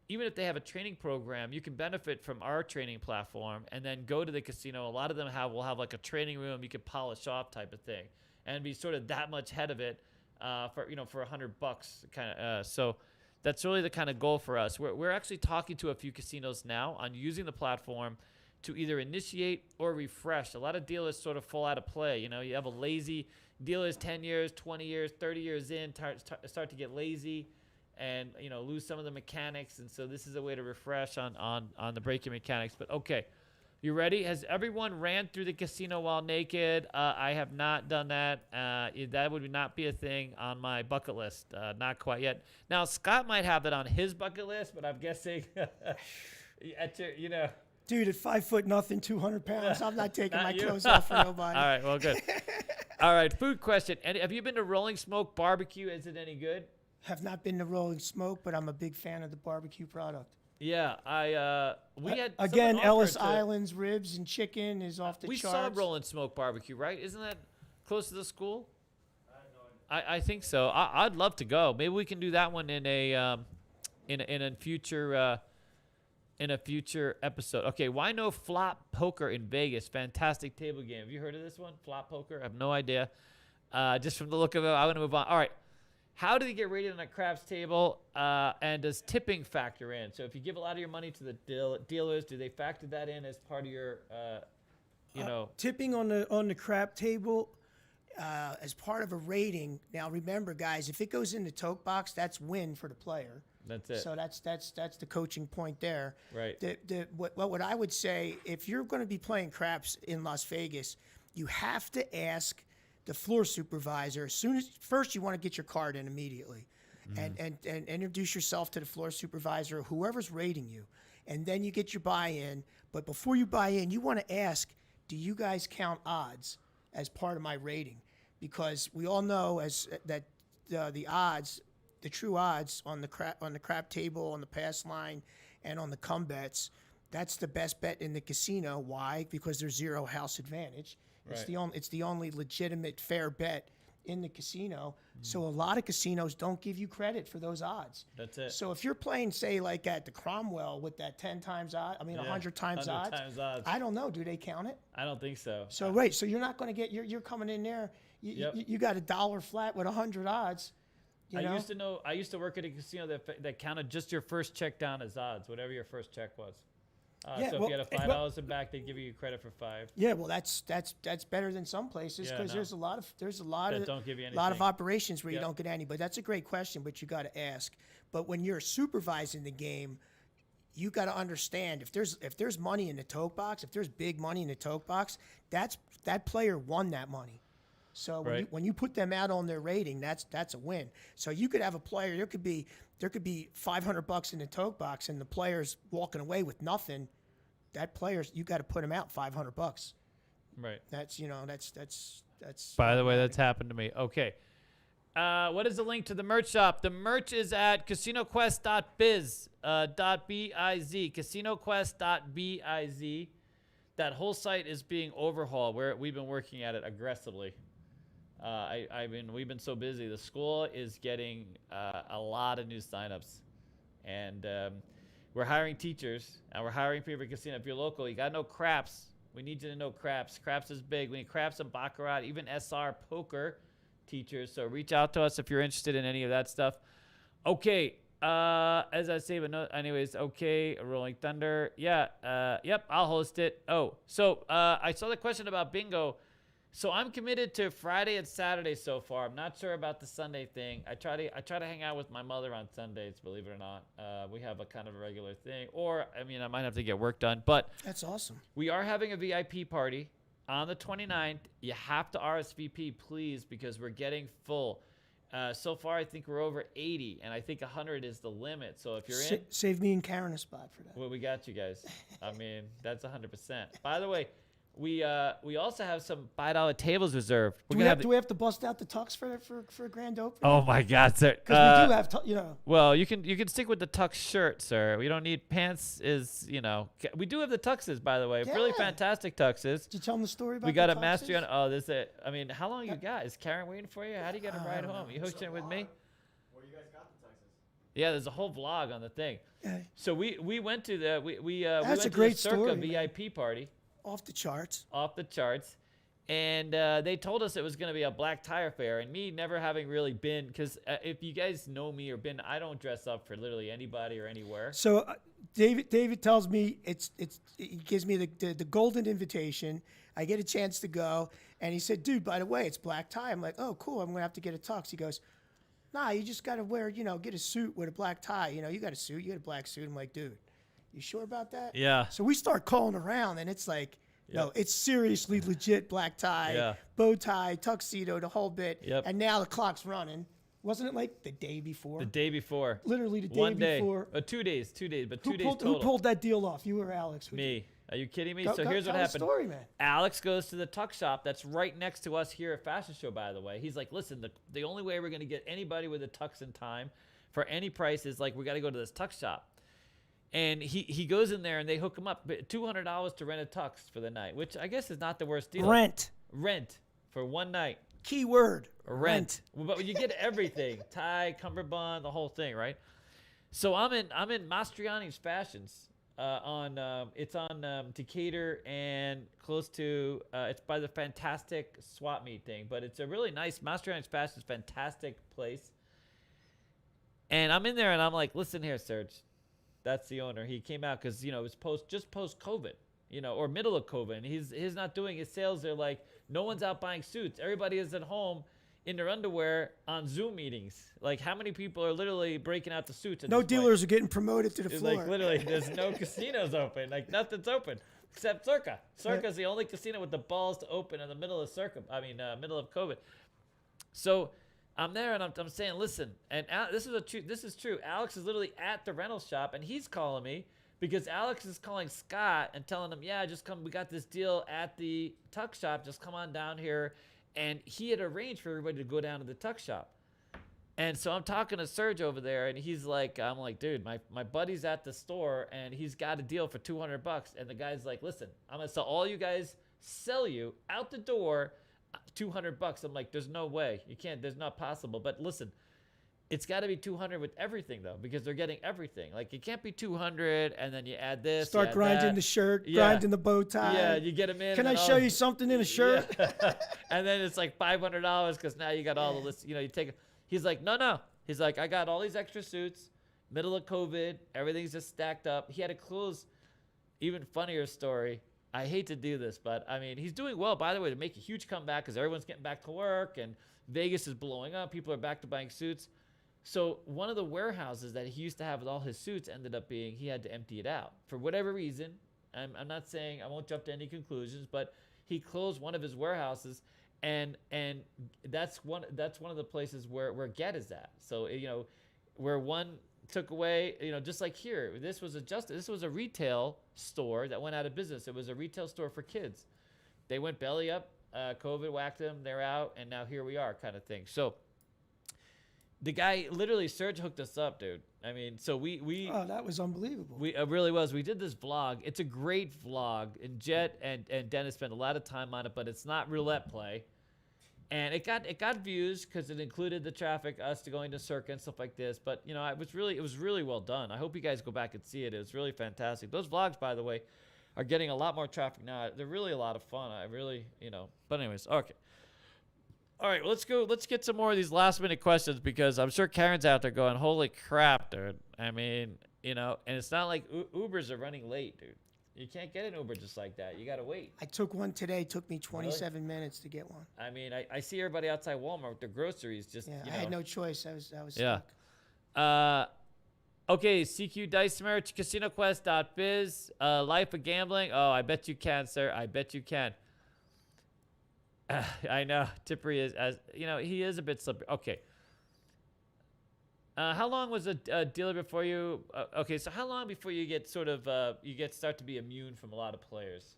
even if they have a training program, you can benefit from our training platform and then go to the casino. A lot of them will have like a training room you can polish off type of thing, and be sort of that much ahead of it for $100 kind of. So that's really the kind of goal for us. We're actually talking to a few casinos now on using the platform to either initiate or refresh. A lot of dealers sort of fall out of play. You know, you have a lazy dealers 10 years, 20 years, 30 years in, start to get lazy and, you know, lose some of the mechanics. And so this is a way to refresh on the breaking mechanics. But okay. You ready? Has everyone ran through the casino while naked? I have not done that. That would not be a thing on my bucket list. Not quite yet. Now, Scott might have that on his bucket list, but I'm guessing, you know. Dude, at 5'0", 200 pounds, I'm not taking my clothes off for nobody. All right, well, good. All right, food question. And have you been to Rolling Smoke Barbecue? Is it any good? Have not been to Rolling Smoke, but I'm a big fan of the barbecue product. Yeah, we had again, Ellis Island's ribs and chicken is off the charts. We saw Rolling Smoke Barbecue, right? Isn't that close to the school? I think so. I'd love to go. Maybe we can do that one in a future episode. Okay, why no flop poker in Vegas? Fantastic table game. Have you heard of this one? Flop poker? I have no idea. Just from the look of it, I want to move on. All right. How do they get rated on a craps table? And does tipping factor in? So if you give a lot of your money to the dealers, do they factor that in as part of your, tipping on the crap table as part of a rating? Now remember, guys, if it goes in the toke box, that's win for the player. That's it. So that's the coaching point there. Right. What I would say, if you're going to be playing craps in Las Vegas, you have to ask the floor supervisor first you want to get your card in immediately, and introduce yourself to the floor supervisor, whoever's rating you, and then you get your buy-in. But before you buy in, you want to ask, do you guys count odds as part of my rating? Because we all know that the odds, the true odds on the crap table, on the pass line, and on the come bets, that's the best bet in the casino. Why? Because there's zero house advantage. It's the only legitimate fair bet in the casino. So a lot of casinos don't give you credit for those odds. That's it. So if you're playing, say, like at the Cromwell with that 10 times odds, 100 times odds, I don't know. Do they count it? I don't think so. So so you're not going to get, you're coming in there, you got $1 flat with 100 odds. I used to work at a casino that counted just your first check down as odds, whatever your first check was. So if you had a $5 in back, they'd give you credit for $5. Yeah, well, that's better than some places because there's a lot of operations where you don't get any. But that's a great question, but you got to ask. But when you're supervising the game, you got to understand if there's money in the toke box, if there's big money in the toke box, that player won that money. So when you put them out on their rating, that's a win. So you could have a player, there could be $500 in the toke box and the player's walking away with nothing. That player's, you got to put him out $500. Right. That's By the way, that's happened to me. Okay. What is the link to the merch shop? The merch is at casinoquest.biz, .biz, casinoquest.biz. that whole site is being overhauled. We've been working at it aggressively. We've been so busy. The school is getting a lot of new signups, and we're hiring teachers, and we're hiring people for casino. If you're local, you got to know craps. We need you to know craps. Craps is big. We need craps and Baccarat, even SR poker teachers. So reach out to us if you're interested in any of that stuff. Okay. As I say, but no, anyways, okay. Rolling Thunder. Yeah. Yep. I'll host it. Oh, so I saw the question about bingo. So I'm committed to Friday and Saturday so far. I'm not sure about the Sunday thing. I try to hang out with my mother on Sundays, believe it or not. We have a kind of a regular thing. Or, I mean, I might have to get work done. But That's awesome. we are having a VIP party on the 29th. You have to RSVP, please, because we're getting full. So far, I think we're over 80, and I think 100 is the limit. So if you're in, Save me and Karen a spot for that. well, we got you guys. I mean, that's 100%. By the way, we also have some $5 tables reserved. Do we have to bust out the tux for a grand opening? Oh my God, sir! Because we do have, Well, you can stick with the tux shirt, sir. We don't need pants. We do have the tuxes, by the way. Really Yeah. fantastic tuxes. Did you tell them the story about We got the a mastery on. tuxes? Oh, this is it. I mean, how long you got? Is Karen waiting for you? How do you get a ride home? You hooked in with me? Where you guys got the Texas? Yeah, there's a whole vlog on the thing. Yeah, So we went to the we That's went a to great the Circa story, man. VIP party. off the charts. Off the charts, and they told us it was going to be a black tie affair, and me never having really been, because if you guys know me or been, I don't dress up for literally anybody or anywhere. So David tells me he gives me the golden invitation. I get a chance to go, and he said, "Dude, by the way, it's black tie." I'm like, "Oh, cool. I'm gonna have to get a tux." He goes, "Nah, you just gotta wear, get a suit with a black tie. You got a suit, you got a black suit." I'm like, "Dude, you sure about that?" Yeah. So we start calling around, and it's like, no, it's seriously legit black tie, bow tie, tuxedo, the whole bit. Yep. And now the clock's running. Wasn't it like the day before? The day before. Literally the day One day. before. 2 days, but Who 2 days pulled, total. who pulled that deal off? You or Alex? Me. Are you kidding me? Go, So go, here's what tell happened. The story, man. Alex goes to the tuck shop that's right next to us here at Fashion Show, by the way. He's like, listen, the only way we're going to get anybody with a tux in time for any price is like, we got to go to this tuck shop. And he goes in there and they hook him up. But $200 to rent a tux for the night, which I guess is not the worst deal. Rent for one night. Key word. Rent. But you get everything. Tie, cummerbund, the whole thing, right? So I'm in Mastriani's Fashions. It's on Decatur and close to it's by the fantastic swap meet thing, but it's a really nice Mastriani's Fashions, fantastic place. And I'm in there and I'm like, listen here, Serge, that's the owner. He came out because it was post COVID, or middle of COVID, and he's not doing his sales. They're like, no one's out buying suits. Everybody is at home in their underwear on Zoom meetings. Like, how many people are literally breaking out the suits? No dealers are getting promoted to the It's floor. like, literally, there's no casinos open. Like, nothing's open except Circa. Circa's the only casino with the balls to open in the middle of middle of COVID. So I'm there and I'm saying, listen, and this is true. Alex is literally at the rental shop and he's calling me because Alex is calling Scott and telling him, yeah, just come. We got this deal at the tuck shop. Just come on down here. And he had arranged for everybody to go down to the tuck shop. And so I'm talking to Serge over there, and he's like, I'm like, dude, my buddy's at the store, and he's got a deal for $200. And the guy's like, listen, I'm going to sell all you guys, sell you out the door $200. I'm like, there's no way. You can't. There's not possible. But listen, it's got to be 200 with everything, though, because they're getting everything. Like, it can't be 200, and then you add this. Start add grinding that. the shirt, grinding the bow tie. Yeah, you get them in. Can I show you something in a shirt? Yeah. And then it's like $500 because now you got all the list. You take. He's like, no. He's like, I got all these extra suits. Middle of COVID, everything's just stacked up. He had to close. Even funnier story. I hate to do this, but I mean, he's doing well, by the way, to make a huge comeback because everyone's getting back to work and Vegas is blowing up. People are back to buying suits. So one of the warehouses that he used to have with all his suits ended up being he had to empty it out for whatever reason. I'm not saying, I won't jump to any conclusions, but he closed one of his warehouses, and that's one of the places where Get is at. So where one took away, just like here, this was a retail store that went out of business. It was a retail store for kids. They went belly up. COVID whacked them. They're out, and now here we are, kind of thing. So The guy literally Serge hooked us up, dude. I mean, so we Oh, that was unbelievable. we it really was. We did this vlog. It's a great vlog, and Jet and Dennis spent a lot of time on it, but it's not roulette play. And it got views because it included the traffic, us to going to circuit and stuff like this. But you know, it was really well done. I hope you guys go back and see it. It was really fantastic. Those vlogs, by the way, are getting a lot more traffic now. They're really a lot of fun. I really, you know. But anyways, okay. All right, let's go. Let's get some more of these last minute questions because I'm sure Karen's out there going, "Holy crap, dude!" I mean, you know, and it's not like Ubers are running late, dude. You can't get an Uber just like that. You gotta wait. I took one today. Took me 27 minutes to get one. I mean, I see everybody outside Walmart with their groceries. Just Yeah, you I know. had no choice. I was Yeah. stuck. Okay, CQ Dice Merch, CasinoQuest.biz, Life of Gambling. Oh, I bet you can, sir. I bet you can. I know. Tippery is, as you know, he is a bit slippery. Okay. How long was a dealer before you? Okay, so how long before you get sort of start to be immune from a lot of players?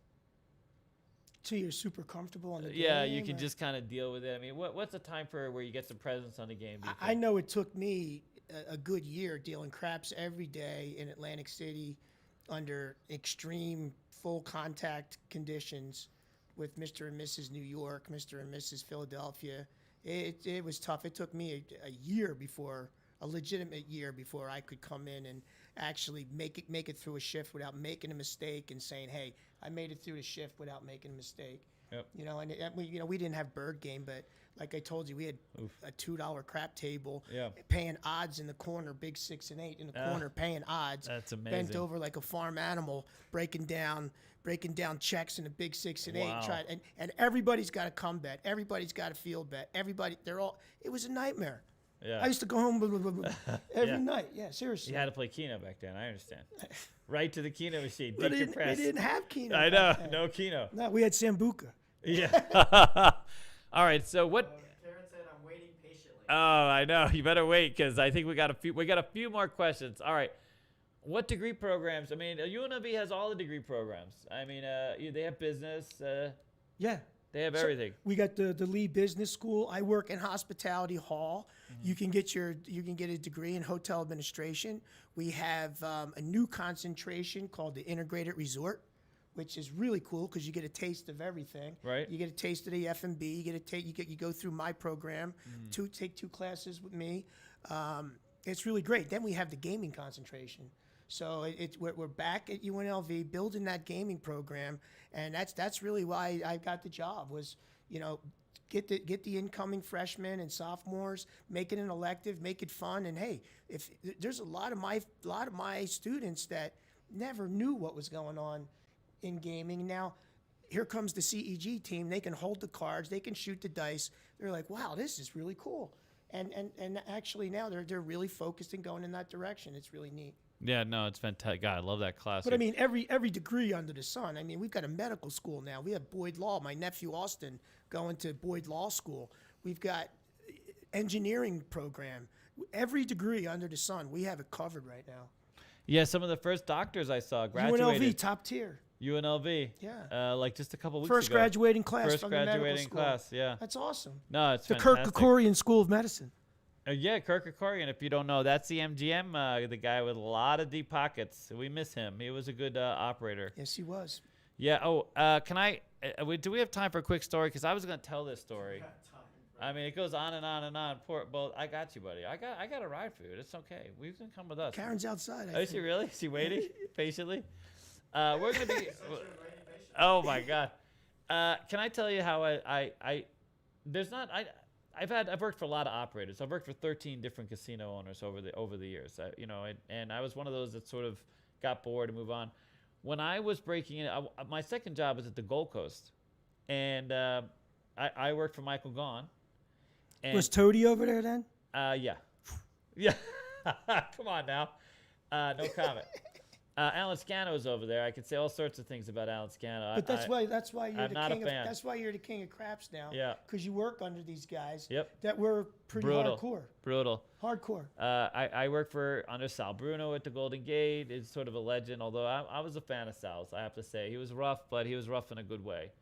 So you're super comfortable on the game. Yeah, you can or- just kind of deal with it. I mean, what's the time for where you get some presence on the game? do you I think? know it took me a good year dealing craps every day in Atlantic City under extreme full contact conditions with Mr. and Mrs. New York, Mr. and Mrs. Philadelphia. It was tough. It took me a year before, a legitimate year before I could come in and actually make it through a shift without making a mistake and saying, hey, I made it through the shift without making a mistake. Yep. You know, and we didn't have bird game, but like I told you, we had a $2 crap table, Yeah. paying odds in the corner, big 6 and 8 in the corner, paying odds. That's Bent amazing. over like a farm animal, breaking down checks in a big 6 and 8. Wow. And everybody's got a come bet. Everybody's got a field bet. It was a nightmare. Yeah. I used to go home every night. Yeah, seriously. You had to play Keno back then. I understand. Right to the Keno machine. we Dig your press. didn't have Keno. I know. back then. No Keno. No, we had Sambuca. Yeah. All right. So what? Karen said I'm waiting patiently. Oh, I know. You better wait because I think we got a few more questions. All right. What degree programs? I mean, UNLV has all the degree programs. I mean, they have business. Yeah. They have So everything. we got the Lee Business School. I work in hospitality hall. Mm-hmm. You can get a degree in hotel administration. We have a new concentration called the Integrated Resort, which is really cool because you get a taste of everything. Right. You get a taste of the F&B. You go through my program. Take 2 classes with me. It's really great. Then we have the gaming concentration. So we're back at UNLV building that gaming program, and that's really why I got the job was, you know, get the incoming freshmen and sophomores, make it an elective, make it fun, and hey, if there's a lot of my students that never knew what was going on in gaming. Now, here comes the CEG team. They can hold the cards, they can shoot the dice. They're like, wow, this is really cool, and actually now they're really focused and going in that direction. It's really neat. Yeah. No, it's fantastic. God, I love that class. But I mean, every degree under the sun. I mean, we've got a medical school now. We have Boyd Law. My nephew Austin going to Boyd Law School. We've got engineering program. Every degree under the sun, we have it covered right now. Yeah. Some of the first doctors I saw graduated. UNLV, top tier. UNLV. Yeah. Like just a couple weeks First ago. graduating class First from the medical graduating school. class. Yeah. That's awesome. No, it's The fantastic. Kirk Kerkorian School of Medicine. Yeah, Kirk Kerkorian. If you don't know, that's the MGM, the guy with a lot of deep pockets. We miss him. He was a good operator. Yes, he was. Yeah. Oh, can I? Do we have time for a quick story? Because I was going to tell this story. I mean, it goes on and on and on. Well, I got you, buddy. I got a ride for you. It's okay. You can come with us. Karen's outside. Oh, is she really? Is she waiting patiently? We're gonna be. Oh my God. Can I tell you how I've worked for a lot of operators. I've worked for 13 different casino owners over the years. And I was one of those that sort of got bored and move on. When I was breaking in, my second job was at the Gold Coast, and I worked for Michael Gaughan. And, Was Toady over there then? yeah. Yeah. Come on now. No comment. Alan Scano's over there. I could say all sorts of things about Alan Scano. But that's why you're I'm the not a king of fan. that's why you're the king of craps now. Yeah. Because you work under these guys. Yep. That were pretty Brutal. hardcore. Hardcore. I worked under Sal Bruno at the Golden Gate. It's sort of a legend, although I was a fan of Sal's, I have to say. He was rough, but he was rough in a good way.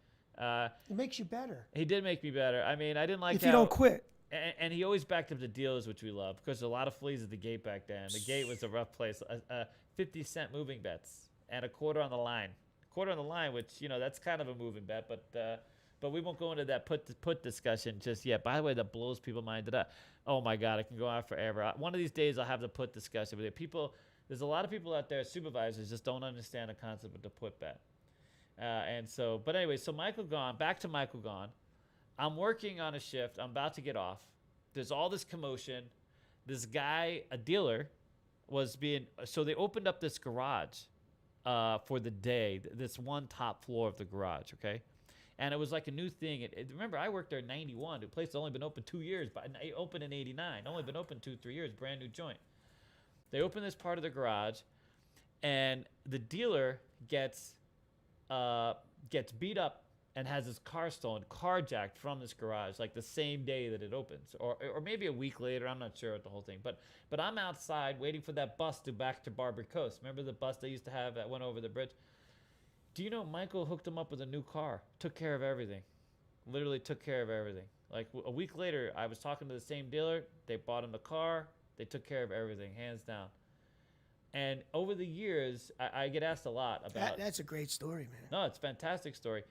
It makes you better. He did make me better. I mean, I didn't like If you don't quit. And he always backed up the dealers, which we love, because a lot of fleas at the gate back then. The gate was a rough place. 50-cent moving bets and a quarter on the line. Quarter on the line, which, that's kind of a moving bet, but we won't go into that put discussion just yet. By the way, that blows people's mind up. Oh my God, it can go on forever. One of these days I'll have the put discussion with you. There's a lot of people out there, supervisors, just don't understand the concept of the put bet. But anyway, so back to Michael Gone. I'm working on a shift. I'm about to get off. There's all this commotion. This guy, a dealer, so they opened up this garage for the day, this one top floor of the garage, okay? And it was like a new thing. Remember, I worked there in 91. The place had only been open 2 years, but it opened in 89. Only been open 2-3 years, brand new joint. They opened this part of the garage, and the dealer gets beat up and has his car stolen, carjacked from this garage, like the same day that it opens, or maybe a week later. I'm not sure of the whole thing, but I'm outside waiting for that bus back to Barbary Coast. Remember the bus they used to have that went over the bridge? Do you know Michael hooked him up with a new car, took care of everything, literally took care of everything. Like a week later, I was talking to the same dealer. They bought him the car. They took care of everything, hands down. And over the years, I get asked a lot about. That's a great story, man. No, it's a fantastic story.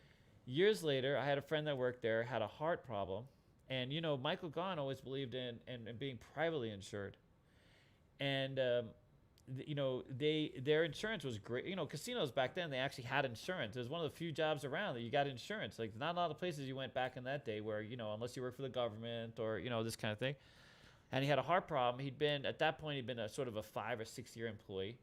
Years later, I had a friend that worked there, had a heart problem. And, Michael Gahn always believed in being privately insured. And, their insurance was great. Casinos back then, they actually had insurance. It was one of the few jobs around that you got insurance. Like, not a lot of places you went back in that day where, unless you worked for the government or, this kind of thing. And he had a heart problem. At that point, he'd been a sort of a 5 or 6 year employee.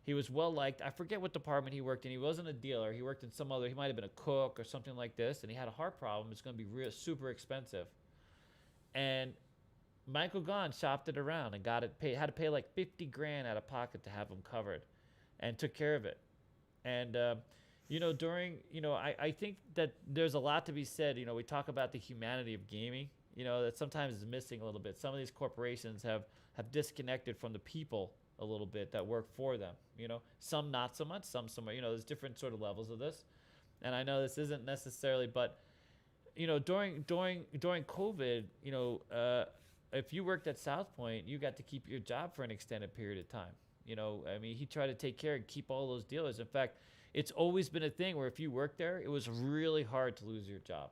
He was well liked. I forget what department he worked in. He wasn't a dealer. He worked in some other. He might have been a cook or something like this. And he had a heart problem. It's going to be super expensive. And Michael Gahn shopped it around and got it paid. Had to pay like 50 grand out of pocket to have him covered, and took care of it. And I think that there's a lot to be said. We talk about the humanity of gaming. That sometimes is missing a little bit. Some of these corporations have disconnected from the people a little bit that work for them. Some not so much, some somewhere. There's different sort of levels of this. And I know this isn't necessarily, but during COVID, if you worked at South Point, you got to keep your job for an extended period of time. He tried to take care and keep all those dealers. In fact, it's always been a thing where if you worked there, it was really hard to lose your job.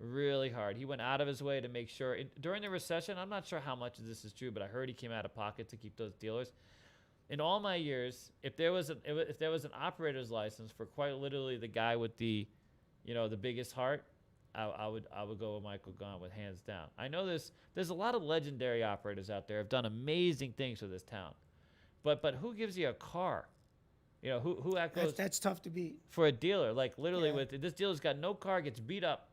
Really hard. He went out of his way to make sure. During the recession, I'm not sure how much of this is true, but I heard he came out of pocket to keep those dealers. In all my years, if there was an operator's license for quite literally the guy with the biggest heart, I would go with Michael Gahn with hands down. I know there's a lot of legendary operators out there who have done amazing things for this town, but who gives you a car? Who goes? That's tough to beat for a dealer. Like literally, Yeah. with this dealer's got no car, gets beat up,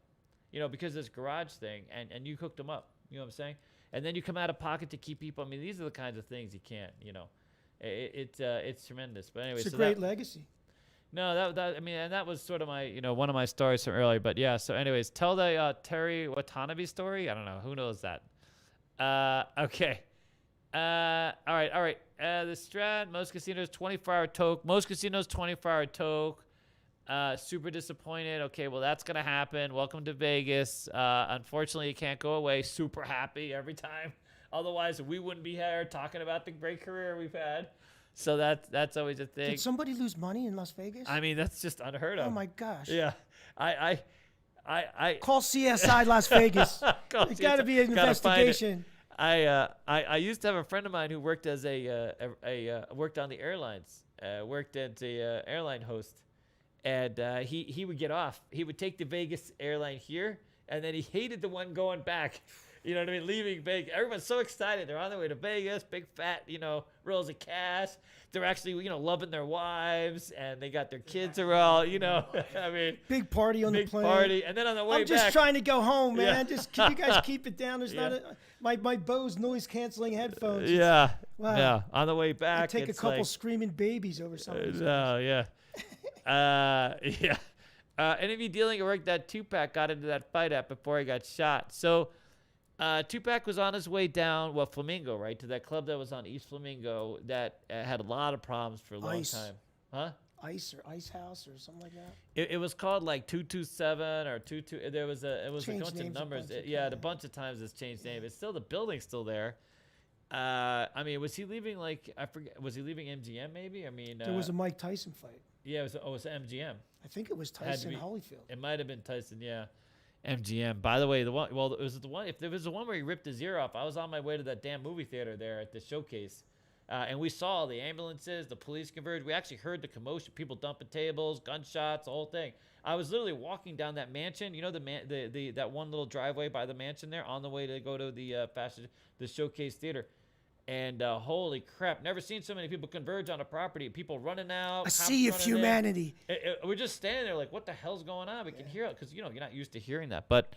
because of this garage thing, and you hooked him up. You know what I'm saying? And then you come out of pocket to keep people. These are the kinds of things you can't. It's tremendous. But anyway, it's a great legacy. No, and that was sort of my, one of my stories from earlier. But yeah, so anyways, tell the Terry Watanabe story. I don't know. Who knows that? Okay. All right. The Strat, most casinos, 24-hour toke. Most casinos, 24-hour toke. Super disappointed. Okay, well, that's going to happen. Welcome to Vegas. Unfortunately, it can't go away. Super happy every time. Otherwise, we wouldn't be here talking about the great career we've had. So that's always a thing. Did somebody lose money in Las Vegas? That's just unheard of. Oh my gosh. Yeah. I call CSI Las Vegas. There's got to be an investigation. I used to have a friend of mine who worked as worked on the airlines, worked as a airline host, and he would get off. He would take the Vegas airline here, and then he hated the one going back. You know what I mean? Leaving Vegas. Everyone's so excited. They're on their way to Vegas, big fat, rolls of cash. They're actually, loving their wives, and they got their kids are all, Big party on the plane. Big party. And then on the way back. I'm just trying to go home, man. Yeah. Just can you guys keep it down? There's not my Bose noise canceling headphones. Yeah. Wow. Yeah. On the way back. Take a couple screaming babies over something. No, yeah. Yeah. Any of you dealing at work, that Tupac got into that fight at before he got shot. So Tupac was on his way down, Flamingo, right, to that club that was on East Flamingo that had a lot of problems for a long time. Huh? Ice House or something like that. It was called like 227 or 22. There was a Changed bunch of names a numbers. bunch of Yeah, a times. bunch of times it's changed name. It's still the building's still there. I mean, was he leaving like I forget? Was he leaving MGM maybe? I mean, There was a Mike Tyson fight. yeah, it was MGM. I think it was Had to Tyson be- Holyfield. It might have been Tyson, yeah. MGM. By the way, the one. Well, it was the one. If there was the one where he ripped his ear off, I was on my way to that damn movie theater there at the showcase, and we saw the ambulances, the police converge. We actually heard the commotion, people dumping tables, gunshots, the whole thing. I was literally walking down that mansion. You know the that one little driveway by the mansion there, on the way to go to the showcase theater. And holy crap, never seen so many people converge on a property. People running out. A cops sea of running in. humanity. We're just standing there like, what the hell's going on? We can hear it because you're not used to hearing that. But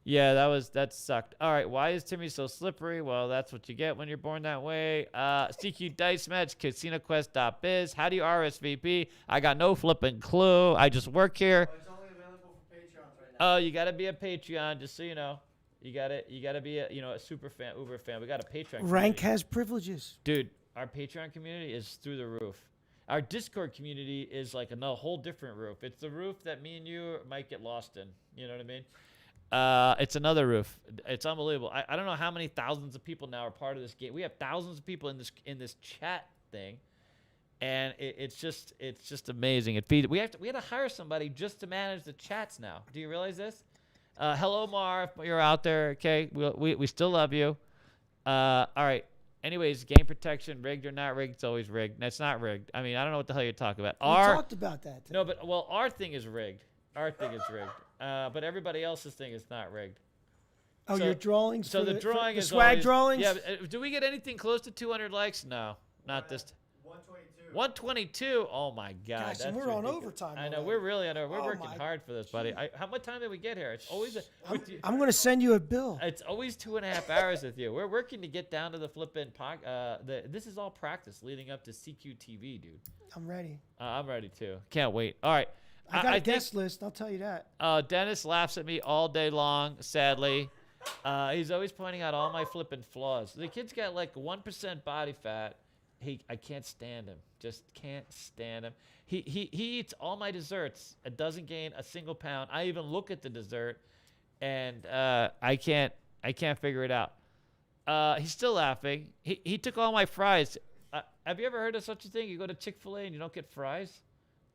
yeah, that sucked. All right, why is Timmy so slippery? Well, that's what you get when you're born that way. CQ Dice Match, CasinoQuest.biz. How do you RSVP? I got no flipping clue. I just work here. But it's only available for Patreons right now. Oh, you gotta be a Patreon, just so you know. You gotta be a super fan, Uber fan. We got a Patreon. Rank community. has privileges. Dude, our Patreon community is through the roof. Our Discord community is like a whole different roof. It's the roof that me and you might get lost in. You know what I mean? It's another roof. It's unbelievable. I don't know how many thousands of people now are part of this game. We have thousands of people in this chat thing, and it's just amazing. We had to hire somebody just to manage the chats now. Do you realize this? Hello, Mar, if you're out there. Okay, we still love you. All right. Anyways, game protection, rigged or not rigged, it's always rigged. That's not rigged. I mean, I don't know what the hell you're talking about. We talked about that. Today. No, but our thing is rigged. Our thing is rigged. But everybody else's thing is not rigged. Oh, so- your drawings. So for the for drawing the is swag always, drawings. Yeah. Do we get anything close to 200 likes? No, not this. 122. 122. Oh my God. Gosh, that's and we're on ridiculous. overtime I know already. we're really on. We're Oh working my hard for this, buddy. How much time did we get here? It's always I'm going to send you a bill. It's always 2.5 hours with you. We're working to get down to the flipping this is all practice leading up to CQTV, dude. I'm ready. I'm ready too. Can't wait. All right. I got a think- guest list. I'll tell you that. Dennis laughs at me all day long, sadly. He's always pointing out all my flipping flaws. The kid's got like 1% body fat. I can't stand him. Just can't stand him. He eats all my desserts. It doesn't gain a single pound. I even look at the dessert, and I can't figure it out. He's still laughing. He took all my fries. Have you ever heard of such a thing? You go to Chick-fil-A and you don't get fries.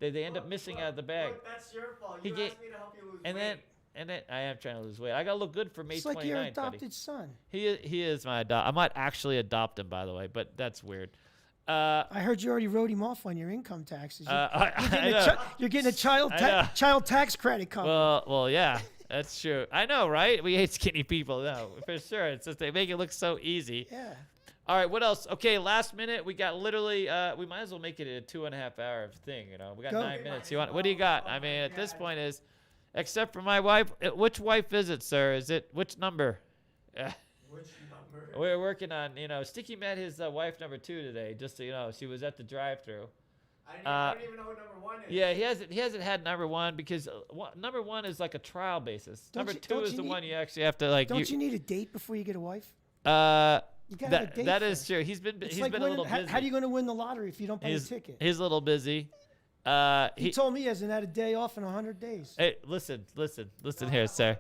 They end up missing out of the bag. Look, that's your fault. He You ga- asked me to help you lose And weight. then I am trying to lose weight. I gotta look good for May It's like your 29th, adopted buddy. son. He is my I might actually adopt him, by the way, but that's weird. I heard you already wrote him off on your income taxes. I know. You're getting a child I know. child tax credit coming. Well, yeah, that's true. I know, right? We hate skinny people, no, for sure. It's just they make it look so easy. yeah. All right, what else? Okay, last minute. We got literally. We might as well make it a 2.5 hour thing. You know, we got Go. 9 minutes. What do you got? I mean, at this point is, except for my wife. Which wife is it, sir? Is it which number? Which number? We're working on. Sticky met his wife number 2 today. Just so you know, she was at the drive-through. I don't even know what number 1 is. Yeah, he hasn't had number 1 because number 1 is like a trial basis. Don't Number you- 2 don't is you the need- one you actually have to like. Don't you need a date before you get a wife? You gotta have a date That is first. true. He's been It's he's like been a winning- little busy. how are you going to win the lottery if you don't buy a ticket? He's a little busy. He told me he hasn't had a day off in 100 days. Hey, listen here, sir.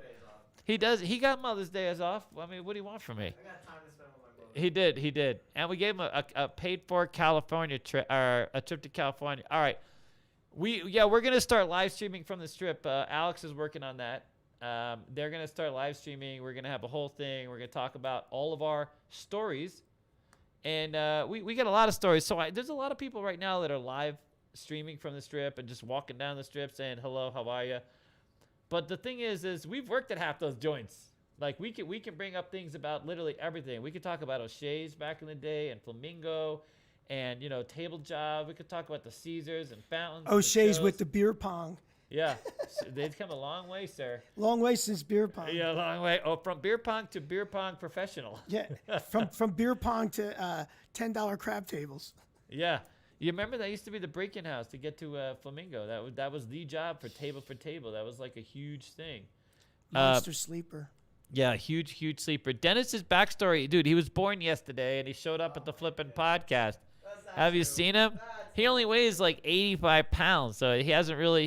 He does. He got Mother's Day as off. I mean, what do you want from me? I got time to spend with my brother. He did, and we gave him a paid for California trip, or a trip to California. All right, we're gonna start live streaming from the Strip. Alex is working on that. They're gonna start live streaming. We're gonna have a whole thing. We're gonna talk about all of our stories, and we get a lot of stories. So there's a lot of people right now that are live streaming from the Strip and just walking down the Strip saying hello, how are you? But the thing is we've worked at half those joints. Like we can bring up things about literally everything. We could talk about O'Shea's back in the day and Flamingo, and Table Job. We could talk about the Caesars and Fountains. and O'Shea's shows. with the beer pong. Yeah, they've come a long way, sir. Long way since beer pong. Yeah, a long way. Oh, from beer pong to beer pong professional. Yeah, from beer pong to $10 crab tables. Yeah. You remember that used to be the break-in house to get to Flamingo. That was the job for table. That was like a huge thing. Monster sleeper. Yeah, huge sleeper. Dennis's backstory, dude. He was born yesterday, and he showed up at the flipping podcast. That's not Have you true. seen him? That's He only weighs like 85 pounds, so he hasn't really.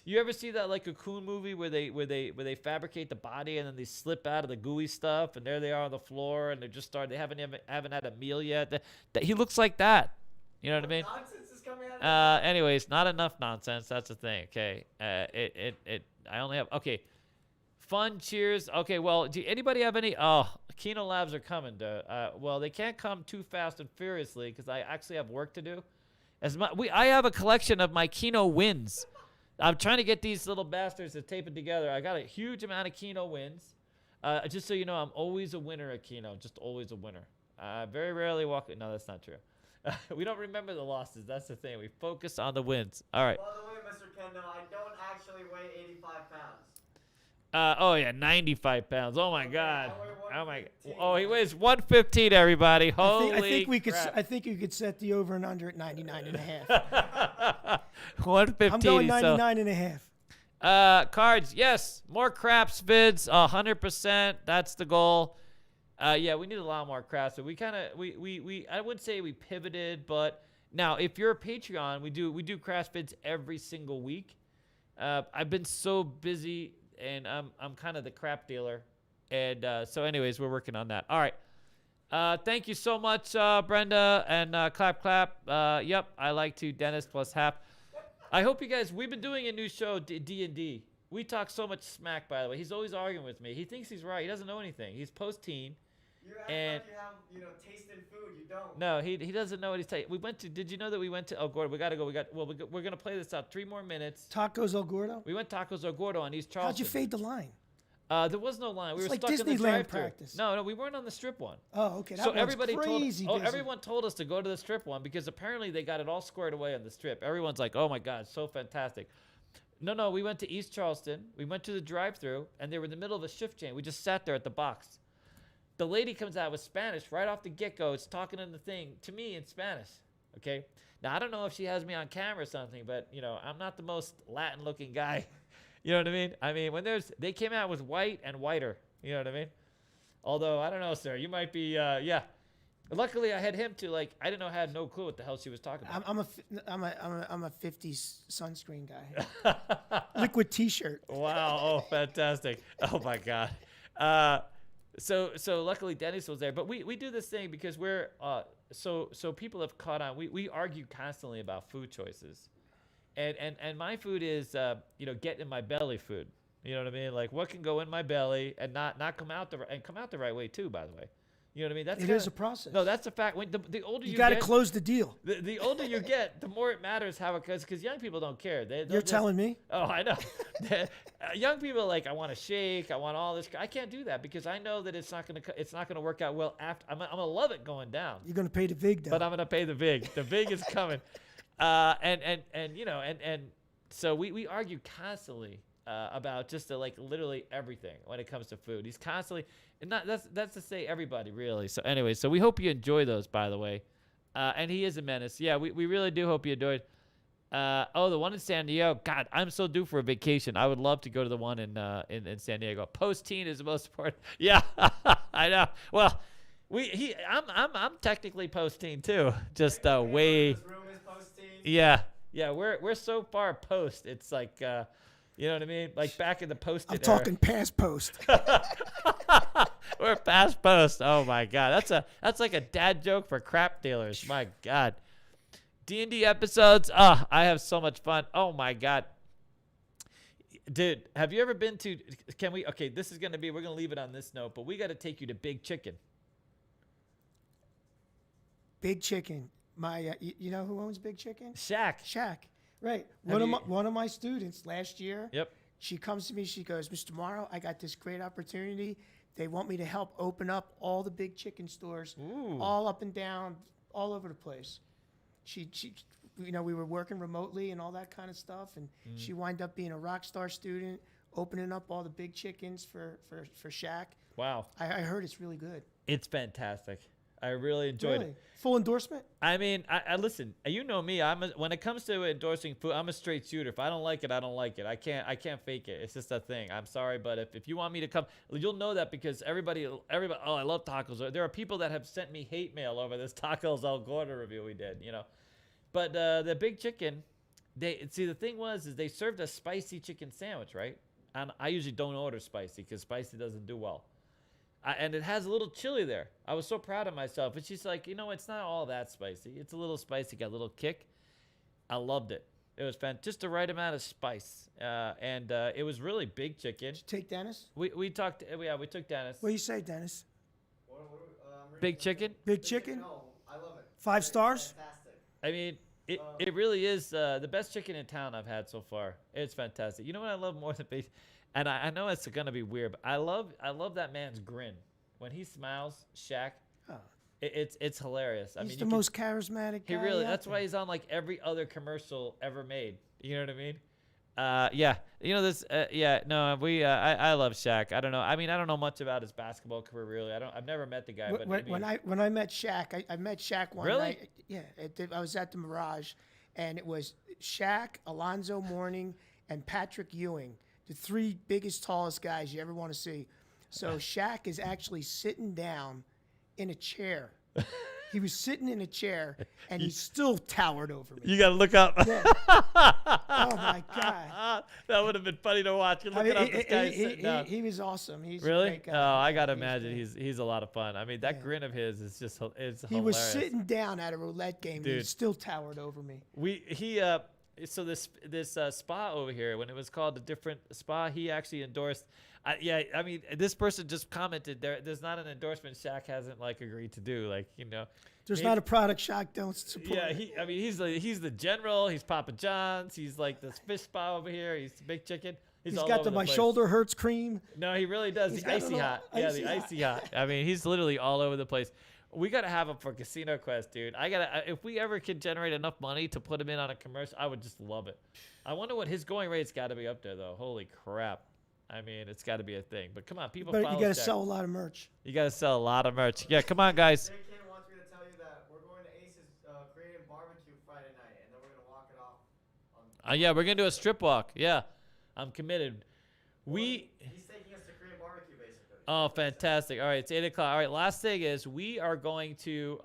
You ever see that like a cocoon movie where they fabricate the body and then they slip out of the gooey stuff and there they are on the floor and they haven't had a meal yet. He looks like that. You know what I mean? Nonsense is coming out of Anyways, not enough nonsense. That's the thing. Okay. I only have. Okay. Fun cheers. Okay. Well, do anybody have any? Oh, Kino Labs are coming. Well, they can't come too fast and furiously because I actually have work to do. I have a collection of my Kino wins. I'm trying to get these little bastards to tape it together. I got a huge amount of Kino wins. Just so you know, I'm always a winner at Kino. Just always a winner. Very rarely walk. No, that's not true. We don't remember the losses. That's the thing. We focus on the wins. All right. By the way, Mr. Kendo, I don't actually weigh 85 pounds. Oh yeah, 95 pounds. Oh my God. I weigh Oh my. 115. Oh, he weighs 115. Everybody. Holy I think we could. crap. I think you could set the over and under at 99 and a half. 115. I'm going so- 99 and a half. Cards, yes. More craps vids, 100%. That's the goal. Yeah, we need a lot more craps. So we kind of, I wouldn't say we pivoted, but now if you're a Patreon, we do craps vids every single week. I've been so busy, and I'm kind of the crap dealer, and so anyways, we're working on that. All right. Thank you so much, Brenda, and clap, clap. Yep, I like to Dennis plus half. I hope you guys. We've been doing a new show, D&D. We talk so much smack, by the way. He's always arguing with me. He thinks he's right. He doesn't know anything. He's post-teen. You act And- like you have, taste in food. You don't. No, he doesn't know what he's saying. We went to. Did you know that we went to? Oh, Gordo, we gotta go. We're gonna play this out. 3 more minutes. Tacos El Gordo. We went Tacos El Gordo on East Charleston. How'd you fade the line? There was no line. We It's were like stuck in the Disneyland drive-thru. practice. No, we weren't on the strip one. Oh, okay. That So one's everybody crazy told. Oh, busy. everyone told us to go to the strip one because apparently they got it all squared away on the strip. Everyone's like, "Oh my God, so fantastic." No, we went to East Charleston. We went to the drive-thru, and they were in the middle of a shift change. We just sat there at the box. The lady comes out with Spanish right off the get-go. It's talking in the thing to me in Spanish. Okay. Now I don't know if she has me on camera or something, but I'm not the most Latin-looking guy. You know what I mean? I mean, they came out with white and whiter. You know what I mean? Although I don't know, sir. You might be. Yeah. Luckily, I had him to I didn't know. I had no clue what the hell she was talking about. I'm a 50s sunscreen guy. Liquid T-shirt. Wow! Oh, fantastic! Oh my God! So luckily Dennis was there, but we do this thing because we're so people have caught on. We argue constantly about food choices, and my food is get in my belly food. You know what I mean? Like what can go in my belly and not come out the right way too. By the way. You know what I mean? That's It is a process. No, that's a fact. When the older you You got to get, close the deal. the older you get, the more it matters how it goes. Because young people don't care. You're telling me? Oh, I know. Young people are like, I want a shake. I want all this. I can't do that because I know that it's not gonna work out well after. I'm gonna love it going down. You're gonna pay the vig though. But I'm gonna pay the vig. The vig is coming. And so we argue constantly about just literally everything when it comes to food. He's constantly. And that's to say everybody really. So anyway, so we hope you enjoy those, by the way. And he is a menace. Yeah, we really do hope you enjoyed. The one in San Diego. God, I'm so due for a vacation. I would love to go to the one in San Diego. Post-teen is the most important. Yeah, I know. Well, I'm technically post-teen too. Just way. This room is post-teen. Yeah. We're so far post. It's like. You know what I mean? Like back in the post-it I'm era. talking past post. We're past post. Oh my God, that's like a dad joke for crap dealers. My God, D&D episodes. I have so much fun. Oh my God, dude, have you ever been to? Can we? Okay, this is gonna be. We're gonna leave it on this note, but we got to take you to Big Chicken. Big Chicken. My, you know who owns Big Chicken? Shaq. Shaq. Right. Have One of my students last year. Yep. She comes to me. She goes, Mr. Morrow, I got this great opportunity. They want me to help open up all the Big Chicken stores, all up and down, all over the place. She, we were working remotely and all that kind of stuff, and she wound up being a rock star student, opening up all the Big Chickens for Shaq. Wow. I heard it's really good. It's fantastic. I really enjoyed it. Full endorsement? I mean, I listen. You know me. When it comes to endorsing food, I'm a straight shooter. If I don't like it, I don't like it. I can't fake it. It's just a thing. I'm sorry, but if you want me to come, you'll know that because everybody. Oh, I love tacos. There are people that have sent me hate mail over this tacos El Gordo review we did. But the big chicken, the thing is they served a spicy chicken sandwich, right? And I usually don't order spicy because spicy doesn't do well. And it has a little chili there. I was so proud of myself. And she's like, it's not all that spicy. It's a little spicy, got a little kick. I loved it. It was just the right amount of spice. And it was really big chicken. Did you take Dennis? We talked, we took Dennis. What do you say, Dennis? Big chicken? Big chicken? No, I love it. 5 stars? Fantastic. I mean, it really is the best chicken in town I've had so far. It's fantastic. You know what I love more than big? And I know it's gonna be weird, but I love that man's grin when he smiles. Shaq, Oh, it's hilarious. I he's mean, the most charismatic he guy really. out That's there. why he's on like every other commercial ever made. You know what I mean? Yeah. This. Yeah. No. I love Shaq. I don't know. I mean, I don't know much about his basketball career really. I've never met the guy. But When I met Shaq, I met Shaq one Really? night. Yeah, I was at the Mirage, and it was Shaq, Alonzo Mourning, and Patrick Ewing, the 3 biggest, tallest guys you ever want to see. So Shaq is actually sitting down in a chair. He was sitting in a chair, and he still towered over me. You gotta look up. Yeah. Oh my God! That would have been funny to watch. You're looking up this guy sitting down. He was awesome. He's a Really? great guy. Oh, I gotta He's imagine great. he's a lot of fun. I mean, that Yeah. grin of his is just it's He hilarious. was sitting down at a roulette game. And he Dude. still towered over me. So this spa over here, when it was called a different spa, he actually endorsed. I mean, this person just commented there's not an endorsement Shaq hasn't like agreed to do. Like There's maybe- not a product Shaq don't support. Yeah, he's the general. He's Papa John's. He's like this fish spa over here. He's Big Chicken. He's all got over the My place. Shoulder Hurts cream. No, he really does. He's The got it icy all. hot. Yeah, Icy the hot. icy hot. I mean, he's literally all over the place. We gotta have him for Casino Quest, dude. If we ever could generate enough money to put him in on a commercial, I would just love it. I wonder what his going rate's got to be up there though. Holy crap! I mean, it's got to be a thing. But come on, people. But follow you got to Shaq. sell a lot of merch. You gotta sell a lot of merch. Yeah, come on, guys. Jay Ken wants me to tell you that we're going to Ace's Korean barbecue Friday night, and then we're going to walk it off. Yeah, we're gonna do a strip walk. Yeah, I'm committed. He's taking us to Korean barbecue, basically. Oh, fantastic. All right, it's 8 o'clock. All right, last thing is we are going to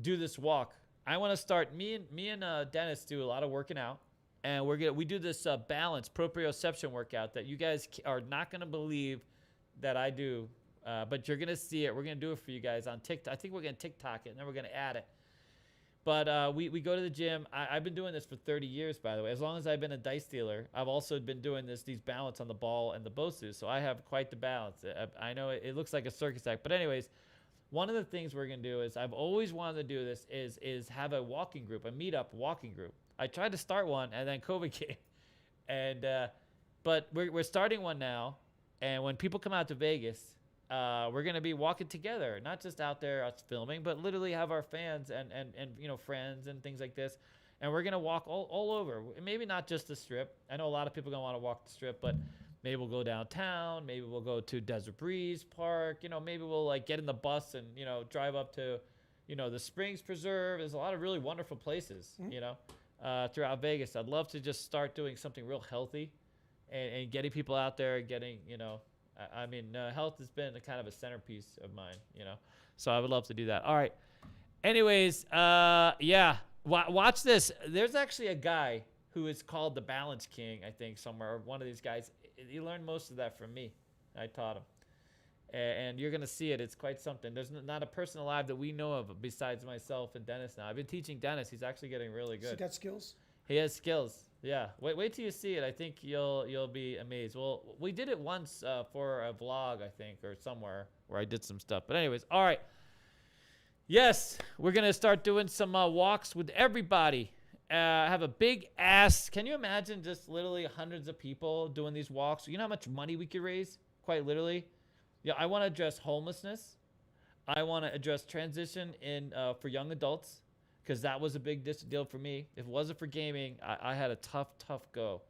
do this walk. I want to start, me and Dennis do a lot of working out. And we do this balance proprioception workout that you guys are not going to believe that I do. But you're going to see it. We're going to do it for you guys on TikTok. I think we're going to TikTok it, and then we're going to add it. But we go to the gym. I've been doing this for 30 years, by the way. As long as I've been a dice dealer, I've also been doing these balance on the ball and the bosu. So I have quite the balance. I know it looks like a circus act. But anyways, one of the things we're going to do is I've always wanted to do this is have a walking group, a meetup walking group. I tried to start one, and then COVID came. And but we're starting one now. And when people come out to Vegas, we're going to be walking together, not just out there us filming, but literally have our fans and friends and things like this. And we're going to walk all over. Maybe not just the Strip. I know a lot of people are going to want to walk the Strip, but maybe we'll go downtown. Maybe we'll go to Desert Breeze Park. Maybe we'll like get in the bus and, drive up to, the Springs Preserve. There's a lot of really wonderful places, throughout Vegas. I'd love to just start doing something real healthy and getting people out there and getting, health has been a kind of a centerpiece of mine, so I would love to do that. All right. Anyways, watch this. There's actually a guy who is called the Balance King, I think, somewhere. Or one of these guys. He learned most of that from me. I taught him. And you're going to see it. It's quite something. There's not a person alive that we know of besides myself and Dennis now. I've been teaching Dennis. He's actually getting really So you good. got skills? He has skills. Yeah. Wait till you see it. I think you'll be amazed. Well, we did it once for a vlog, I think, or somewhere where I did some stuff. But anyways, all right. Yes, we're going to start doing some walks with everybody. Have a big ass. Can you imagine just literally hundreds of people doing these walks? You know how much money we could raise? Quite literally. Yeah, I want to address homelessness. I want to address transition for young adults, because that was a big deal for me. If it wasn't for gaming, I had a tough go.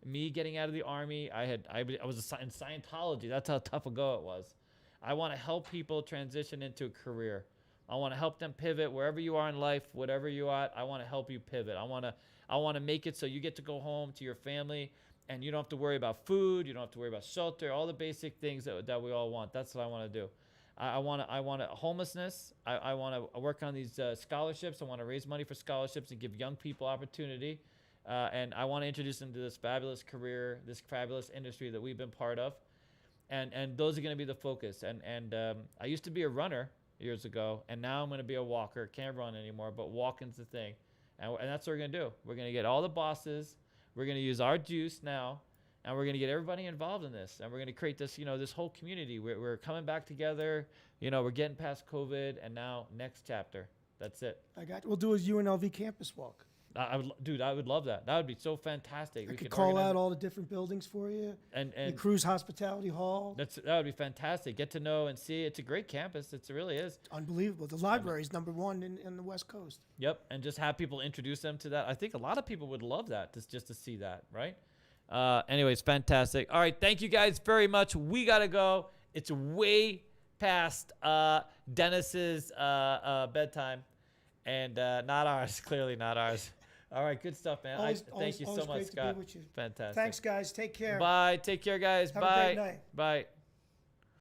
Me getting out of the army, I was in Scientology. That's how tough a go it was. I want to help people transition into a career. I want to help them pivot wherever you are in life, whatever you are. I want to help you pivot. I want to make it so you get to go home to your family and you don't have to worry about food. You don't have to worry about shelter, all the basic things that we all want. That's what I want to do. I want homelessness. I want to work on these scholarships. I want to raise money for scholarships and give young people opportunity. And I want to introduce them to this fabulous career, this fabulous industry that we've been part of. And those are going to be the focus. And I used to be a runner years ago, and now I'm going to be a walker. Can't run anymore, but walking's the thing. And that's what we're going to do. We're going to get all the bosses. We're going to use our juice now. And we're going to get everybody involved in this. And we're going to create this, this whole community. We're coming back together. We're getting past COVID. And now, next chapter. That's it. We'll do a UNLV campus walk. I would love that. That would be so fantastic. I could call out all the different buildings for you. And the Cruise Hospitality Hall. That would be fantastic. Get to know and see. It's a great campus. It really is. Unbelievable. The library is #1 in the West Coast. Yep. And just have people introduce them to that. I think a lot of people would love that, just to see that, right? Anyways, fantastic. All right, thank you guys very much. We gotta go. It's way past Dennis's bedtime, and not ours. Clearly not ours. All right, good stuff, man. Thank you so much, Scott. Be with you. Fantastic. Thanks, guys. Take care. Bye. Take care, guys. Have Bye. a great night. Bye.